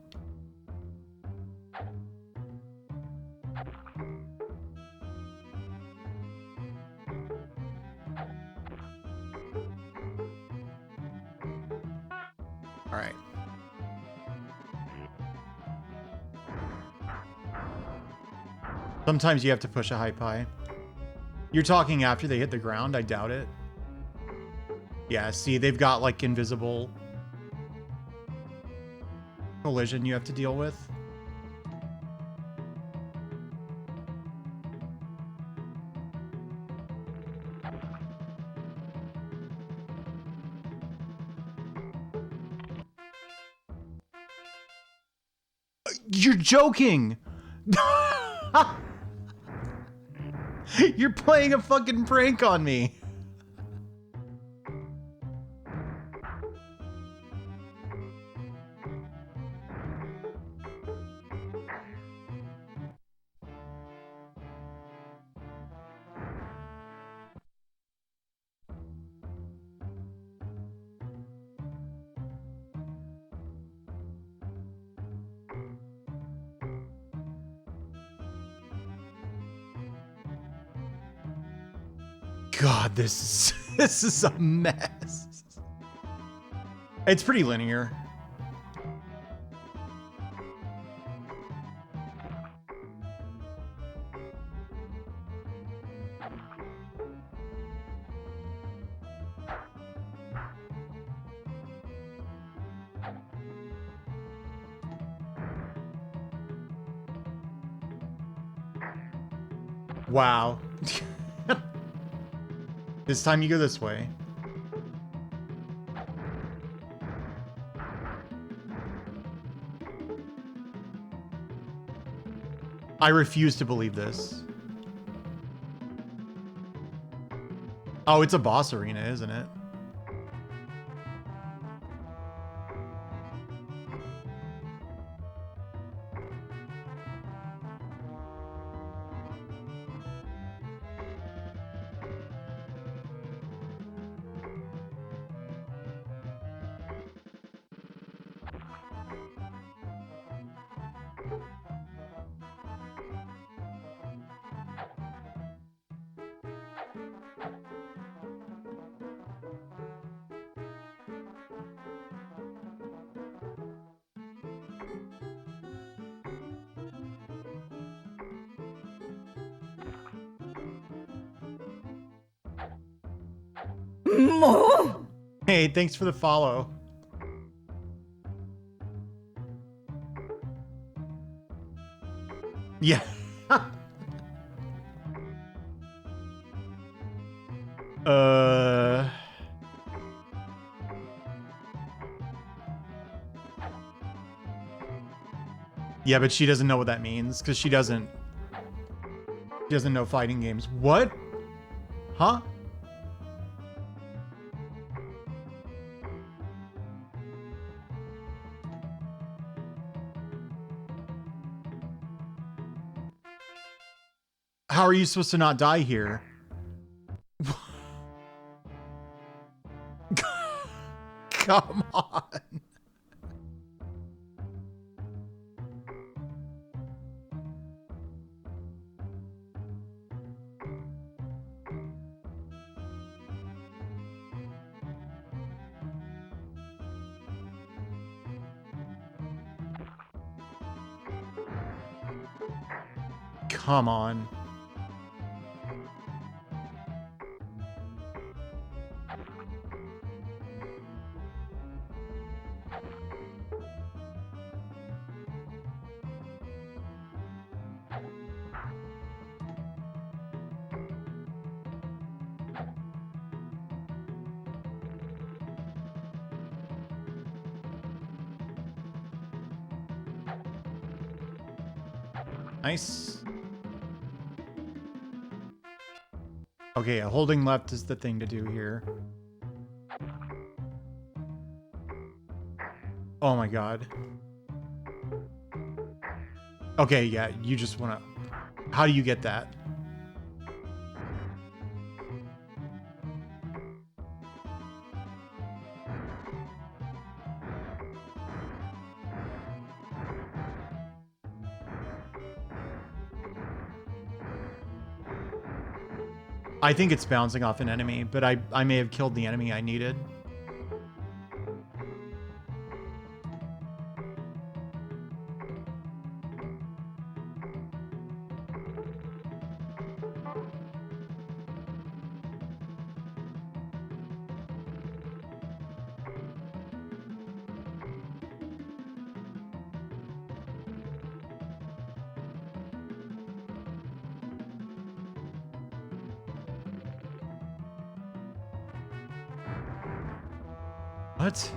All right. Sometimes you have to push a high pie. You're talking after they hit the ground? I doubt it. Yeah, see, they've got like invisible collision you have to deal with. You're joking! You're playing a fucking prank on me. God, this is a mess. It's pretty linear. Wow. This time you go this way. I refuse to believe this. Oh, it's a boss arena, isn't it? Hey, thanks for the follow. Yeah. Yeah, but she doesn't know what that means because she doesn't know fighting games. What? Huh? How are you supposed to not die here? Come on. Come on. Nice. Okay, holding left is the thing to do here. Oh my god. Okay, yeah, you just want to... How do you get that? I think it's bouncing off an enemy, but I may have killed the enemy I needed. What?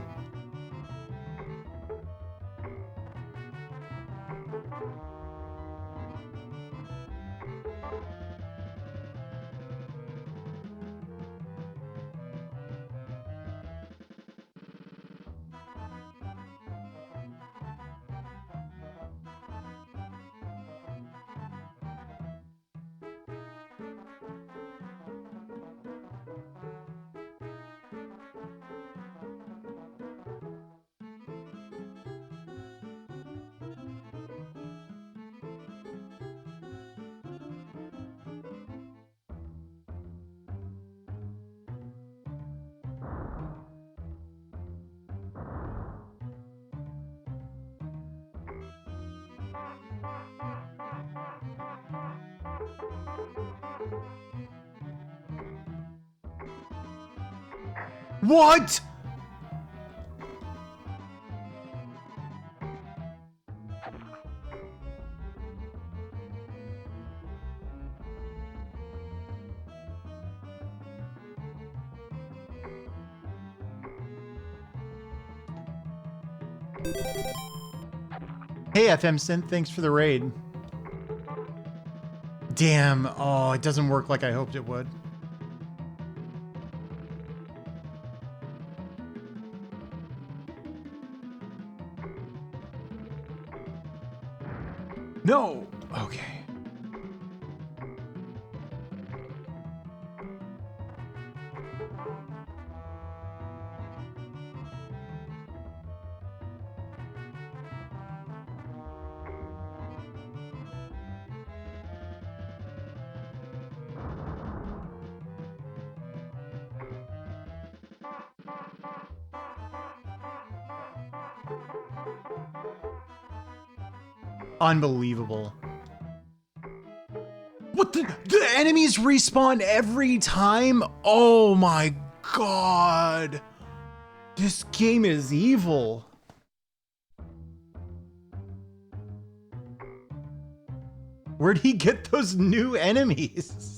What? Hey, FM Synth, thanks for the raid. Damn, oh, it doesn't work like I hoped it would. No! Okay. Unbelievable. What the enemies respawn every time? Oh my god. This game is evil. Where'd he get those new enemies?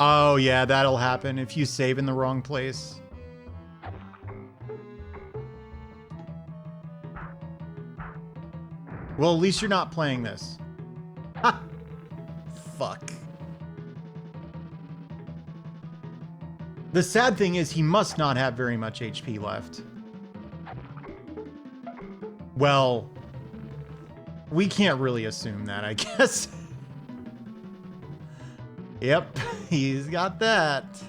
Oh yeah, that'll happen if you save in the wrong place. Well, at least you're not playing this. Ha! Fuck. The sad thing is he must not have very much HP left. Well, we can't really assume that, I guess. Yep, he's got that.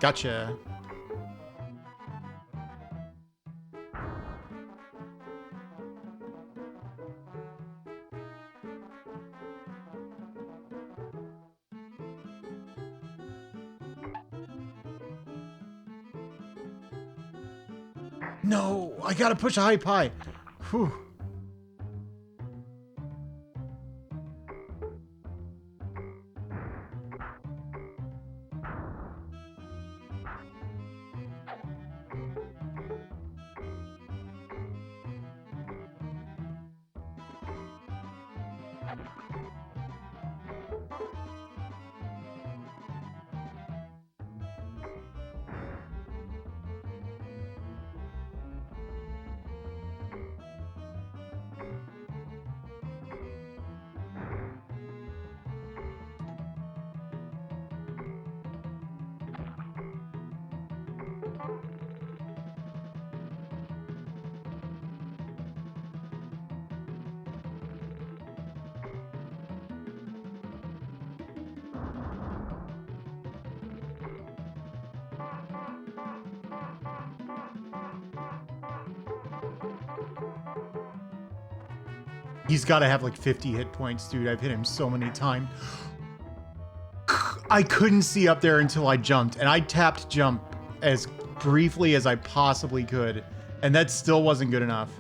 Gotcha. No, I gotta push a high pie. Whew. He's got to have like 50 hit points, dude. I've hit him so many times. I couldn't see up there until I jumped, and I tapped jump as briefly as I possibly could, and that still wasn't good enough.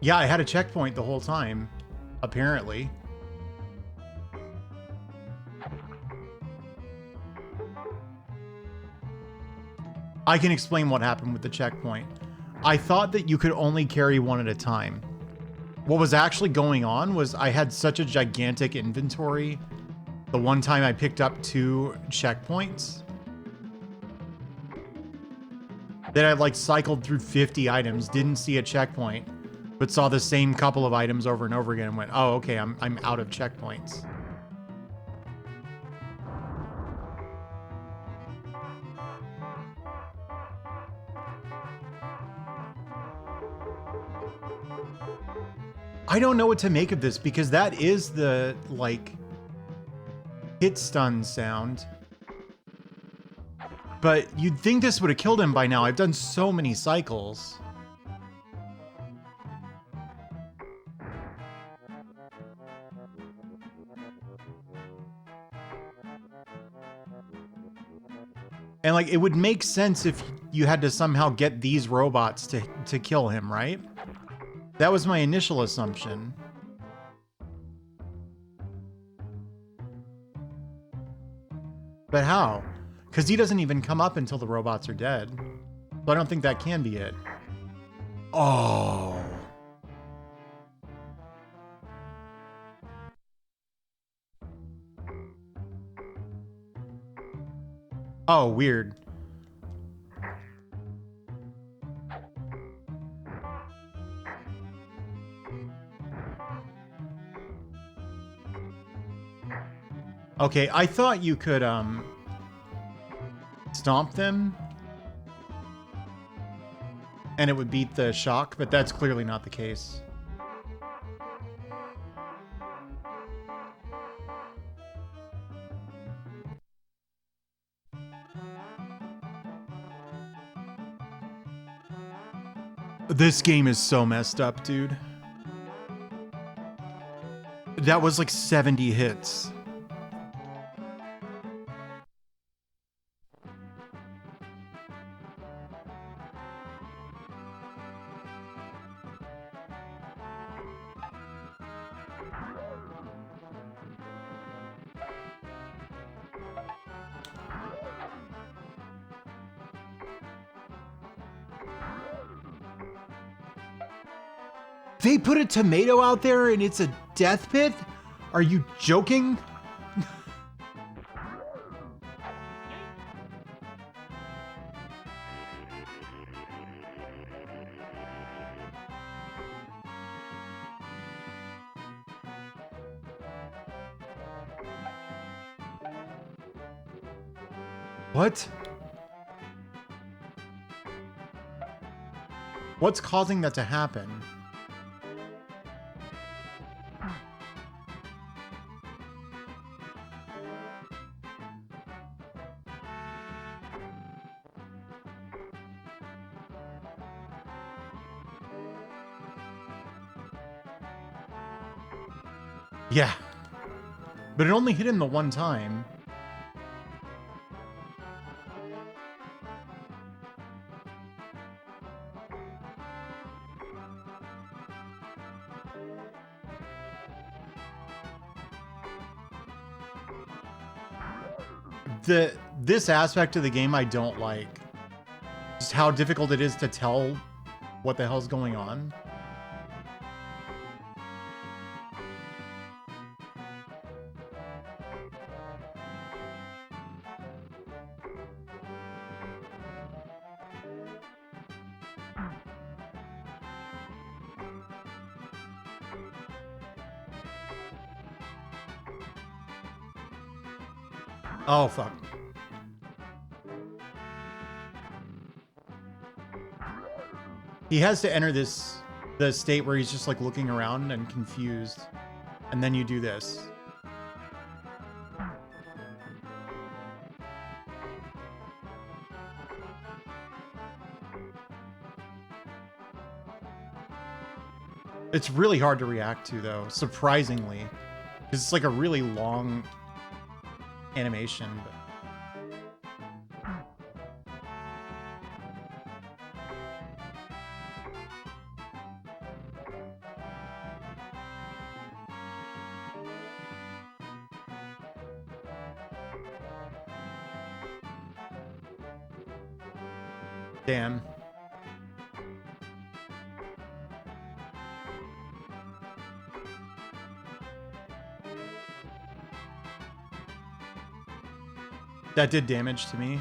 Yeah, I had a checkpoint the whole time, apparently. I can explain what happened with the checkpoint. I thought that you could only carry one at a time. What was actually going on was I had such a gigantic inventory the one time I picked up 2 checkpoints that I like cycled through 50 items, didn't see a checkpoint, but saw the same couple of items over and over again and went, oh, okay, I'm out of checkpoints. I don't know what to make of this because that is the, like, hit stun sound. But you'd think this would have killed him by now. I've done so many cycles. And like, it would make sense if you had to somehow get these robots to kill him, right? That was my initial assumption. But how? Because he doesn't even come up until the robots are dead. So I don't think that can be it. Oh. Oh, weird. Okay, I thought you could, stomp them and it would beat the shock, but that's clearly not the case. This game is so messed up, dude. That was like 70 hits. They put a tomato out there and it's a death pit? Are you joking? What? What's causing that to happen? Yeah. But it only hit him the one time. This aspect of the game I don't like. Just how difficult it is to tell what the hell's going on. Oh, fuck. He has to enter the state where he's just like looking around and confused. And then you do this. It's really hard to react to though, surprisingly. Because it's like a really long animation, but damn. That did damage to me.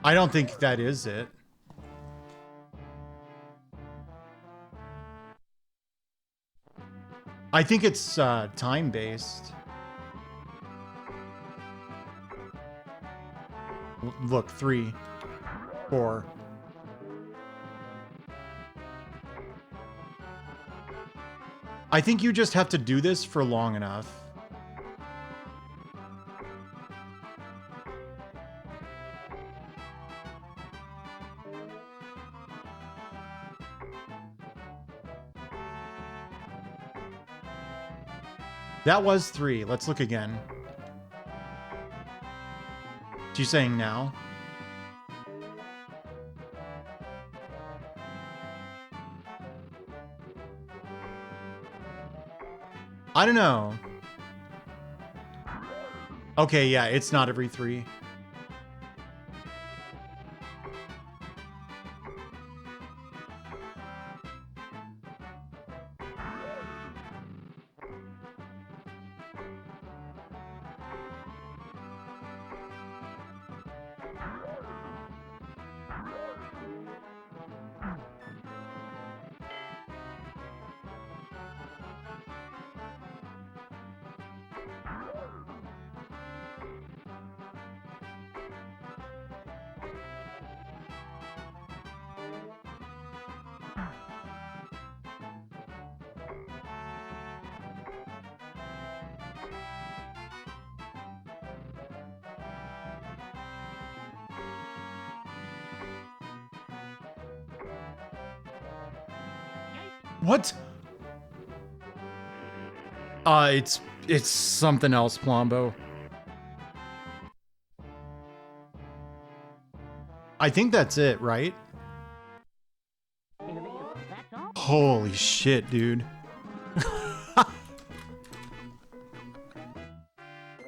I don't think that is it. I think it's time-based. Look, 3, 4. I think you just have to do this for long enough. That was 3. Let's look again. What you saying now? I don't know. Okay, yeah, it's not every 3. What? It's something else, Plombo. I think that's it, right? That's all. Holy shit, dude.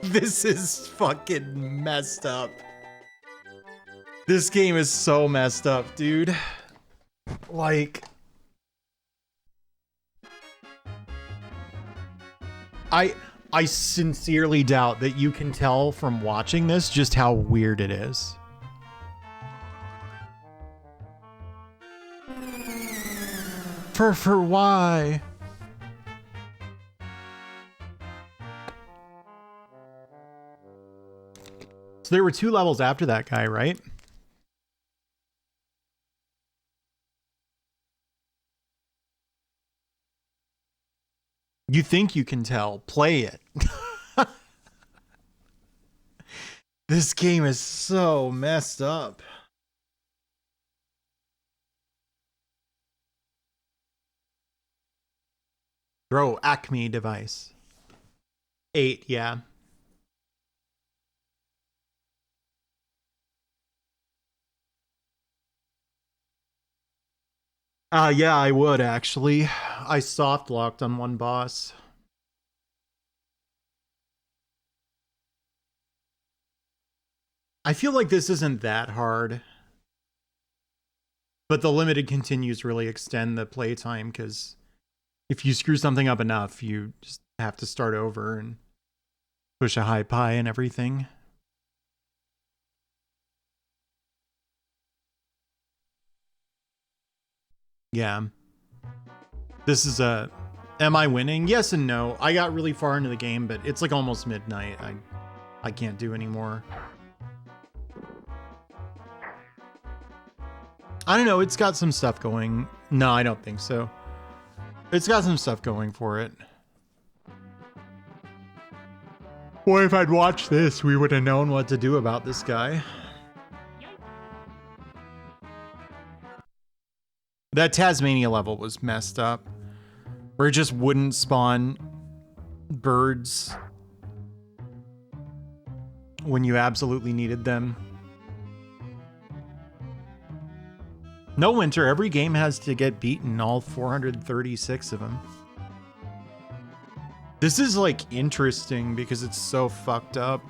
This is fucking messed up. This game is so messed up, dude. Like... I sincerely doubt that you can tell from watching this just how weird it is. For why? So there were 2 levels after that guy, right? You think you can tell. Play it. This game is so messed up. Bro, Acme device. 8, yeah. Yeah, I would actually. I soft locked on one boss. I feel like this isn't that hard. But the limited continues really extend the playtime because if you screw something up enough, you just have to start over and push a high pie and everything. Yeah. This is a... Am I winning? Yes and no. I got really far into the game, but it's like almost midnight. I can't do anymore. I don't know. It's got some stuff going. No, I don't think so. It's got some stuff going for it. Boy, if I'd watched this, we would have known what to do about this guy. That Tasmania level was messed up. Where it just wouldn't spawn birds when you absolutely needed them. No, Winter, every game has to get beaten, all 436 of them. This is like interesting because it's so fucked up.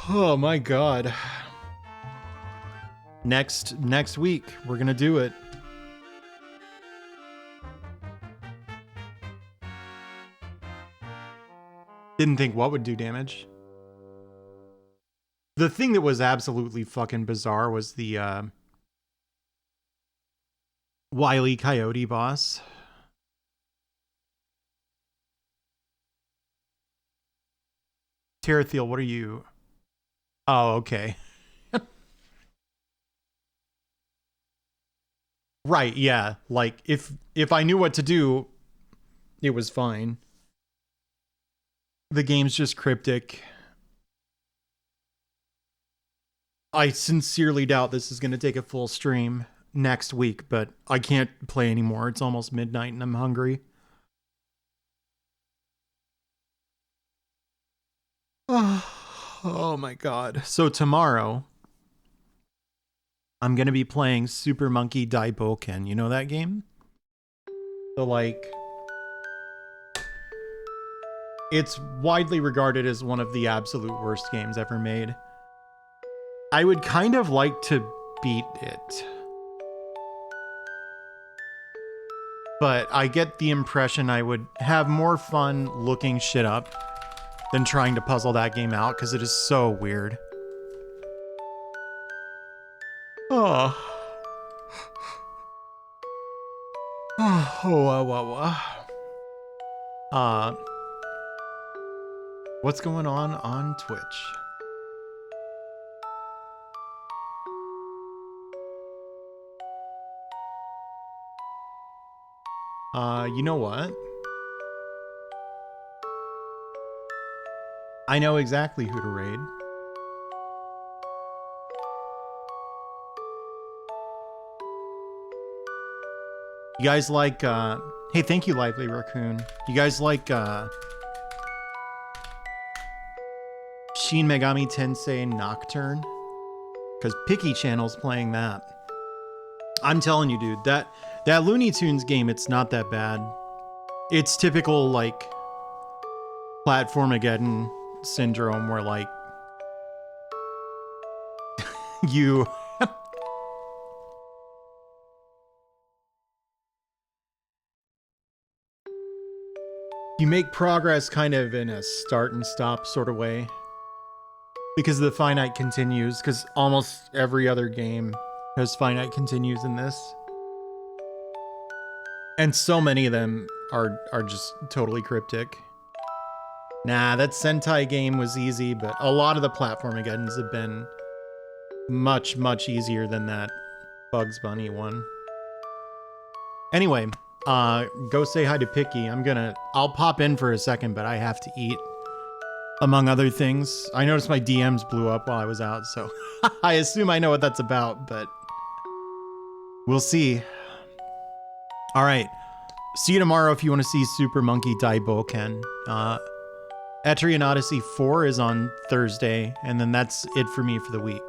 Oh my god. Next week, we're gonna do it. Didn't think what would do damage. The thing that was absolutely fucking bizarre was the Wile E. Coyote boss. Terathiel, what are you? Oh, okay. Right, yeah. Like if I knew what to do, it was fine. The game's just cryptic. I sincerely doubt this is going to take a full stream next week, but I can't play anymore. It's almost midnight and I'm hungry. Oh my god. So tomorrow, I'm going to be playing Super Monkey Daiboken. You know that game? So like... It's widely regarded as one of the absolute worst games ever made. I would kind of like to beat it. But I get the impression I would have more fun looking shit up than trying to puzzle that game out because it is so weird. Oh. What's going on Twitch? You know what? I know exactly who to raid. You guys like, hey, thank you, Lively Raccoon. You guys like, Shin Megami Tensei Nocturne? Because Picky Channel's playing that. I'm telling you, dude, that Looney Tunes game, it's not that bad. It's typical, like, Platformageddon syndrome where, like, you You make progress kind of in a start and stop sort of way. Because the finite continues, because almost every other game has finite continues in this. And so many of them are just totally cryptic. Nah, that Sentai game was easy, but a lot of the Platformageddons have been much, much easier than that Bugs Bunny one. Anyway, go say hi to Picky. I'll pop in for a second, but I have to eat. Among other things, I noticed my DMs blew up while I was out, so I assume I know what that's about, but we'll see. All right. See you tomorrow if you want to see Super Monkey Daiboken. Etrian Odyssey 4 is on Thursday, and then that's it for me for the week.